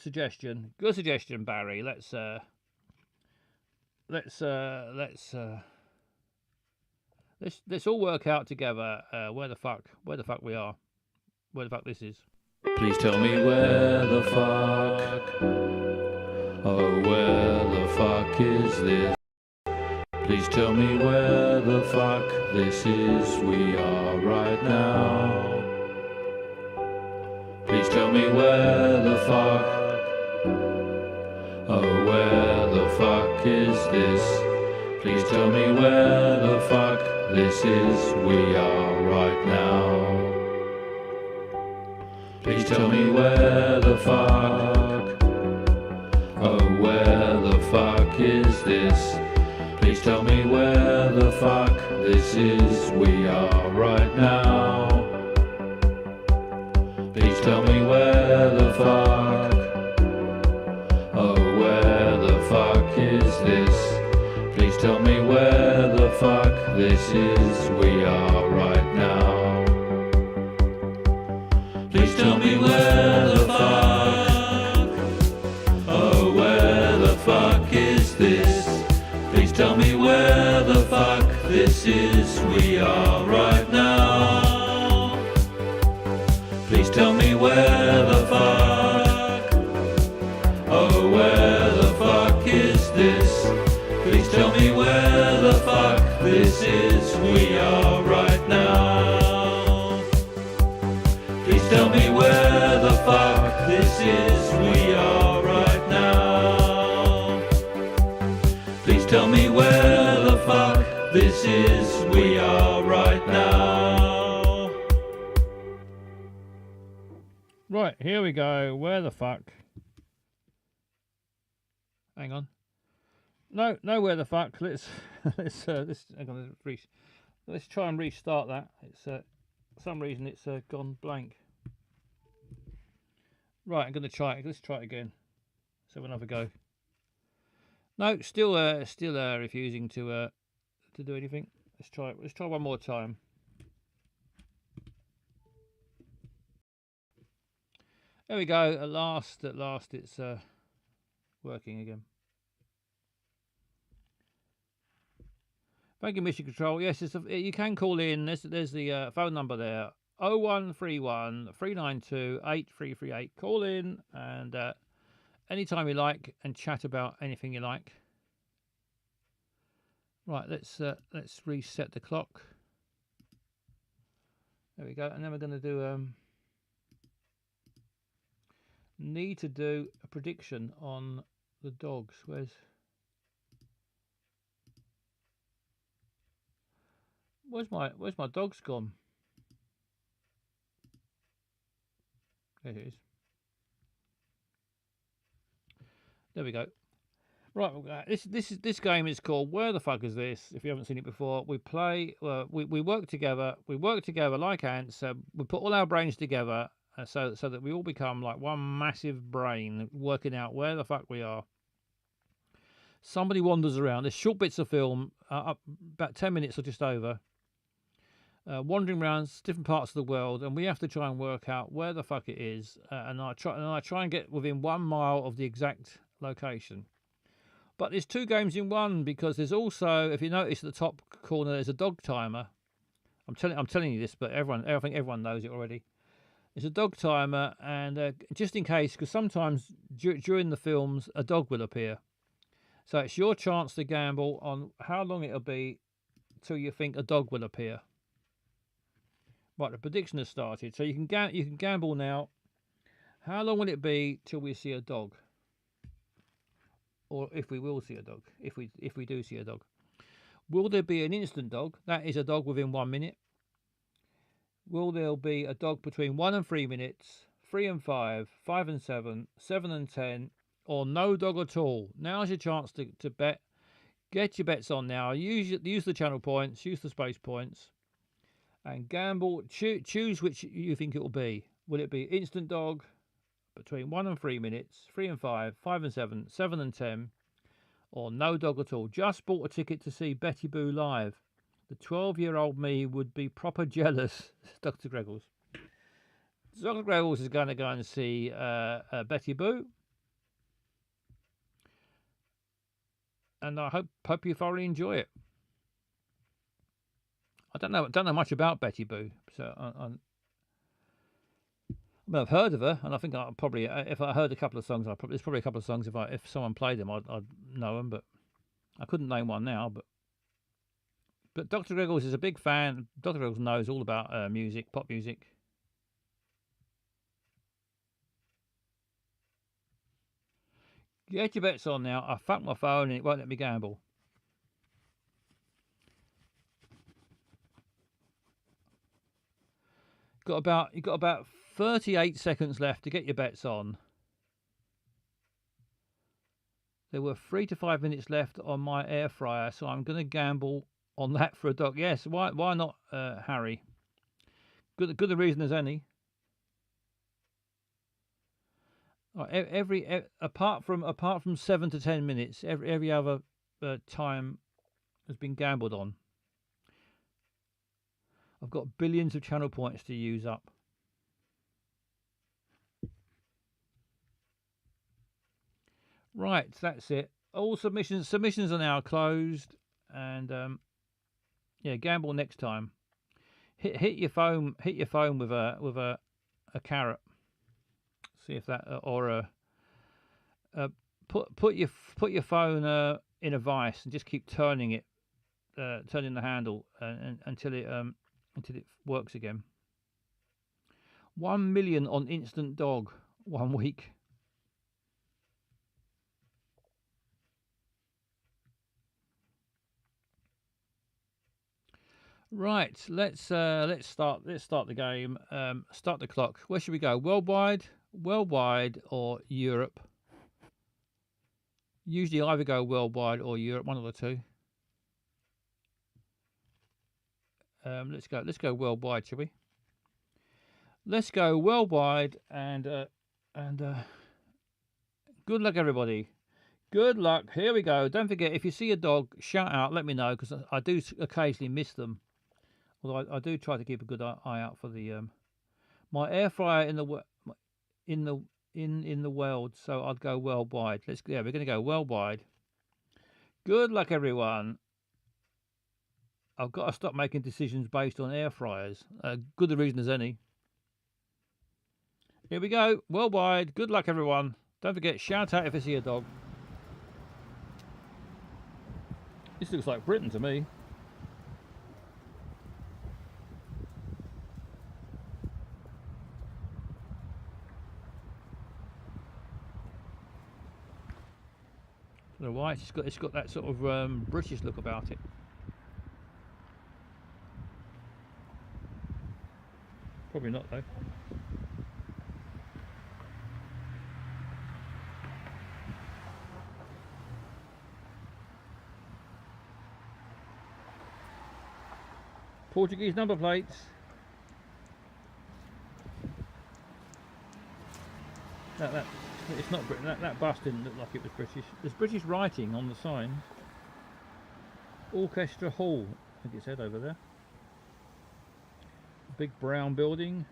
suggestion. Good suggestion, Barry. Let's all work out together where the fuck we are. Where the fuck this is. Please tell me where the fuck. Oh, where the fuck is this? Please tell me where the fuck this is. We are right now. Please tell me where the fuck. Oh, where the fuck is this? Please tell me where the fuck this is. We are right now. Please tell me where the fuck. Oh, where the fuck is this? Please tell me where the fuck this is. We are right now. Please tell me where the fuck. Oh, where the fuck is this? Please tell me where the fuck this is. We are right now. Please tell me where the fuck. Oh, where the fuck is this? Please tell me where the fuck this is. We are right now. Please tell me where the fuck. Oh, where the fuck is this? Please tell me where the fuck this is. We are right now. Please tell me where the fuck this is. We are right now. Please tell me where the fuck this is. We are right Right, here we go. Where the fuck? Hang on. No, where the fuck? Let's hang on. Let's try and restart that. It's for some reason it's gone blank. Right, I'm gonna try it. Let's try it again. Let's have another go. No, still refusing to do anything. Let's try it. Let's try one more time. There we go. At last, it's working again. Thank you, Mission Control. Yes, you can call in. There's the phone number there. 0131 392 8338. Call in and anytime you like and chat about anything you like. Right, let's reset the clock. There we go. And then we're going to do need to do a prediction on the dogs. Where's my dogs gone? There it is. There we go. Right, this game is called Where the Fuck Is This? If you haven't seen it before, we play. We work together. We work together like ants. We put all our brains together, so that we all become like one massive brain, working out where the fuck we are. Somebody wanders around. There's short bits of film, about 10 minutes or just over, wandering around different parts of the world, and we have to try and work out where the fuck it is. And I try and get within 1 mile of the exact location. But there's 2 games in one, because there's also, if you notice at the top corner, there's a dog timer. I'm telling you this, but I think everyone knows it already. There's a dog timer, and just in case, because sometimes during the films a dog will appear. So it's your chance to gamble on how long it'll be till you think a dog will appear. Right, the prediction has started, so you can gamble now. How long will it be till we see a dog? Or if we will see a dog, if we do see a dog. Will there be an instant dog? That is a dog within 1 minute. Will there be a dog between 1 and 3 minutes, 3 and 5, 5 and 7, 7 and 10, or no dog at all? Now's your chance to bet. Get your bets on now. Use the channel points, use the space points, and gamble. Choose which you think it will be. Will it be instant dog between 1 and 3 minutes, 3 and 5, 5 and 7, 7 and 10, or no dog at all? Just bought a ticket to see Betty Boo live. The 12-year-old me would be proper jealous. Dr. Greggles. Dr. Greggles is going to go and see Betty Boo. And I hope you thoroughly enjoy it. I don't know much about Betty Boo, so I've heard of her, and I think I probably, if I heard a couple of songs, there's probably a couple of songs if someone played them, I'd know them, but I couldn't name one now. But Dr. Greggles is a big fan. Dr. Greggles knows all about music, pop music. Get your bets on now. I fucked my phone and it won't let me gamble. You got about 38 seconds left to get your bets on. There were 3 to 5 minutes left on my air fryer, so I'm going to gamble on that for a dog. Yes, why not, Harry? Good a reason as any. Apart from 7 to 10 minutes, every other time has been gambled on. I've got billions of channel points to use up. Right, that's it. All submissions are now closed, and yeah, gamble next time. Hit your phone with a carrot. See if that put your phone in a vice and just keep turning it, turning the handle until it works again. 1 million on instant dog 1 week. Right, let's start the game. Start the clock. Where should we go? Worldwide worldwide or Europe. Usually either go worldwide or Europe, one of the two. Let's go worldwide, shall we? Let's go worldwide, and good luck, everybody. Good luck. Here we go. Don't forget, if you see a dog, shout out. Let me know, because I do occasionally miss them. Although I do try to keep a good eye out for the my air fryer in the world. So I'd go worldwide. We're going to go worldwide. Good luck, everyone. I've got to stop making decisions based on air fryers. Good a reason as any. Here we go. Worldwide. Good luck, everyone. Don't forget, shout out if you see a dog. This looks like Britain to me. I don't know why it's got that sort of British look about it. Probably not though. Portuguese number plates. It's not Britain. That bus didn't look like it was British. There's British writing on the sign. Orchestra Hall, I think it said over there. Big brown building.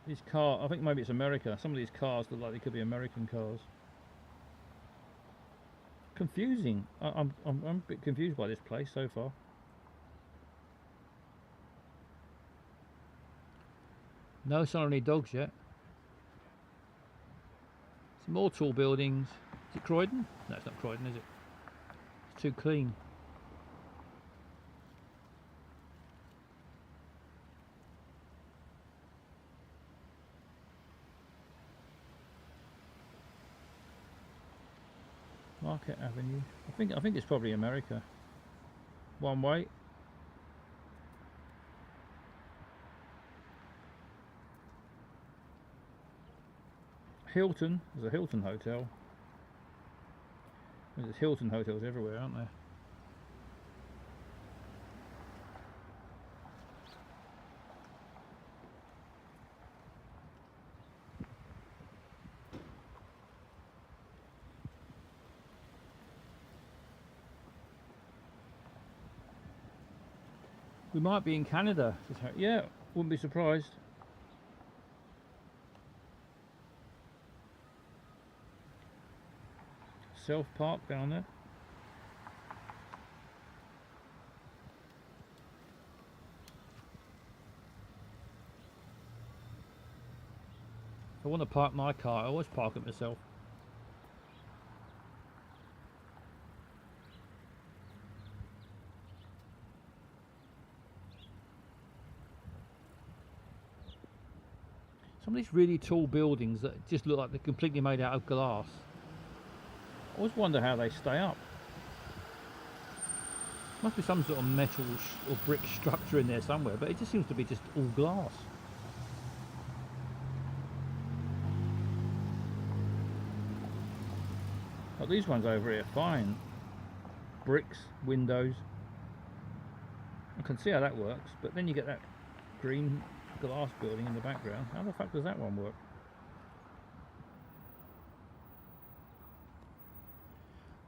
These cars, I think maybe it's America. Some of these cars look like they could be American cars. Confusing. I'm a bit confused by this place so far. No sign of any dogs yet. Some more tall buildings. Is it Croydon? No, it's not Croydon, is it? It's too clean. Market Avenue. I think it's probably America. One way. Hilton. There's a Hilton hotel. There's Hilton hotels everywhere, aren't there? We might be in Canada. Yeah, wouldn't be surprised. Self Park down there. If I want to park my car, I always park it myself. Some of these really tall buildings that just look like they're completely made out of glass. I always wonder how they stay up. Must be some sort of metal or brick structure in there somewhere, but it just seems to be just all glass. Like these ones over here, fine. Bricks, windows. I can see how that works, but then you get that green glass building in the background. How the fuck does that one work?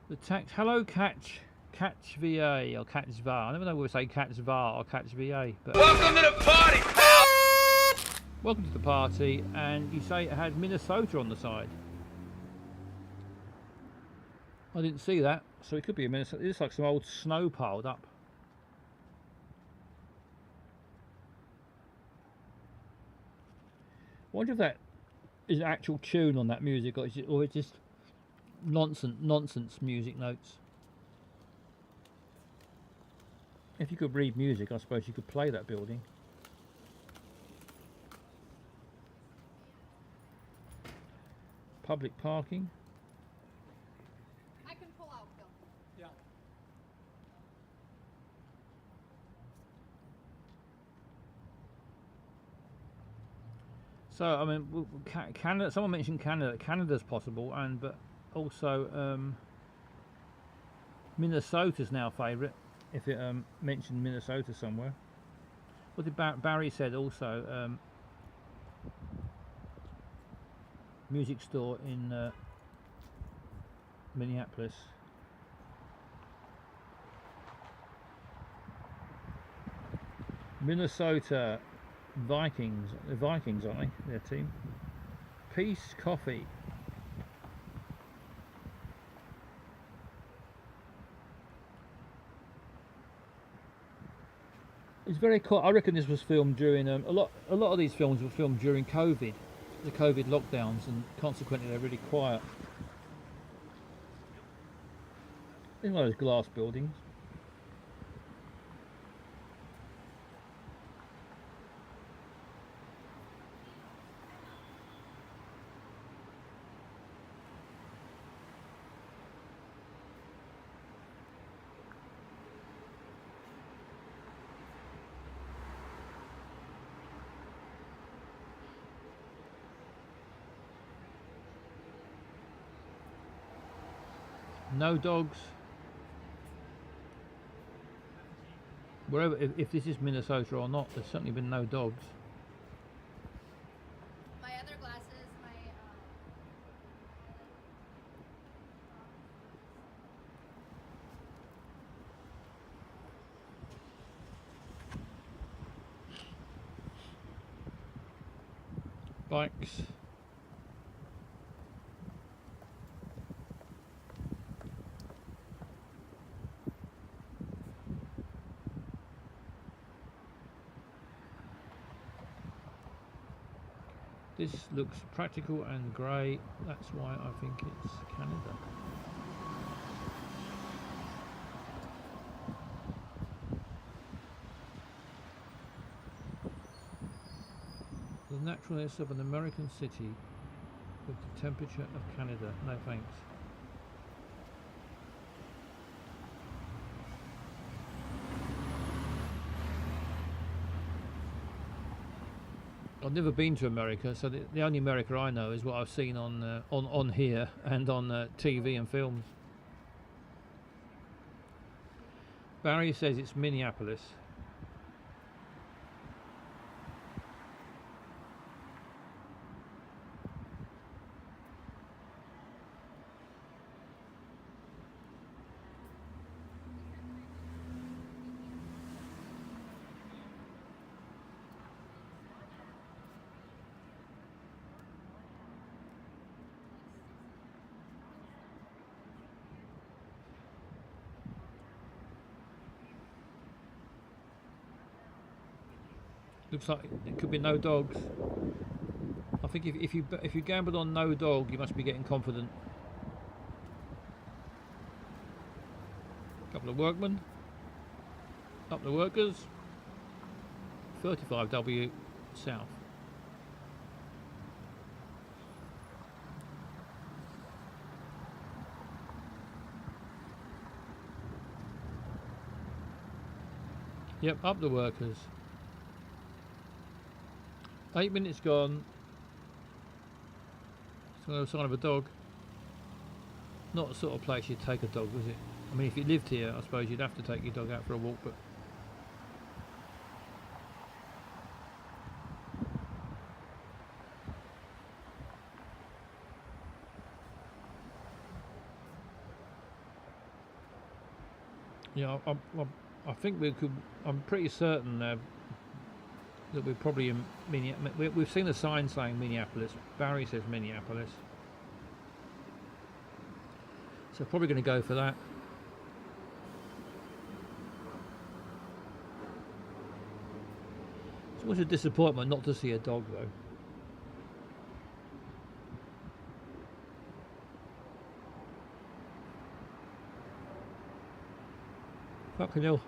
The tax. Hello, Catch VA or Catch VAR. I never know whether we say Catch VAR or Catch VA. But Welcome to the party, pal. welcome to the party. And you say it had Minnesota on the side. I didn't see that, so it could be a Minnesota. It looks like some old snow piled up. I wonder if that is an actual tune on that music, or is it just nonsense music notes. If you could read music, I suppose you could play that building. Public parking. I can pull out, Phil. Yeah. So I mean, Canada. Someone mentioned Canada. Canada's possible, but also Minnesota's now favourite. If it mentioned Minnesota somewhere. What did Barry said also? Music store in Minneapolis. Minnesota Vikings. The Vikings, aren't they? Their team. Peace Coffee. It's very cool. I reckon this was filmed during a lot of these films were filmed during COVID, the COVID lockdowns, and consequently they're really quiet. In one of those glass buildings. No dogs. Wherever, if this is Minnesota or not, there's certainly been no dogs. My other glasses, Bikes. This looks practical and grey, that's why I think it's Canada. The naturalness of an American city with the temperature of Canada. No thanks. I've never been to America, so the only America I know is what I've seen on here and on TV and films. Barry says it's Minneapolis. Looks like it could be no dogs. I think if you gambled on no dog, you must be getting confident. Couple of workmen. Up the workers. 35W south. Yep, up the workers. 8 minutes gone. Still no sign of a dog. Not the sort of place you'd take a dog, was it? I mean, if you lived here, I suppose you'd have to take your dog out for a walk, but... Yeah, I think we could... I'm pretty certain that we're probably in Minneapolis. We've seen the sign saying Minneapolis. Barry says Minneapolis. So probably going to go for that. It's always a disappointment not to see a dog though. Fucking hell.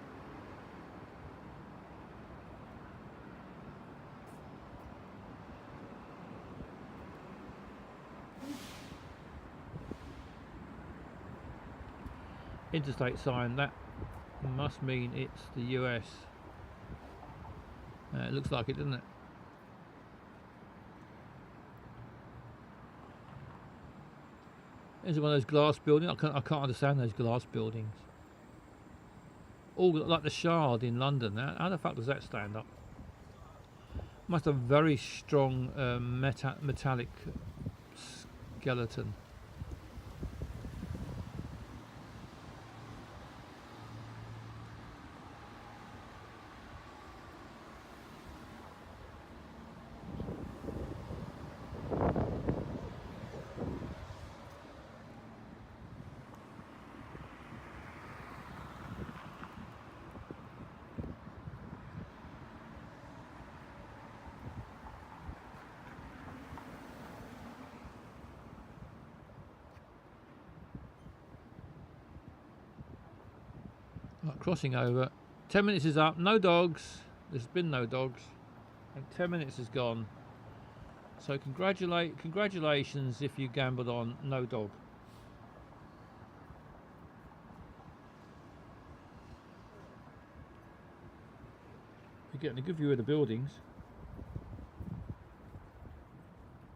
Interstate sign, that must mean it's the US. It looks like it, doesn't it? Is it one of those glass buildings? I can't understand those glass buildings. All like the Shard in London. How the fuck does that stand up? Must have very strong metallic skeleton. Right, crossing over. 10 minutes is up. No dogs. There's been no dogs. And 10 minutes is gone. So congratulations if you gambled on no dog. You're getting a good view of the buildings.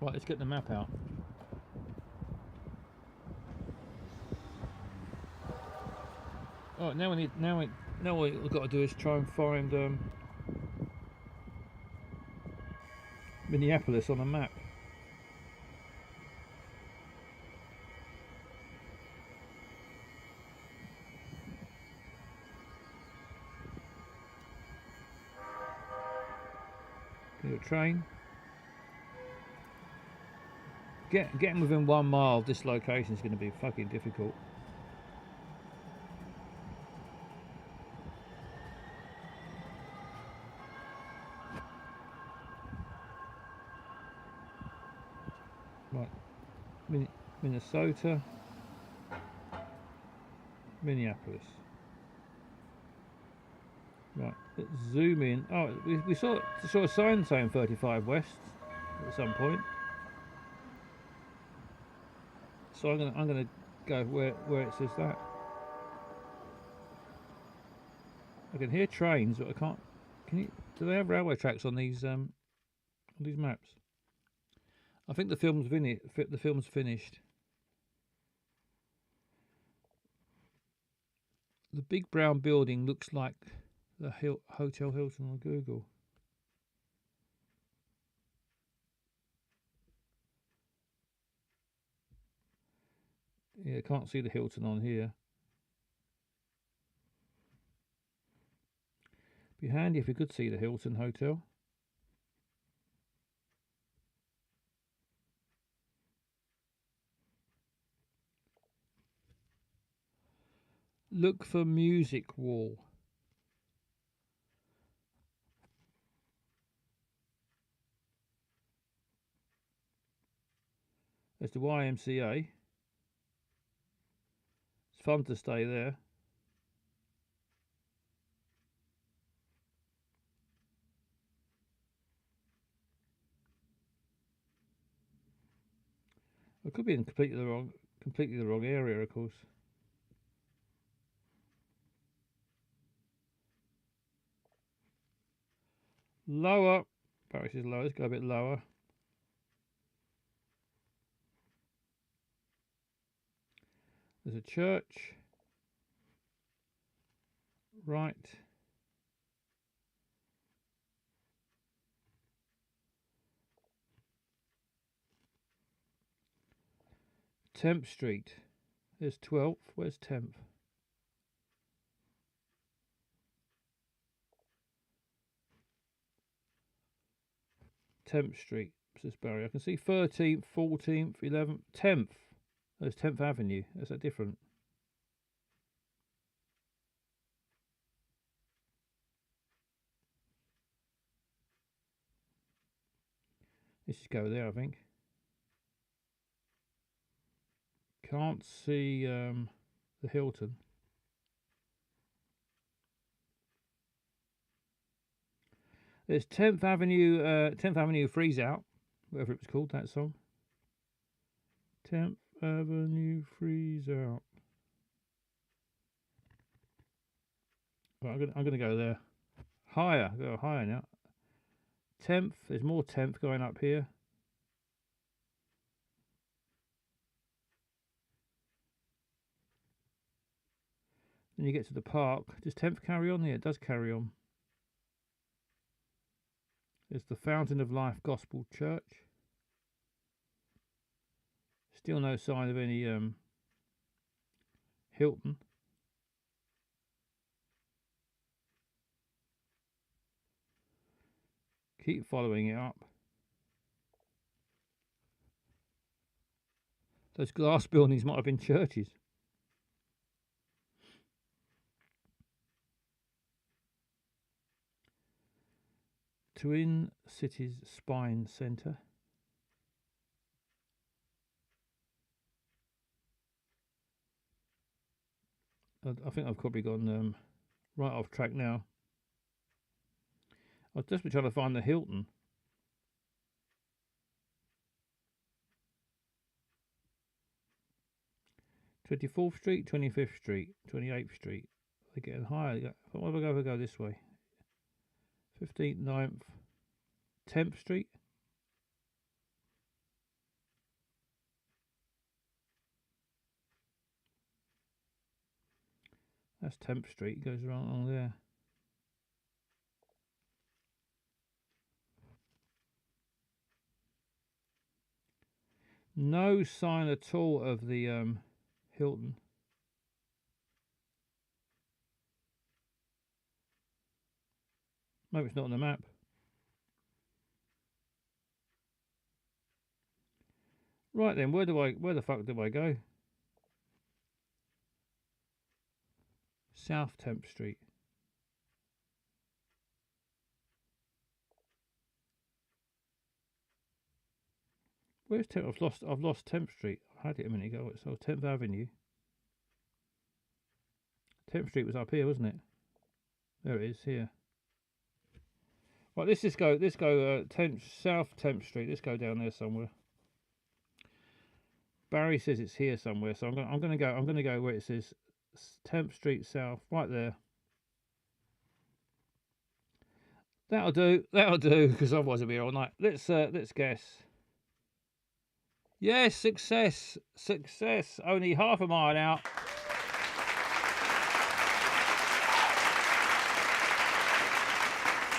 Right, let's get the map out. Oh, now what we've got to do is try and find Minneapolis on a map. Get a train. Getting within 1 mile of this location is going to be fucking difficult. Right, Minnesota, Minneapolis. Right, let's zoom in. Oh, we saw a sign saying 35 West at some point. So I'm gonna go where it says that. I can hear trains, but I can't. Do they have railway tracks on these maps? I think the film's finished. The big brown building looks like the Hotel Hilton on Google. Yeah, can't see the Hilton on here. Be handy if we could see the Hilton Hotel. Look for Music Wall. There's the YMCA. It's fun to stay there. I could be in completely the wrong area, of course. Lower. Paris is low. Let's go a bit lower. There's a church. Right. Temp Street. There's 12th. Where's 10th? Temp Street. This Barry. I can see 13th, 14th, 11th, 10th. There's 10th Avenue. Is that different? Let's just go there, I think. Can't see the Hilton. There's 10th Avenue Freeze Out, whatever it was called, that song. 10th Avenue Freeze Out. Right, I'm gonna go there. Higher, go higher now. 10th, there's more 10th going up here. Then you get to the park. Does 10th carry on? Yeah, it does carry on. There's the Fountain of Life Gospel Church. Still no sign of any Hilton. Keep following it up. Those glass buildings might have been churches. Twin Cities Spine Centre. I think I've probably gone right off track now. I was just trying to find the Hilton. 24th Street, 25th Street, 28th Street. They're getting higher. What if I go this way? 15th, 9th, 10th Street. That's 10th Street. It goes around along there. No sign at all of the Hilton. Maybe it's not on the map. Right then, where the fuck do I go? South 10th Street. Where's 10th? I've lost 10th Street. I had it a minute ago. So 10th Avenue. 10th Street was up here, wasn't it? There it is, here. Right, let's just go 10th South 10th Street. Let's go down there somewhere. Barry says it's here somewhere, so I'm gonna go where it says 10th Street South, right there. That'll do, because otherwise I'll be here all night. Let's guess. Yes, success. Only half a mile out.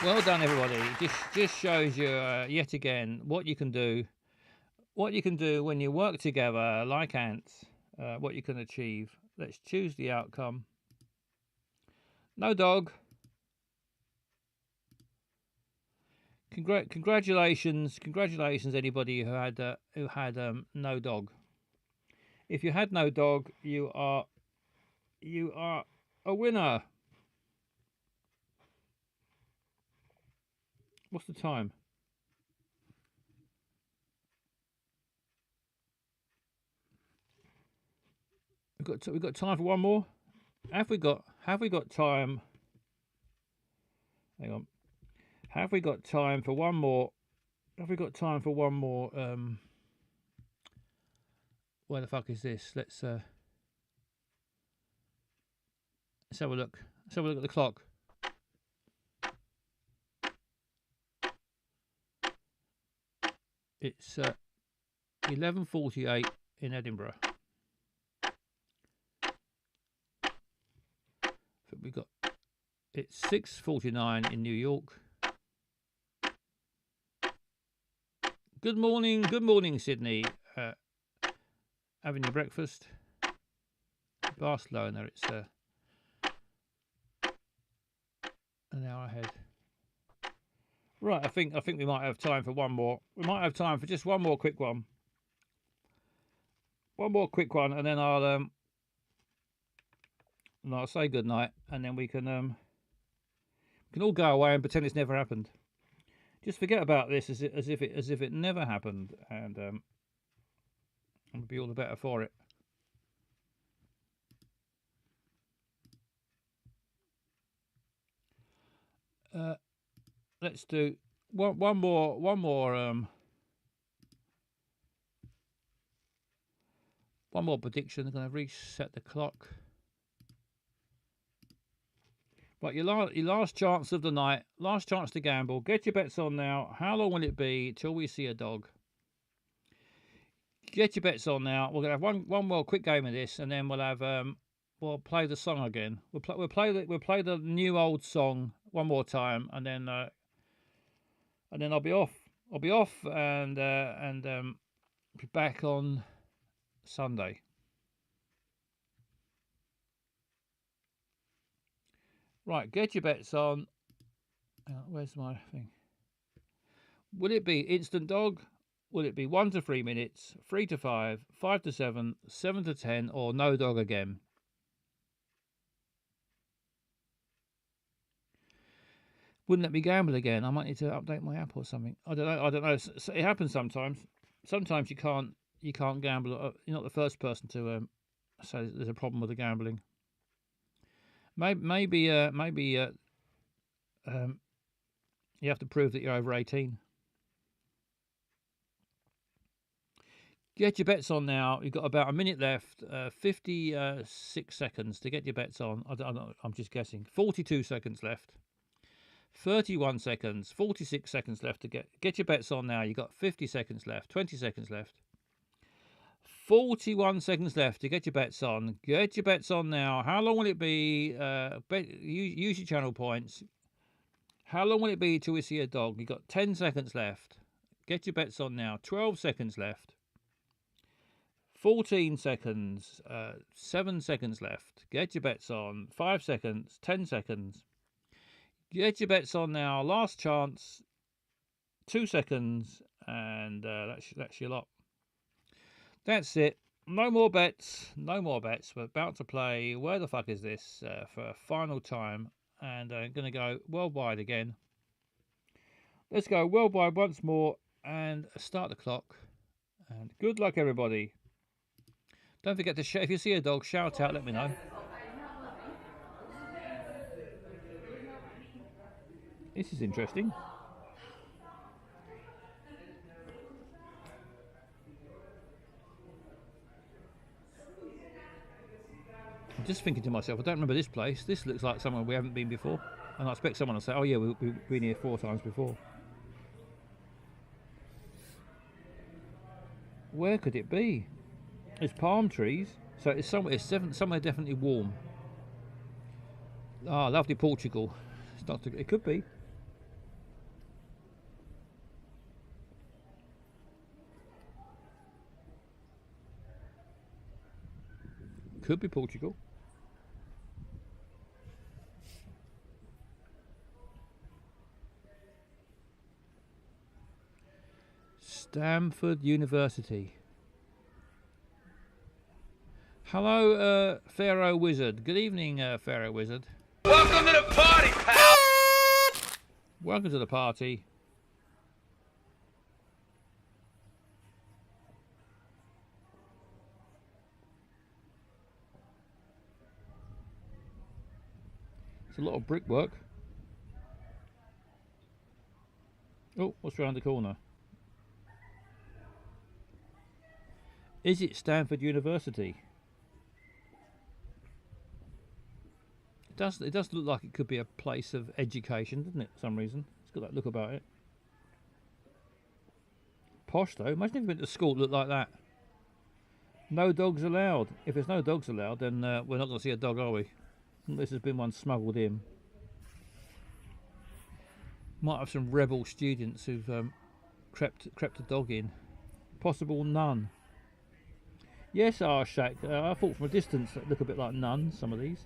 Well done, everybody. Just shows you yet again what you can do. What you can do when you work together like ants. What you can achieve. Let's choose the outcome. No dog. Congratulations, anybody who had no dog. If you had no dog, you are a winner. What's the time? We've got time for one more. Have we got time? Hang on. Have we got time for one more? Have we got time for one more? Where the fuck is this? Let's have a look. Let's have a look at the clock. It's 11:48 in Edinburgh. We got it's 6:49 in New York. Good morning, Sydney. Having your breakfast. Barcelona, it's an hour ahead. Right, I think we might have time for one more. We might have time for just one more quick one. One more quick one, and then I'll say good night, and then we can all go away and pretend it's never happened. Just forget about this as if it never happened, and I'll be all the better for it. Let's do one more prediction. I'm going to reset the clock. Right, your last chance of the night, last chance to gamble. Get your bets on now. How long will it be till we see a dog? Get your bets on now. We're going to have one more quick game of this, and then we'll have we'll play the song again. We'll play the new old song one more time, and then I'll be off. I'll be off and be back on Sunday. Right, get your bets on. Where's my thing? Will it be instant dog? Will it be 1 to 3 minutes, 3 to 5, 5 to 7, 7 to 10, or no dog again? Wouldn't let me gamble again. I might need to update my app or something. I don't know. It happens sometimes. Sometimes you can't gamble. You're not the first person to say there's a problem with the gambling. Maybe you have to prove that you're over 18. Get your bets on now. You've got about a minute left. 56 seconds to get your bets on. I'm just guessing. 42 seconds left. 31 seconds. 46 seconds left to get your bets on now. You've got 50 seconds left. 20 seconds left. 41 seconds left to get your bets on. Get your bets on now. How long will it be? Use your channel points. How long will it be till we see a dog? You've got 10 seconds left. Get your bets on now. 12 seconds left. 14 seconds. 7 seconds left. Get your bets on. 5 seconds. 10 seconds. Get your bets on now. Last chance. 2 seconds. And that's your lot. That's it. No more bets. No more bets. We're about to play Where the Fuck Is This for a final time. And I'm going to go worldwide again. Let's go worldwide once more and start the clock. And good luck, everybody. Don't forget to share. If you see a dog, shout out, let me know. This is interesting. I'm just thinking to myself, I don't remember this place. This looks like somewhere we haven't been before. And I expect someone to say, oh yeah, we've been here 4 times before. Where could it be? There's palm trees. So it's somewhere definitely warm. Ah, lovely Portugal. It could be. Could be Portugal. Stanford University. Hello, Pharaoh Wizard. Good evening, Pharaoh Wizard. Welcome to the party, pal! Welcome to the party. It's a lot of brickwork. Oh, what's round the corner? Is it Stanford University? It does look like it could be a place of education, doesn't it, for some reason? It's got that look about it. Posh though. Imagine if you went to school that looked like that. No dogs allowed. If there's no dogs allowed, then we're not going to see a dog, are we? Unless there's been one smuggled in. Might have some rebel students who've crept a dog in. Possible none. Yes, Arshak. I thought from a distance they look a bit like nuns, some of these.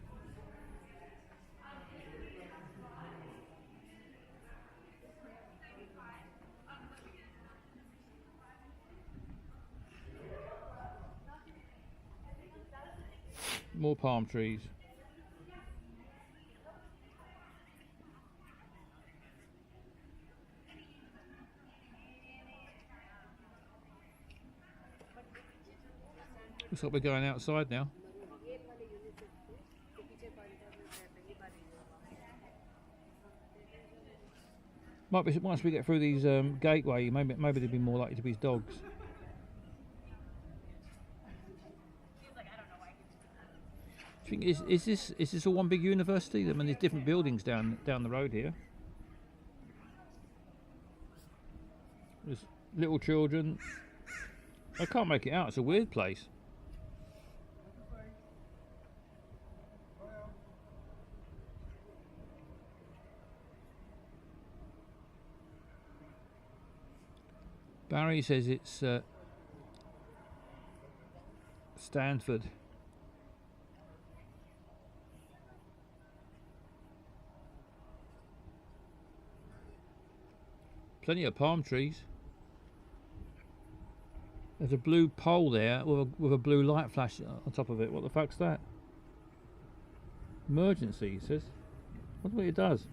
More palm trees. Looks like we're going outside now. Might be once we get through these gateway, maybe there'd be more likely to be dogs. Do you think is this all one big university? I mean, there's different buildings down the road here. There's little children. I can't make it out. It's a weird place. Barry says it's Stanford. Plenty of palm trees. There's a blue pole there with a blue light flash on top of it. What the fuck's that? Emergency, it says. Wonder what it does.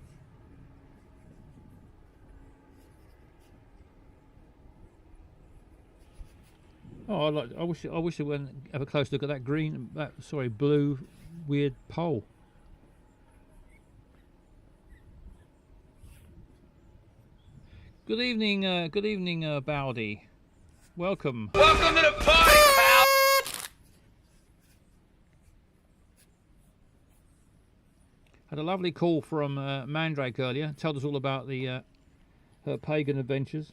Oh, I wish I went and have a close look at that blue weird pole. Good evening, Bowdy. Welcome. Welcome to the party, pal. Had a lovely call from Mandrake earlier. Told us all about the her pagan adventures.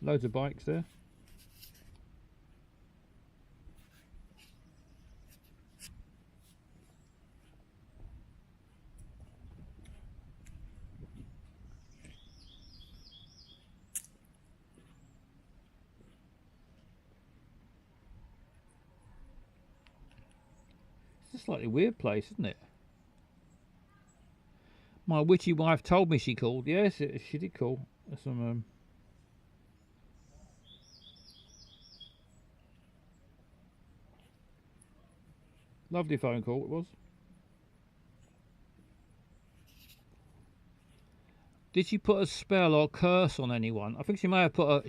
Loads of bikes there. It's a slightly weird place, isn't it? My witchy wife told me she called. Yes, she did call. Some lovely phone call it was. Did she put a spell or curse on anyone? I think she may have put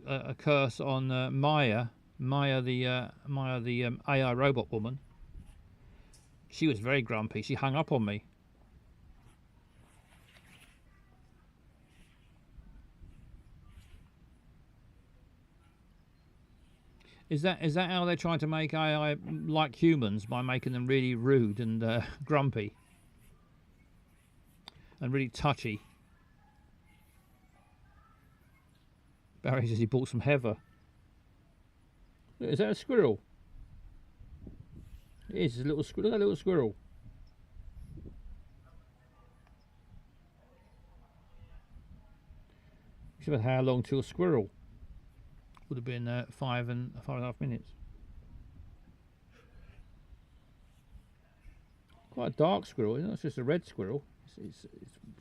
a curse on Maya the AI robot woman. She was very grumpy. She hung up on me. Is that how they're trying to make AI like humans, by making them really rude and grumpy and really touchy? Barry says he bought some heather. Is that a squirrel? It is a little squirrel. Look at that little squirrel. It's about how long till a squirrel? Would have been 5.5 minutes. Quite a dark squirrel, isn't it? It's just a red squirrel. It's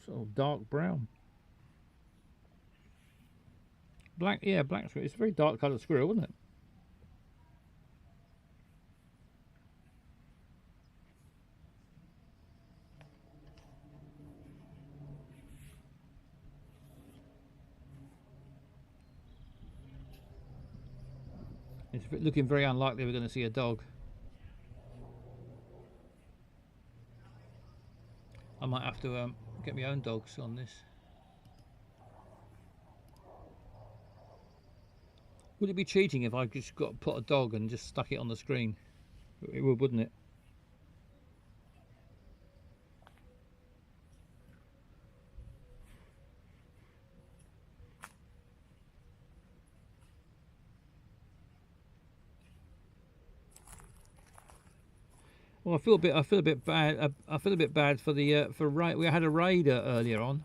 sort of dark brown. Black, yeah, black squirrel. It's a very dark coloured squirrel, isn't it? It's looking very unlikely we're going to see a dog. I might have to get my own dogs on this. Would it be cheating if I just put a dog and just stuck it on the screen? It would, wouldn't it? Well, I feel a bit bad. I feel a bit bad for the raid. We had a raider earlier on.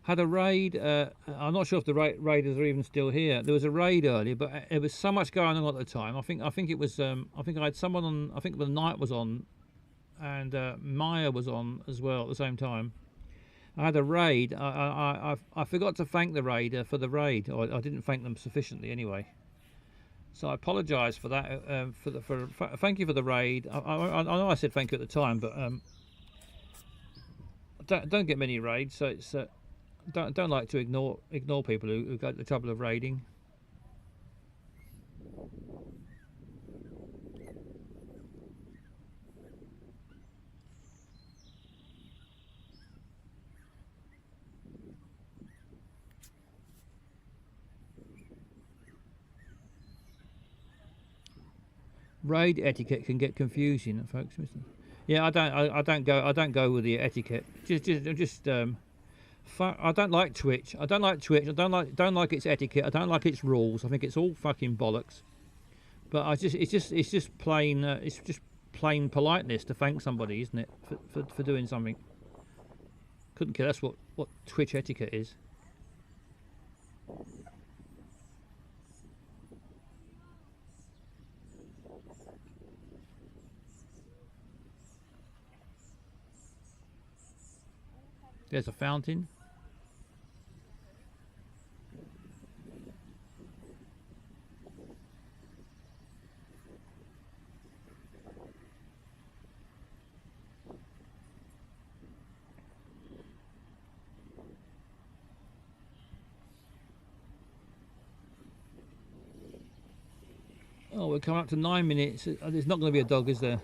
Had a raid. I'm not sure if the raiders are even still here. There was a raid earlier, but there was so much going on at the time. I think it was. I think I had someone on. I think the night was on, and Maya was on as well at the same time. I had a raid. I forgot to thank the raider for the raid. Or I didn't thank them sufficiently anyway. So I apologise for that. Thank you for the raid. I know I said thank you at the time, but don't get many raids. So it's don't like to ignore people who go to the trouble of raiding. Raid etiquette can get confusing, folks. Yeah, I don't go with the etiquette. I don't like Twitch. I don't like its etiquette. I don't like its rules. I think it's all fucking bollocks. But it's just plain politeness to thank somebody, isn't it, for doing something. Couldn't care less what Twitch etiquette is. There's a fountain. Oh, we're coming up to 9 minutes. There's not going to be a dog, is there?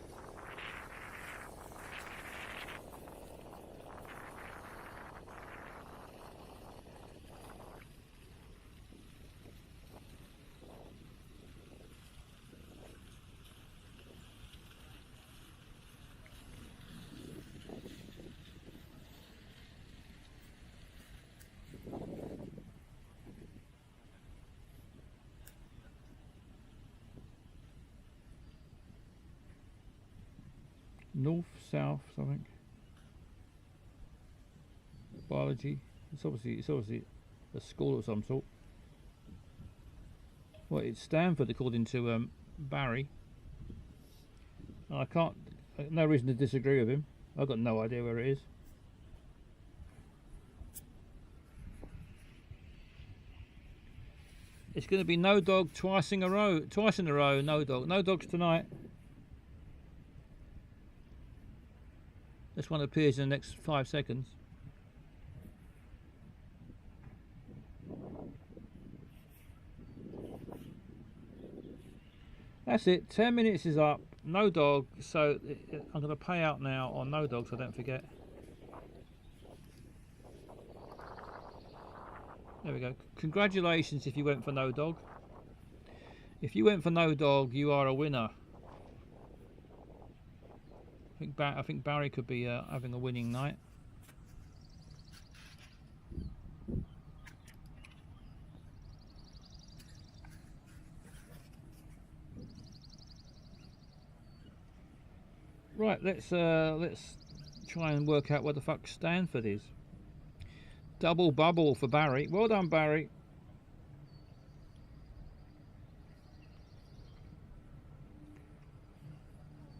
North, south, something. Biology. It's obviously a school of some sort. Well, it's Stanford according to Barry. I can't. No reason to disagree with him. I've got no idea where it is. It's going to be no dog twice in a row. Twice in a row, no dog. No dogs tonight. This one appears in the next 5 seconds. That's it. 10 minutes is up. No dog. So I'm going to pay out now on no dog, so don't forget. There we go. Congratulations if you went for no dog. If you went for no dog, you are a winner. I think Barry could be having a winning night. Right, let's try and work out where the fuck Stanford is. Double bubble for Barry. Well done, Barry.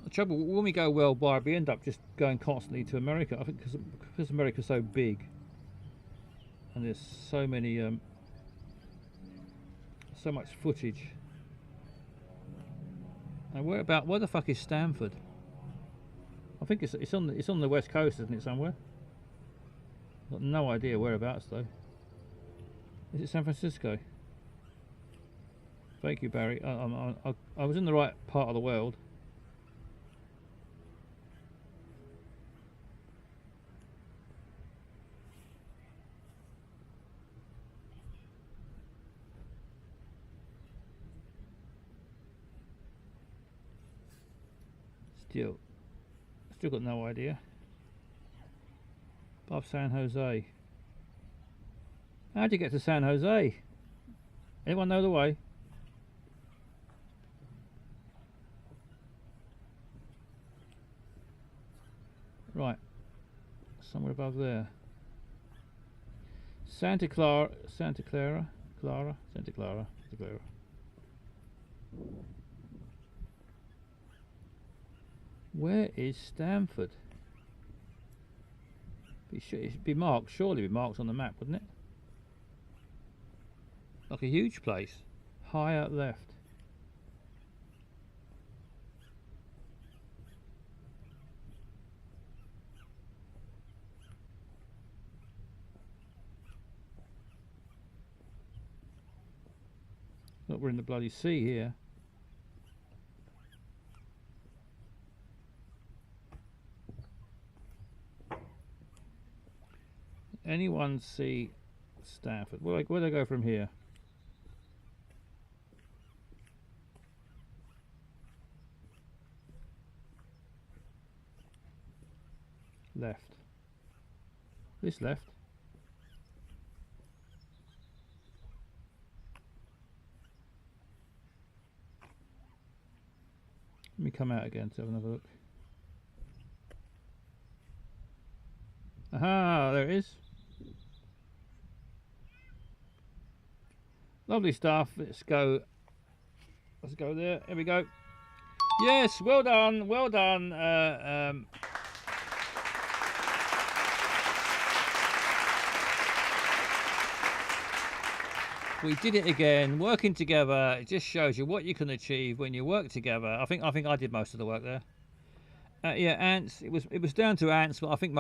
The trouble, when we go worldwide, we end up just going constantly to America. I think because America's so big, and there's so many, so much footage. And where the fuck is Stanford? I think it's on the west coast, isn't it, somewhere? Got no idea whereabouts though. Is it San Francisco? Thank you, Barry. I was in the right part of the world. Still got no idea. Above San Jose. How'd you get to San Jose? Anyone know the way? Right. Somewhere above there. Santa Clara. Where is Stanford? It should be marked, surely be marked on the map, wouldn't it? Like a huge place. High up left. Look, we're in the bloody sea here. Anyone see Stanford? Where do I go from here? Left. This left. Let me come out again to have another look. Aha, there it is. Lovely stuff. Let's go there. Here we go. Yes, well done, well done. We did it again. Working together, it just shows you what you can achieve when you work together. I think I did most of the work there. Yeah, ants. It was down to ants, but I think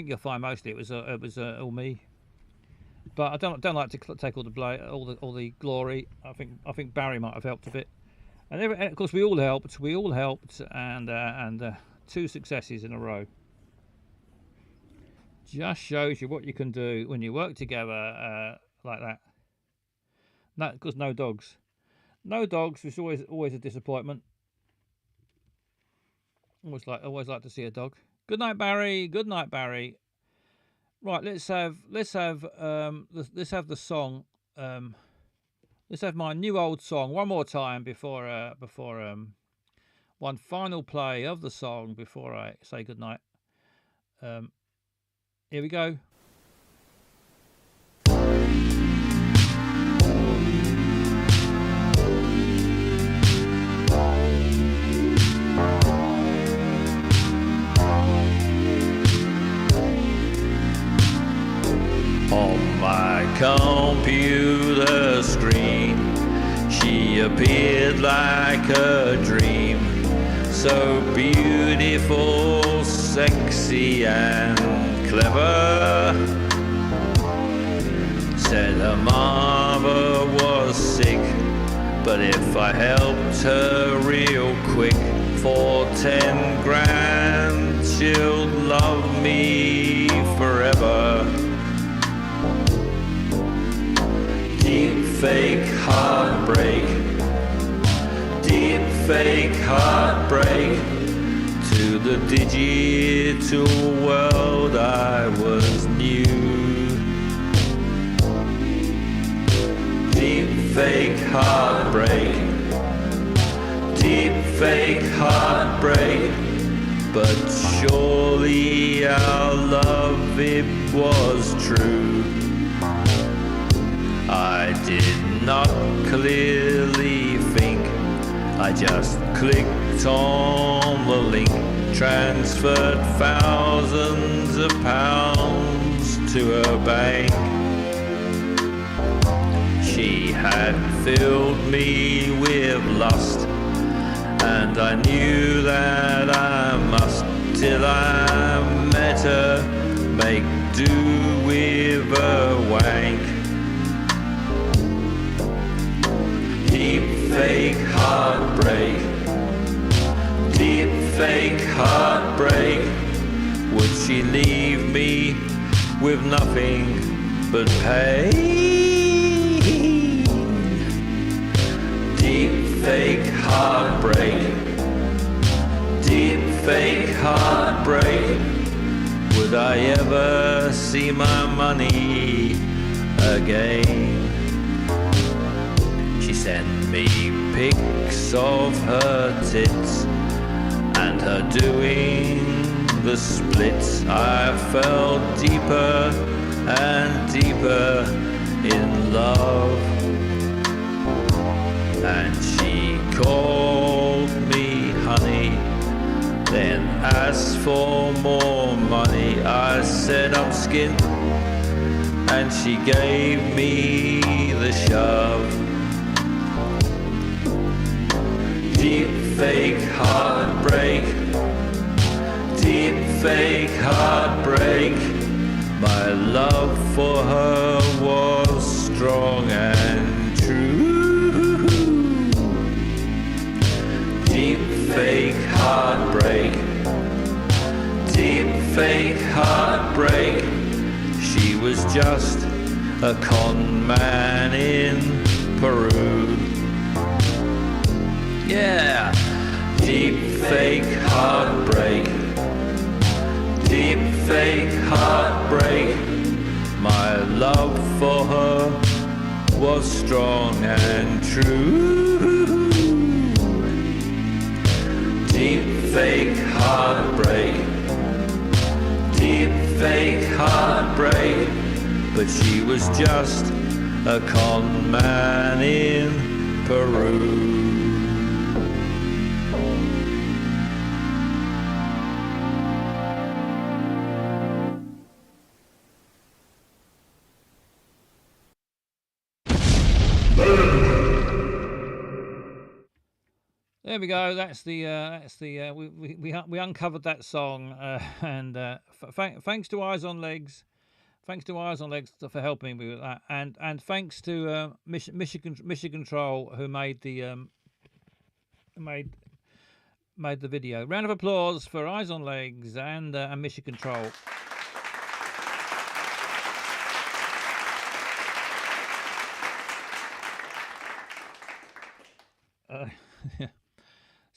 you'll find mostly it was all me. But I don't like to take all the blame, all the glory. I think Barry might have helped a bit, and of course we all helped. And 2 successes in a row. Just shows you what you can do when you work together like that. No, because no dogs. No dogs is always a disappointment. Always like to see a dog. Good night, Barry. Good night, Barry. Right, let's have the song. Let's have my new old song one more time before one final play of the song before I say good night. Here we go. On my computer screen, she appeared like a dream, so beautiful, sexy and clever. Said her mother was sick, but if I helped her real quick for 10 grand, she'll love me forever. Deep fake heartbreak, deep fake heartbreak. To the digital world I was new. Deep fake heartbreak, deep fake heartbreak. But surely our love, it was true. I did not clearly think, I just clicked on the link, transferred thousands of pounds to her bank. She had filled me with lust, and I knew that I must, till I met her, make do with a wank. Deep fake heartbreak, deep fake heartbreak. Would she leave me with nothing but pain? Deep fake heartbreak, deep fake heartbreak. Would I ever see my money again? She sent me pics of her tits and her doing the splits. I fell deeper and deeper in love, and she called me honey, then asked for more money. I said I'm skint, and she gave me the shove. Deep fake heartbreak, deep fake heartbreak. My love for her was strong and true. Deep fake heartbreak, deep fake heartbreak. She was just a con man in Peru. Yeah, deep fake heartbreak, deep fake heartbreak. My love for her was strong and true. Deep fake heartbreak, deep fake heartbreak. But she was just a con man in Peru. There we go. That's the we uncovered that song, and thanks to Eyes on Legs. Thanks to Eyes on Legs for helping me with that, and thanks to Michigan Troll who made the made the video. Round of applause for Eyes on Legs and Michigan Troll.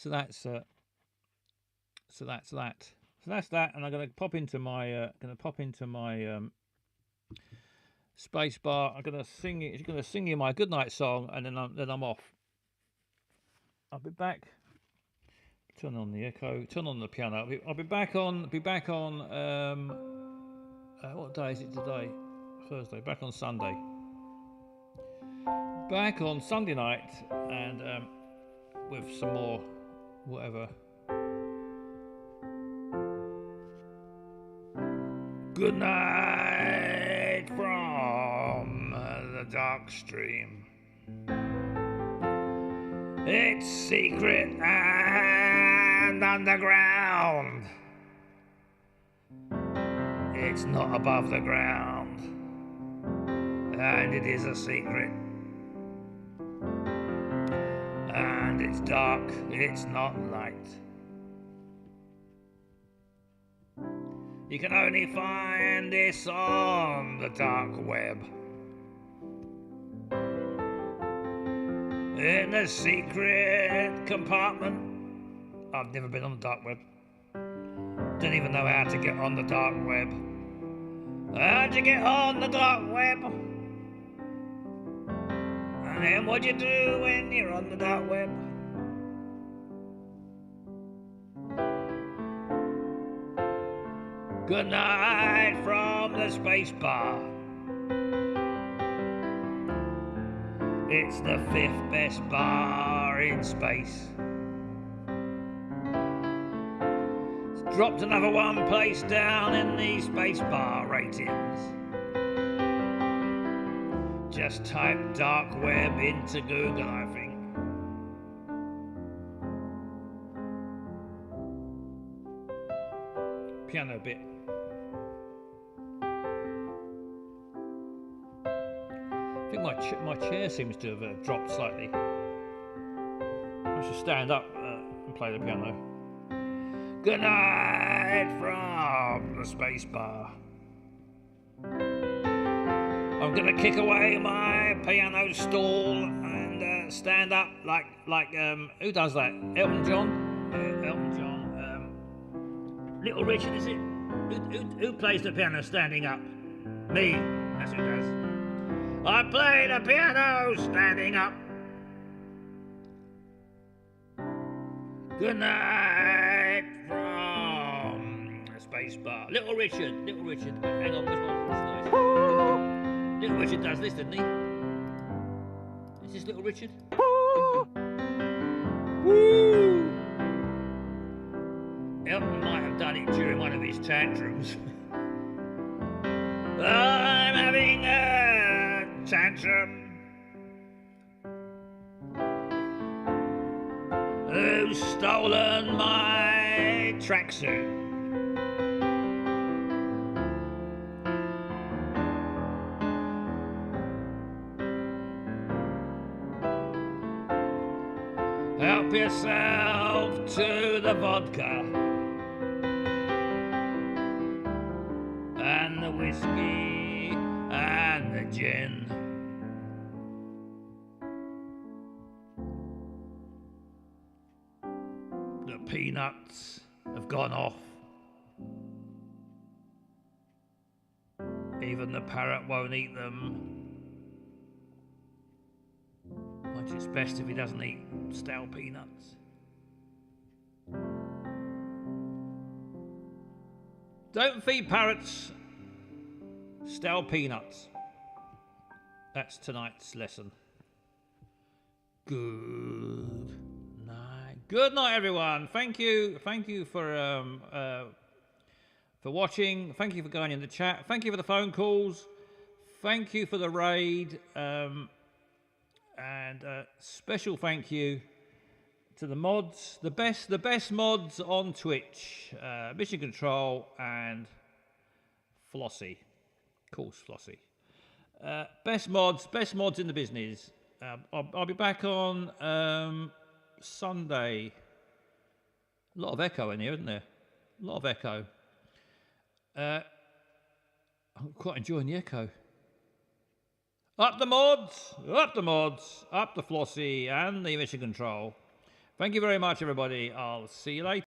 So that's that. So that's that, and I'm gonna pop into my space bar. I'm gonna sing you my goodnight song, and then I'm off. I'll be back. Turn on the echo. Turn on the piano. I'll be back on. What day is it today? Thursday. Back on Sunday. Back on Sunday night, and with some more whatever. Good night from the dark stream. It's secret and underground. It's not above the ground, and it is a secret. And it's dark, it's not light. You can only find this on the dark web. In the secret compartment. I've never been on the dark web. Don't even know how to get on the dark web. How'd you get on the dark web? And then what do you do when you're on the dark web? Good night from the space bar. It's the 5th best bar in space. It's dropped another one place down in the space bar ratings. Just type dark web into Google, I think. Piano bit. I think my chair seems to have dropped slightly. I should stand up and play the piano. Good night from the space bar. I'm gonna kick away my piano stool and stand up like who does that? Elton John. Elton John. Little Richard, is it? Who plays the piano standing up? Me. That's who does. I play the piano standing up. Good night from the space bar. Little Richard. Hang on, where's my Little Richard does this, doesn't he? Is this Little Richard? Woo! Elton might have done it during one of his tantrums. I'm having a tantrum. Who's stolen my tracksuit? Help yourself to the vodka and the whiskey and the gin. The peanuts have gone off. Even the parrot won't eat them. Much it's best if he doesn't eat stale peanuts. Don't feed parrots stale peanuts. That's tonight's lesson. Good night. Good night, everyone. Thank you for watching. Thank you for going in the chat. Thank you for the phone calls. Thank you for the raid. And special thank you to the mods. The best mods on Twitch. Mission Control and Flossie. Of course, Flossie. Best mods in the business. I'll be back on Sunday. A lot of echo in here, isn't there? A lot of echo. I'm quite enjoying the echo. Up the mods, up the mods, up the Flossie and the Mission Control. Thank you very much, everybody. I'll see you later.